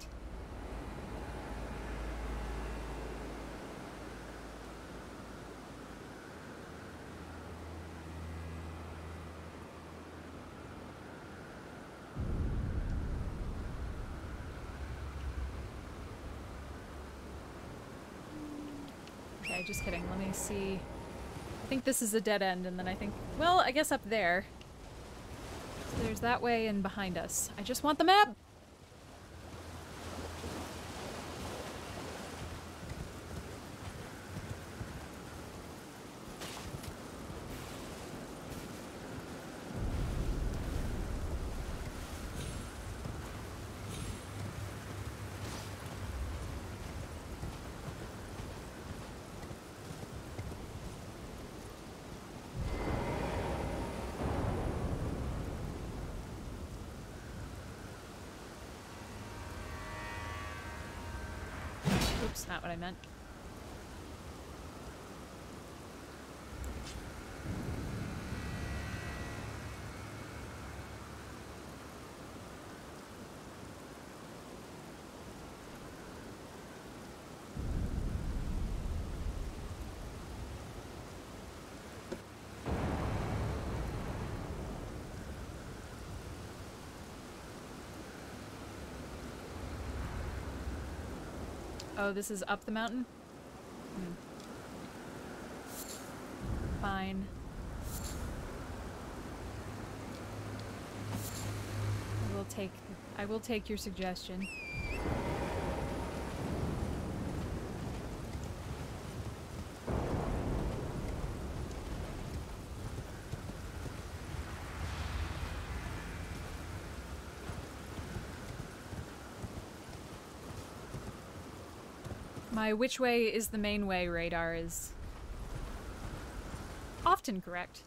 Okay, just kidding. Let me see. I think this is a dead end, and then I think, well, I guess up there. So there's that way and behind us. I just want the map! Oops, not what I meant. Oh, this is up the mountain? Fine. I will take your suggestion. My which way is the main way radar is often correct.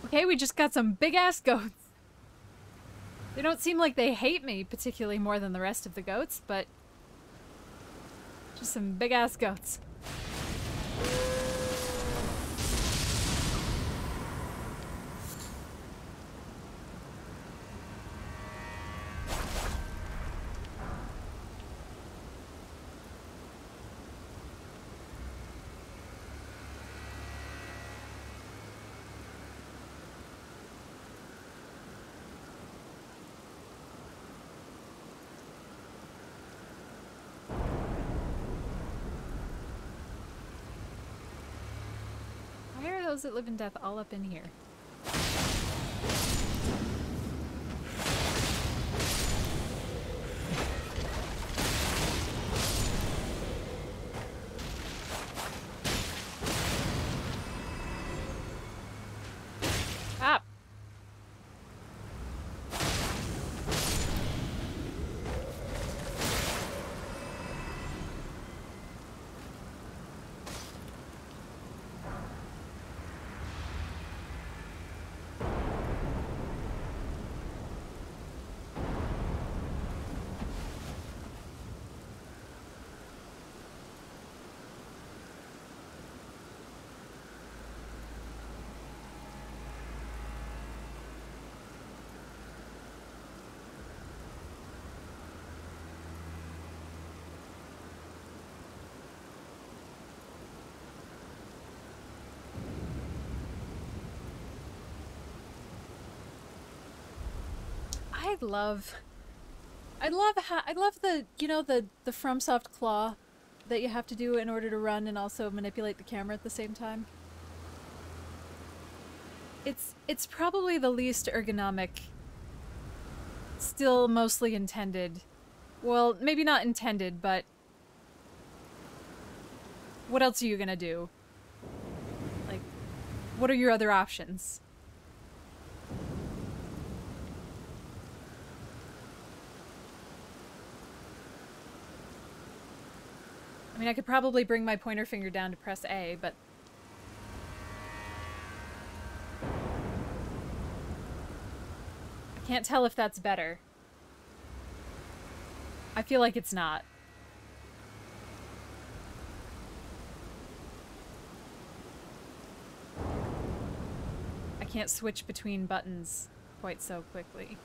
Okay, we just got some big-ass goats. They don't seem like they hate me particularly more than the rest of the goats, but just some big-ass goats. Those that live in death all up in here. Ah! I love the, you know, the FromSoft claw that you have to do in order to run and also manipulate the camera at the same time. It's probably the least ergonomic, still mostly intended. Well, maybe not intended, but what else are you gonna do? Like, what are your other options? I mean, I could probably bring my pointer finger down to press A, but... I can't tell if that's better. I feel like it's not. I can't switch between buttons quite so quickly.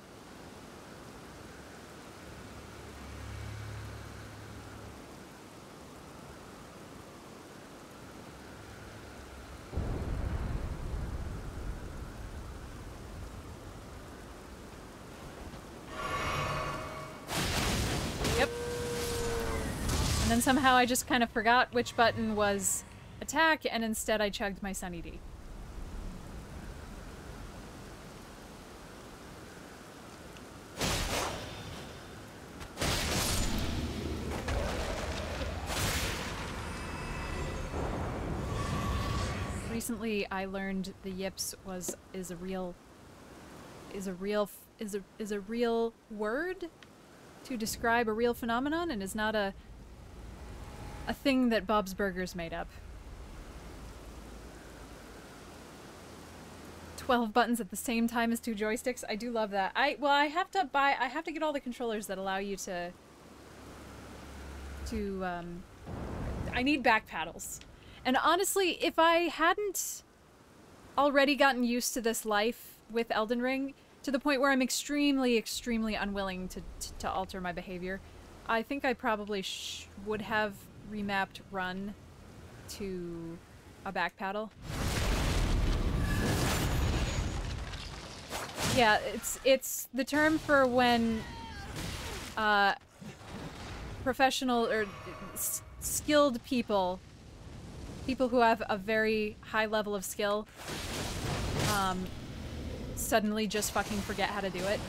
And then somehow I just kind of forgot which button was attack, and instead I chugged my Sunny D. Recently I learned the yips is a real word to describe a real phenomenon and is not a thing that Bob's Burgers made up. 12 buttons at the same time as 2 joysticks. I do love that. I have to get all the controllers that allow you to I need back paddles. And honestly, if I hadn't already gotten used to this life with Elden Ring, to the point where I'm extremely, extremely unwilling to alter my behavior, I think I probably would have remapped run to a back paddle. Yeah, it's the term for when professional or skilled people who have a very high level of skill suddenly just fucking forget how to do it.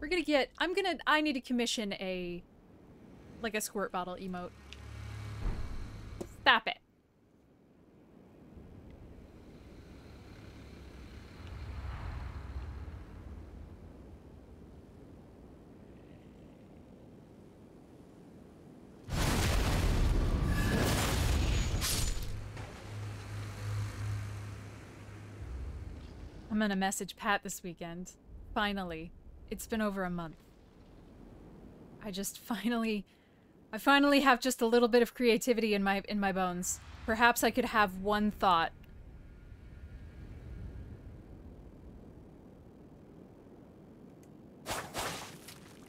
We're gonna get, I need to commission like a squirt bottle emote. Stop it. I'm gonna message Pat this weekend. Finally. It's been over a month. I finally have just a little bit of creativity in my bones. Perhaps I could have one thought.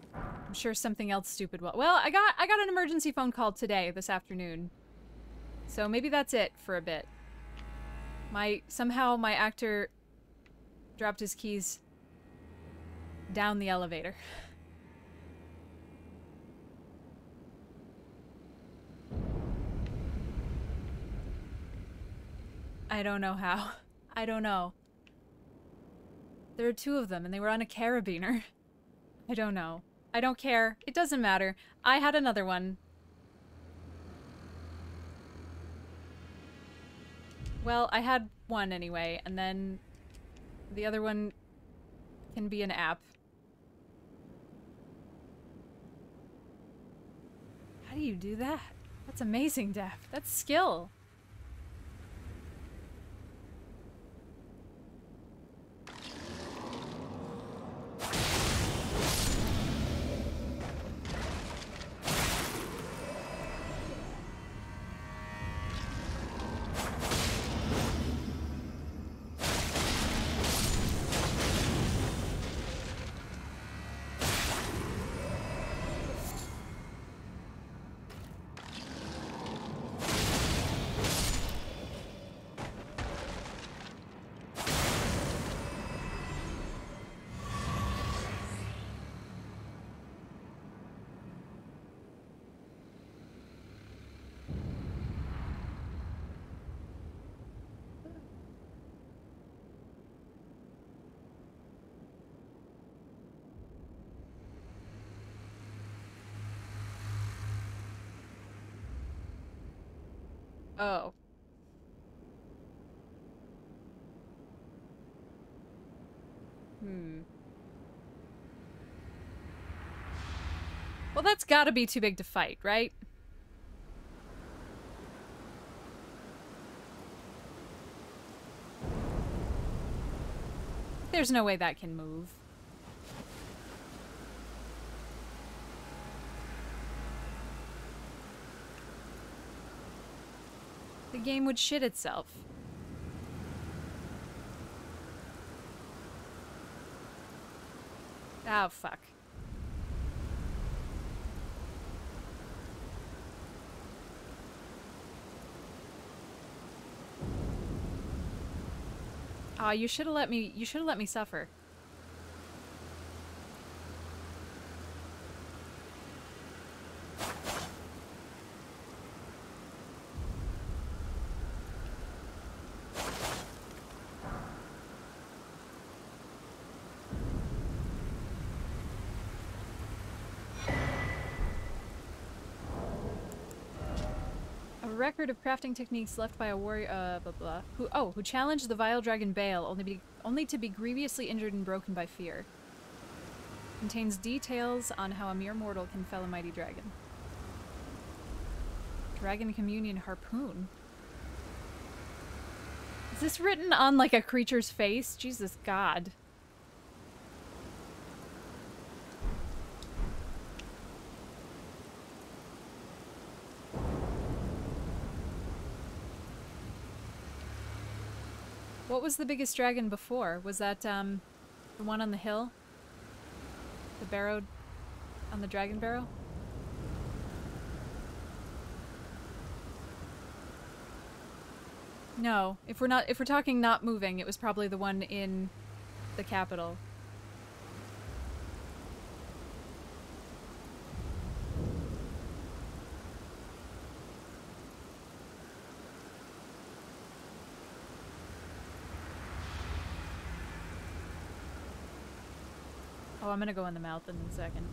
I'm sure something else stupid will. Well, I got an emergency phone call today, this afternoon. So maybe that's it for a bit. Somehow my actor dropped his keys down the elevator. I don't know how. I don't know. There are 2 of them and they were on a carabiner. I don't know. I don't care. It doesn't matter. I had another one. Well, I had one anyway, and then the other one can be an app. How do you do that? That's amazing, Daph. That's skill. Oh. Well, that's gotta be too big to fight, right? There's no way that can move. The game would shit itself. Oh, fuck. Aw, you should have let me suffer. record of crafting techniques left by a warrior, blah blah, who challenged the vile dragon Bale, only to be grievously injured and broken by fear. Contains details on how a mere mortal can fell a mighty dragon. Dragon Communion Harpoon. Is this written on like a creature's face? Jesus God. What was the biggest dragon before? Was that the one on the hill? The barrow on the dragon barrow? No, if we're talking not moving, it was probably the one in the capital. Oh, I'm gonna go in the mouth in a second.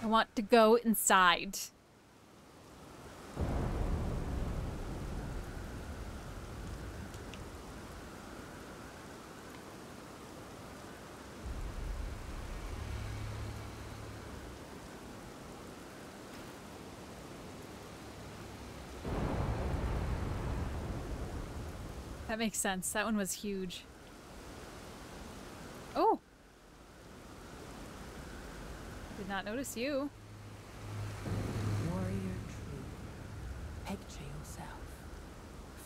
I want to go inside. That makes sense. That one was huge. Oh! Did not notice you. Warrior true. Picture yourself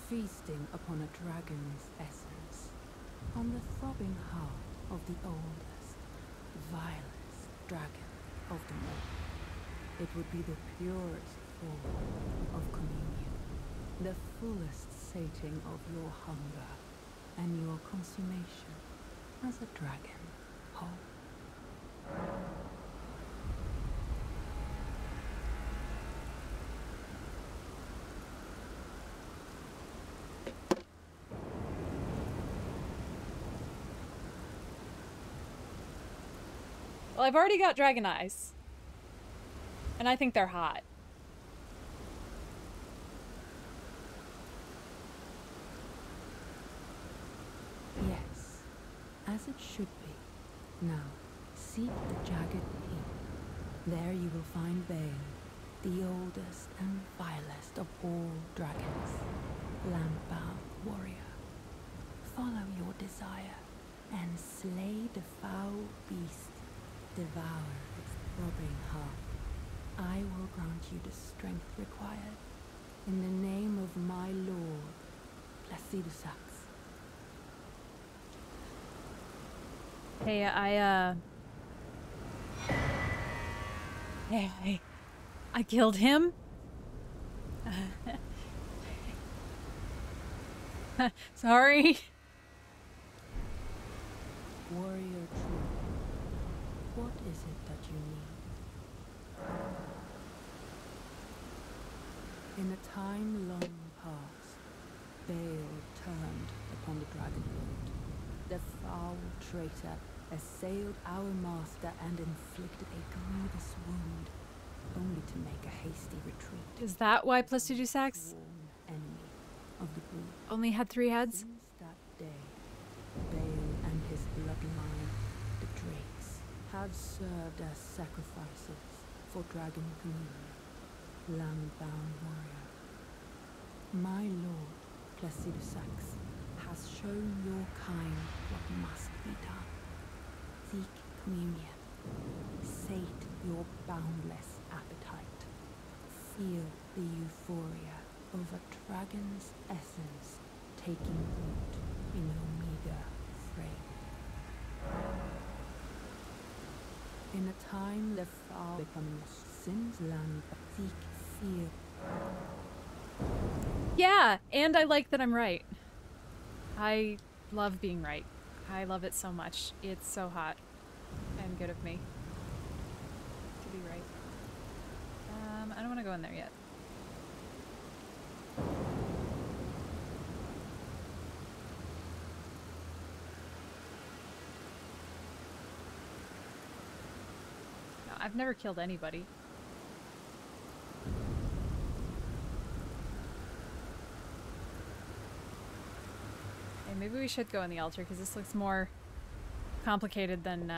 feasting upon a dragon's essence, on the throbbing heart of the oldest, vilest dragon of them all. It would be the purest form of communion, the fullest sating of your hunger and your consummation as a dragon whole. Well, I've already got dragon eyes. And I think they're hot. Yes, as it should be. Now, seek the jagged peak. There you will find Bale, the oldest and vilest of all dragons, land-bound warrior. Follow your desire and slay the foul beast. Devour its throbbing heart. I will grant you the strength required. In the name of my lord, Placidusax. Hey, Hey, I killed him? Sorry. Warrior true. What is it that you need? In a time long past, Bale turned upon the Dragonlord. The foul traitor assailed our master and inflicted a grievous wound. only to make a hasty retreat. Is that why Plestidusax Sworn enemy of the group. only had 3 heads? Since that day, Bale and his bloodline, the Drakes, have served as sacrifices for Dragon Communion, land-bound warrior. My lord, Plessidusax, has shown your kind what must be done. Seek communion. Sate your boundless appetite. Feel the euphoria of a dragon's essence taking root in your meager frame. In a time the far becoming a sin's land, seek fear. Yeah, and I like that I'm right. I love being right. I love it so much. It's so hot and good of me to be right. I don't want to go in there yet. No, I've never killed anybody. Okay, maybe we should go in the altar because this looks more complicated than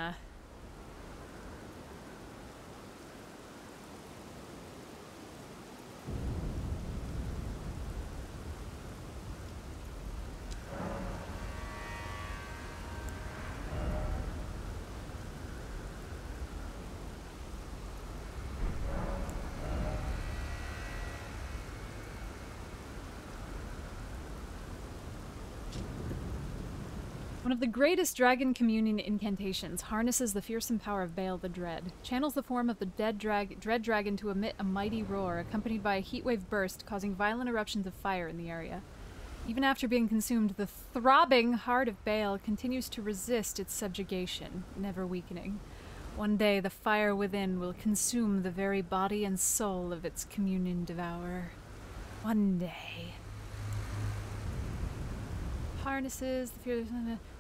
One of the greatest Dragon Communion incantations harnesses the fearsome power of Bale the Dread, channels the form of the dread dragon to emit a mighty roar, accompanied by a heatwave burst, causing violent eruptions of fire in the area. Even after being consumed, the throbbing heart of Bale continues to resist its subjugation, never weakening. One day, the fire within will consume the very body and soul of its communion devourer. One day. Harnesses the fear...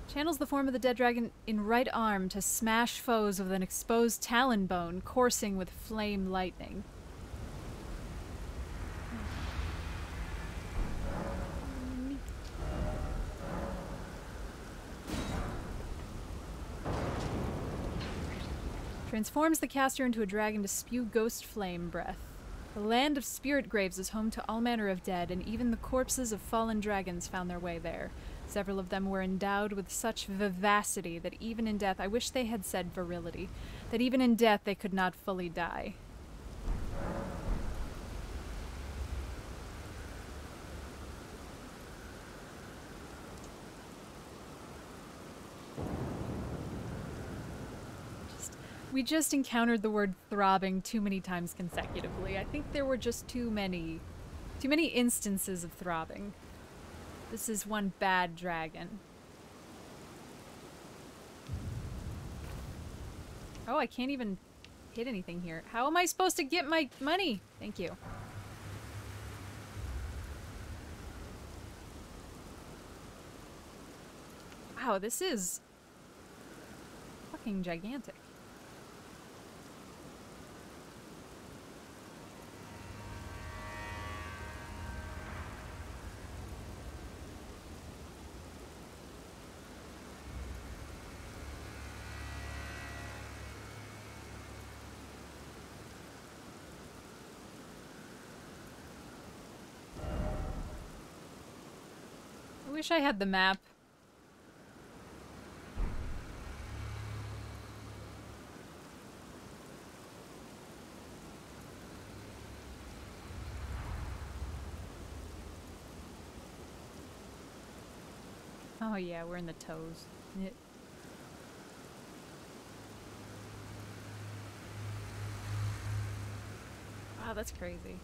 Channels the form of the dead dragon in right arm to smash foes with an exposed talon bone, coursing with flame lightning. Transforms the caster into a dragon to spew ghost flame breath. The land of spirit graves is home to all manner of dead, and even the corpses of fallen dragons found their way there. Several of them were endowed with such vivacity that even in death, I wish they had said virility, that even in death they could not fully die. We just encountered the word throbbing too many times consecutively. I think there were just too many instances of throbbing. This is one bad dragon. Oh, I can't even hit anything here. How am I supposed to get my money? Thank you. Wow, this is fucking gigantic. I wish I had the map. Oh yeah, we're in the toes. Wow, that's crazy.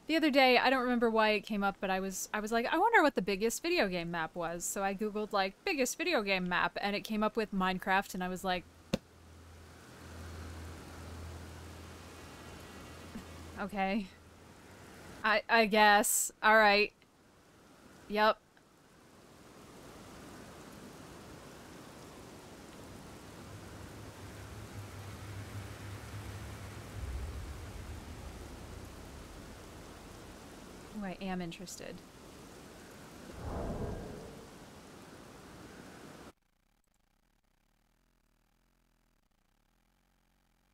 The other day, I don't remember why it came up, but I was like, I wonder what the biggest video game map was. So I googled like biggest video game map, and it came up with Minecraft, and I was like, okay. I guess. All right. Yep. Oh, I am interested.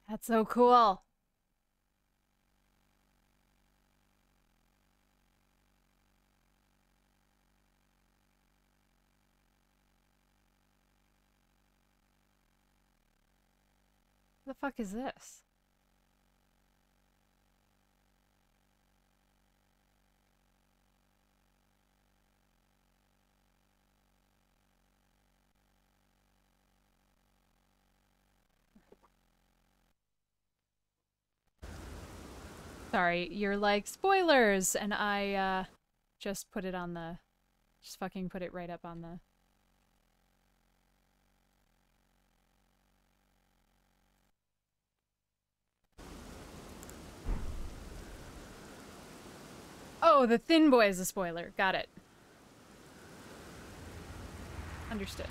That's so cool. What the fuck is this? Sorry, you're like, spoilers! And I, just put it on the... Just fucking put it right up on the... Oh, the thin boy is a spoiler. Got it. Understood.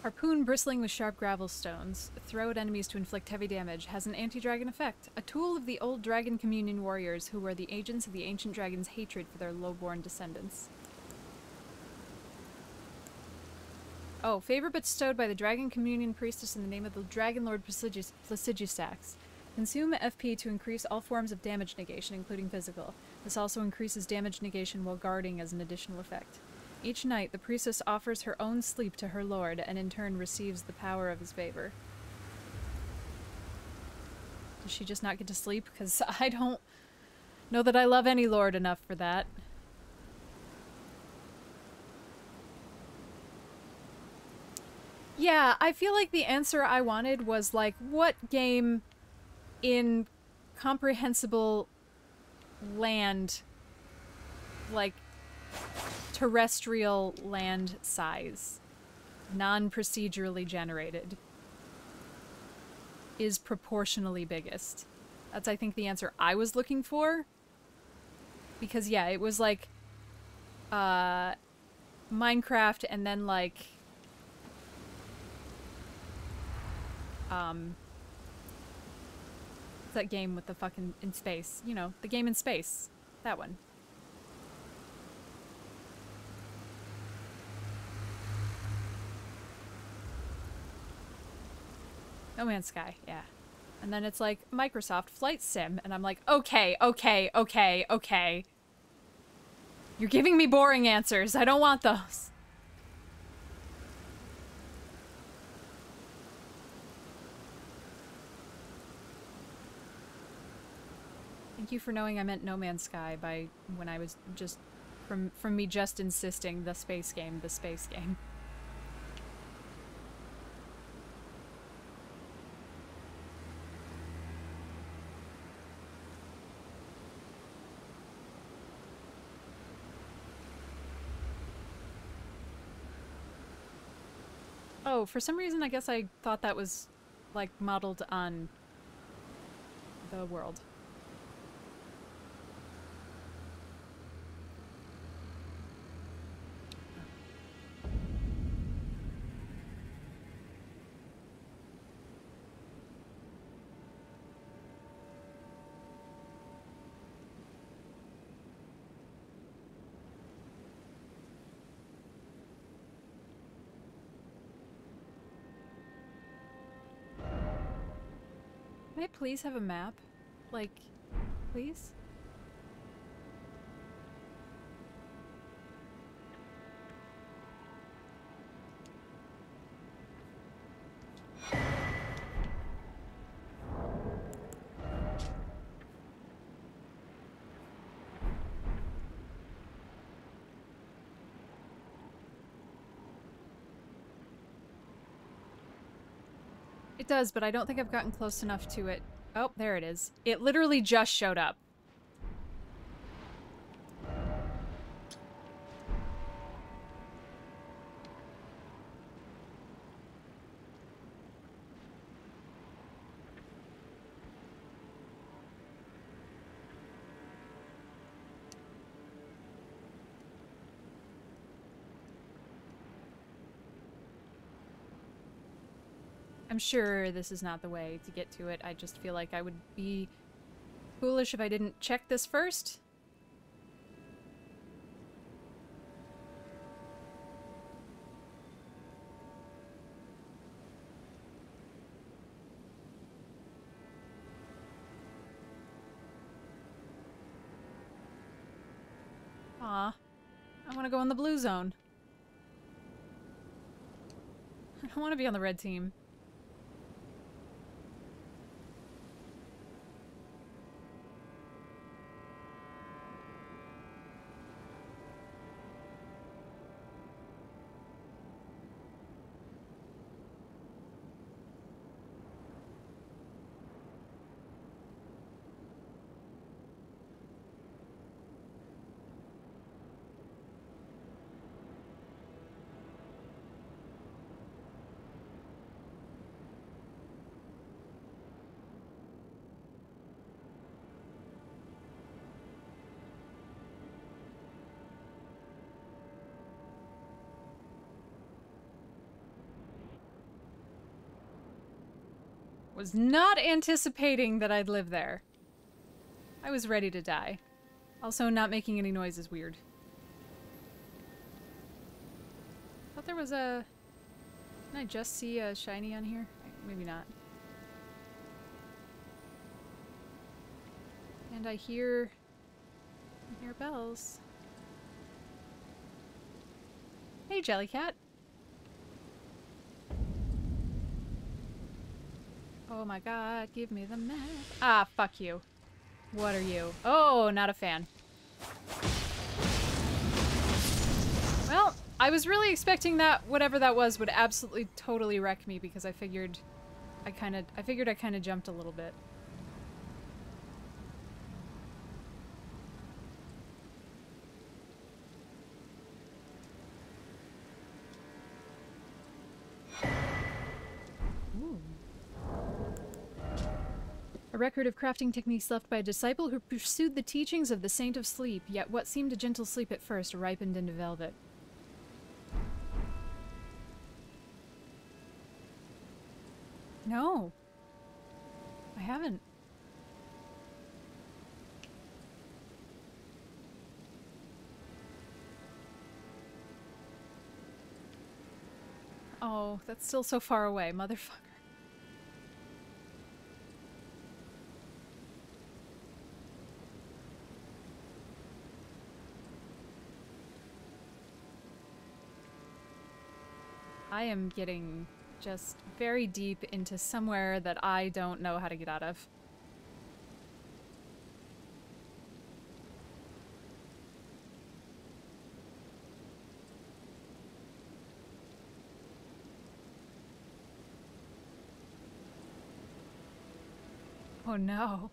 Harpoon bristling with sharp gravel stones. Throw at enemies to inflict heavy damage. Has an anti-dragon effect. A tool of the old Dragon Communion warriors who were the agents of the ancient dragon's hatred for their low-born descendants. Oh, favor bestowed by the Dragon Communion priestess in the name of the Dragon Lord Placidusax. Consume FP to increase all forms of damage negation, including physical. This also increases damage negation while guarding as an additional effect. Each night, the priestess offers her own sleep to her lord, and in turn receives the power of his favor. Does she just not get to sleep? Because I don't know that I love any lord enough for that. Yeah, I feel like the answer I wanted was like, what game in comprehensible land, like terrestrial land size, non-procedurally generated, is proportionally biggest? That's, I think, the answer I was looking for. Because, yeah, it was like, Minecraft and then, like, that game with the fucking in space. You know, the game in space. That one. No Man's Sky, yeah. And then it's like, Microsoft Flight Sim. And I'm like, okay. You're giving me boring answers. I don't want those. Thank you for knowing I meant No Man's Sky by when I was just, from me just insisting the space game. Oh, for some reason I guess I thought that was, like, modeled on the world. May I please have a map? Like, please? does, but I don't think I've gotten close enough to it. Oh, there it is. It literally just showed up. I'm sure this is not the way to get to it. I just feel like I would be foolish if I didn't check this first. Aw, I want to go in the blue zone. I don't want to be on the red team. Was not anticipating that I'd live there. I was ready to die. Also, not making any noise is weird. Thought there was a... Can I just see a shiny on here? Maybe not. And I hear bells. Hey, Jellycat. Oh my god, give me the map. Ah, fuck you. What are you? Oh, not a fan. Well, I was really expecting that whatever that was would absolutely totally wreck me because I figured I kind of jumped a little bit. A record of crafting techniques left by a disciple who pursued the teachings of the Saint of Sleep, yet what seemed a gentle sleep at first ripened into velvet. No. I haven't. Oh, that's still so far away, motherfucker. I am getting just very deep into somewhere that I don't know how to get out of. Oh no.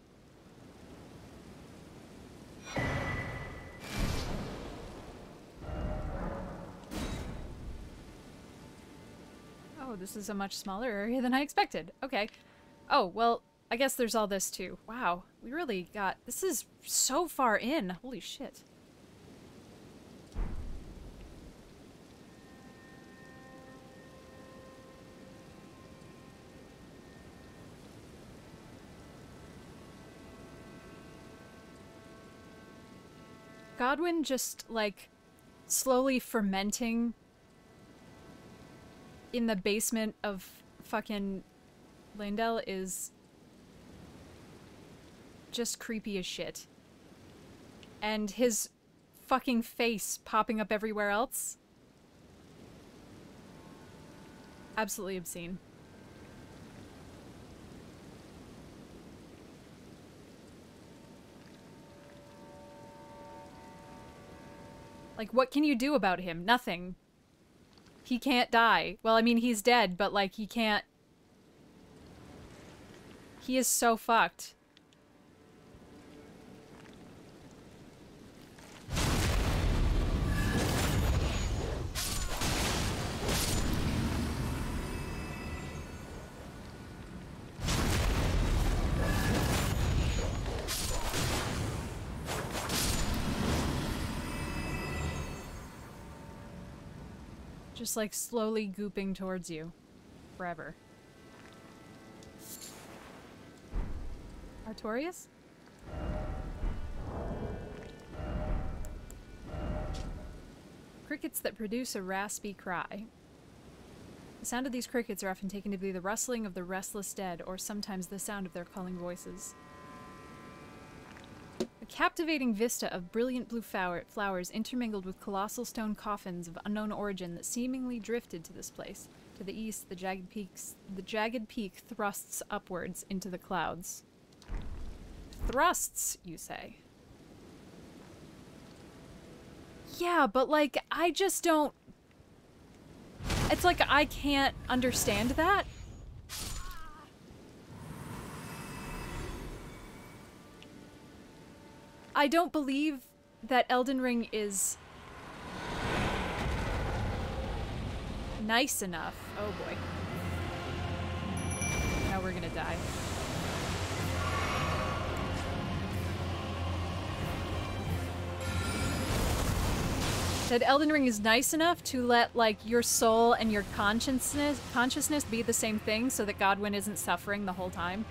Oh, this is a much smaller area than I expected. Okay. Oh, well, I guess there's all this too. Wow, we really got... This is so far in. Holy shit. Godwin just, like, slowly fermenting in the basement of fucking Landell is just creepy as shit. And his fucking face popping up everywhere else. Absolutely obscene. Like, what can you do about him? Nothing. He can't die. Well, I mean, he's dead, but, like, he can't... He is so fucked. Just like slowly gooping towards you. Forever. Artorias? Crickets that produce a raspy cry. The sound of these crickets are often taken to be the rustling of the restless dead, or sometimes the sound of their calling voices. A captivating vista of brilliant blue flowers intermingled with colossal stone coffins of unknown origin that seemingly drifted to this place. To the east, the jagged peak thrusts upwards into the clouds. Thrusts, you say? Yeah, but like, I just don't... It's like I can't understand that. I don't believe that Elden Ring is nice enough. Oh boy. Now we're gonna die. That Elden Ring is nice enough to let, like, your soul and your consciousness be the same thing so that Godwyn isn't suffering the whole time.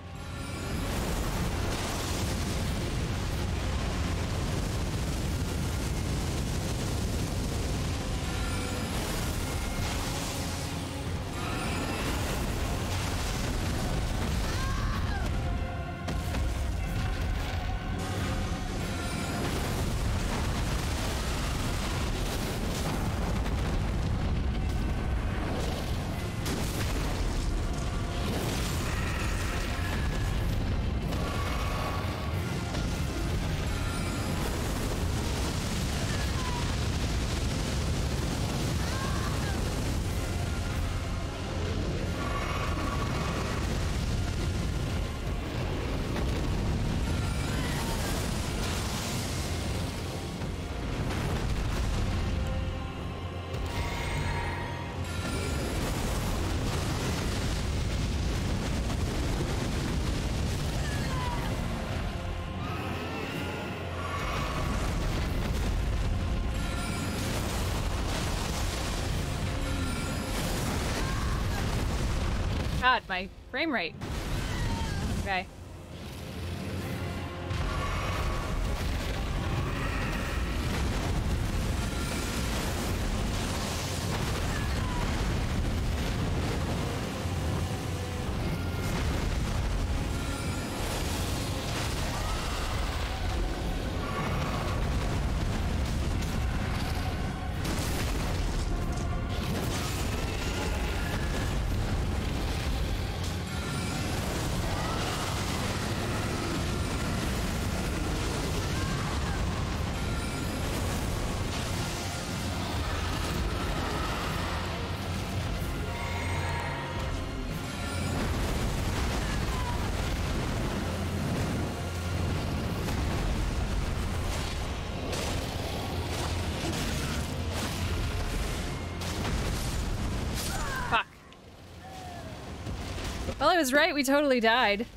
God, my frame rate. Okay. Well, I was right, we totally died.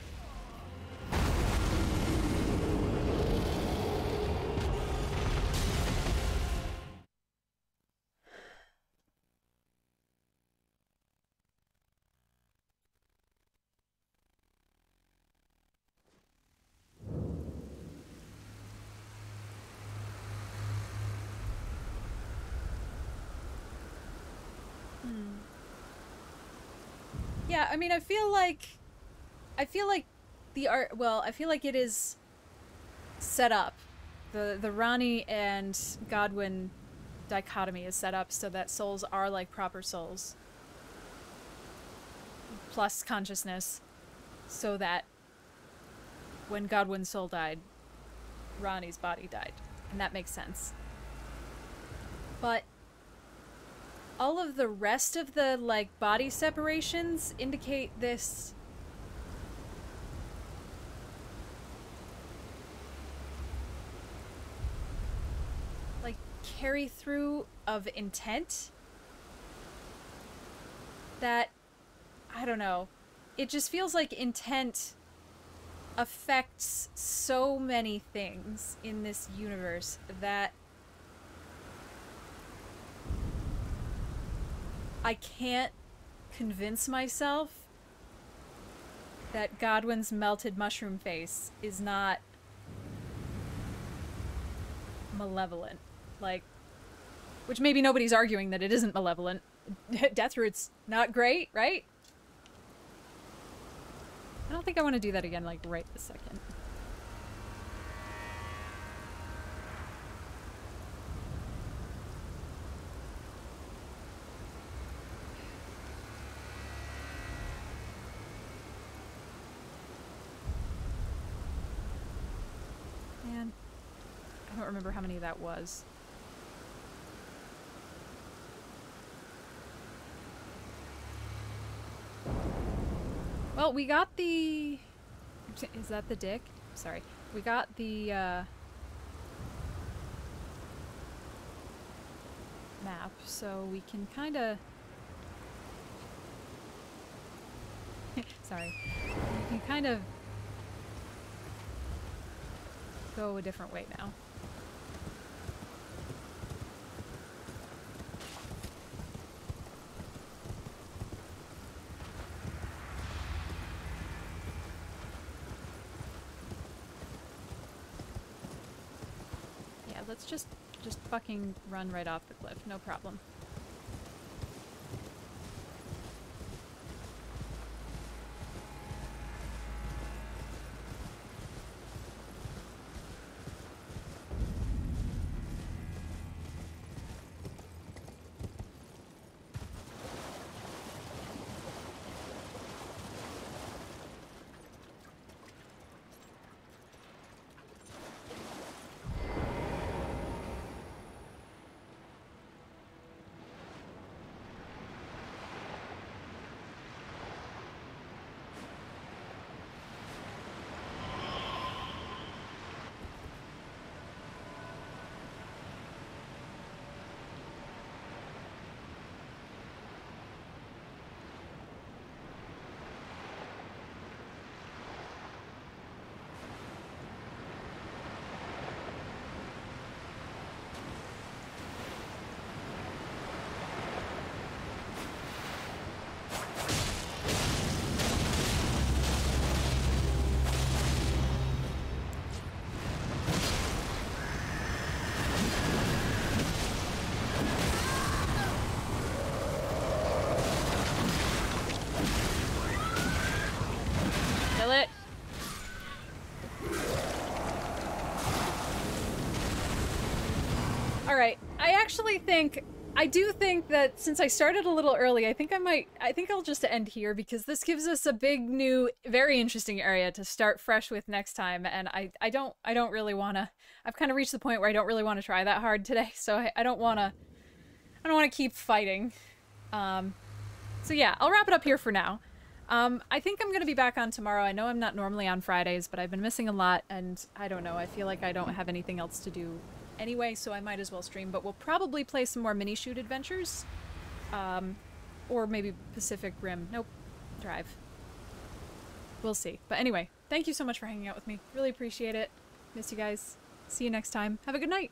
Yeah, I mean, I feel like the art, well, I feel like it is set up. The Ranni and Godwyn dichotomy is set up so that souls are like proper souls. Plus consciousness. So that when Godwyn's soul died, Ranni's body died. And that makes sense. But all of the rest of the, like, body separations indicate this like, carry through of intent that, I don't know, it just feels like intent affects so many things in this universe that I can't convince myself that Godwin's melted mushroom face is not malevolent. Like, which maybe nobody's arguing that it isn't malevolent. Deathroot's not great, right? I don't think I want to do that again, like, right this second. Man, I don't remember how many that was. Well, we got the... Is that the dick? Sorry. We got the, map, so we can kinda... Sorry. We can kind of go a different way now. Let's just fucking run right off the cliff, no problem. Kill it. Alright, I do think that since I started a little early, I think I'll just end here because this gives us a big new, very interesting area to start fresh with next time, and I don't really wanna, I've kind of reached the point where I don't really want to try that hard today, so I don't wanna keep fighting. So yeah, I'll wrap it up here for now. I think I'm gonna be back on tomorrow. I know I'm not normally on Fridays, but I've been missing a lot, and I don't know, I feel like I don't have anything else to do anyway, so I might as well stream, but we'll probably play some more mini-shoot adventures. Or maybe Pacific Rim. Nope. Drive. We'll see. But anyway, thank you so much for hanging out with me. Really appreciate it. Miss you guys. See you next time. Have a good night.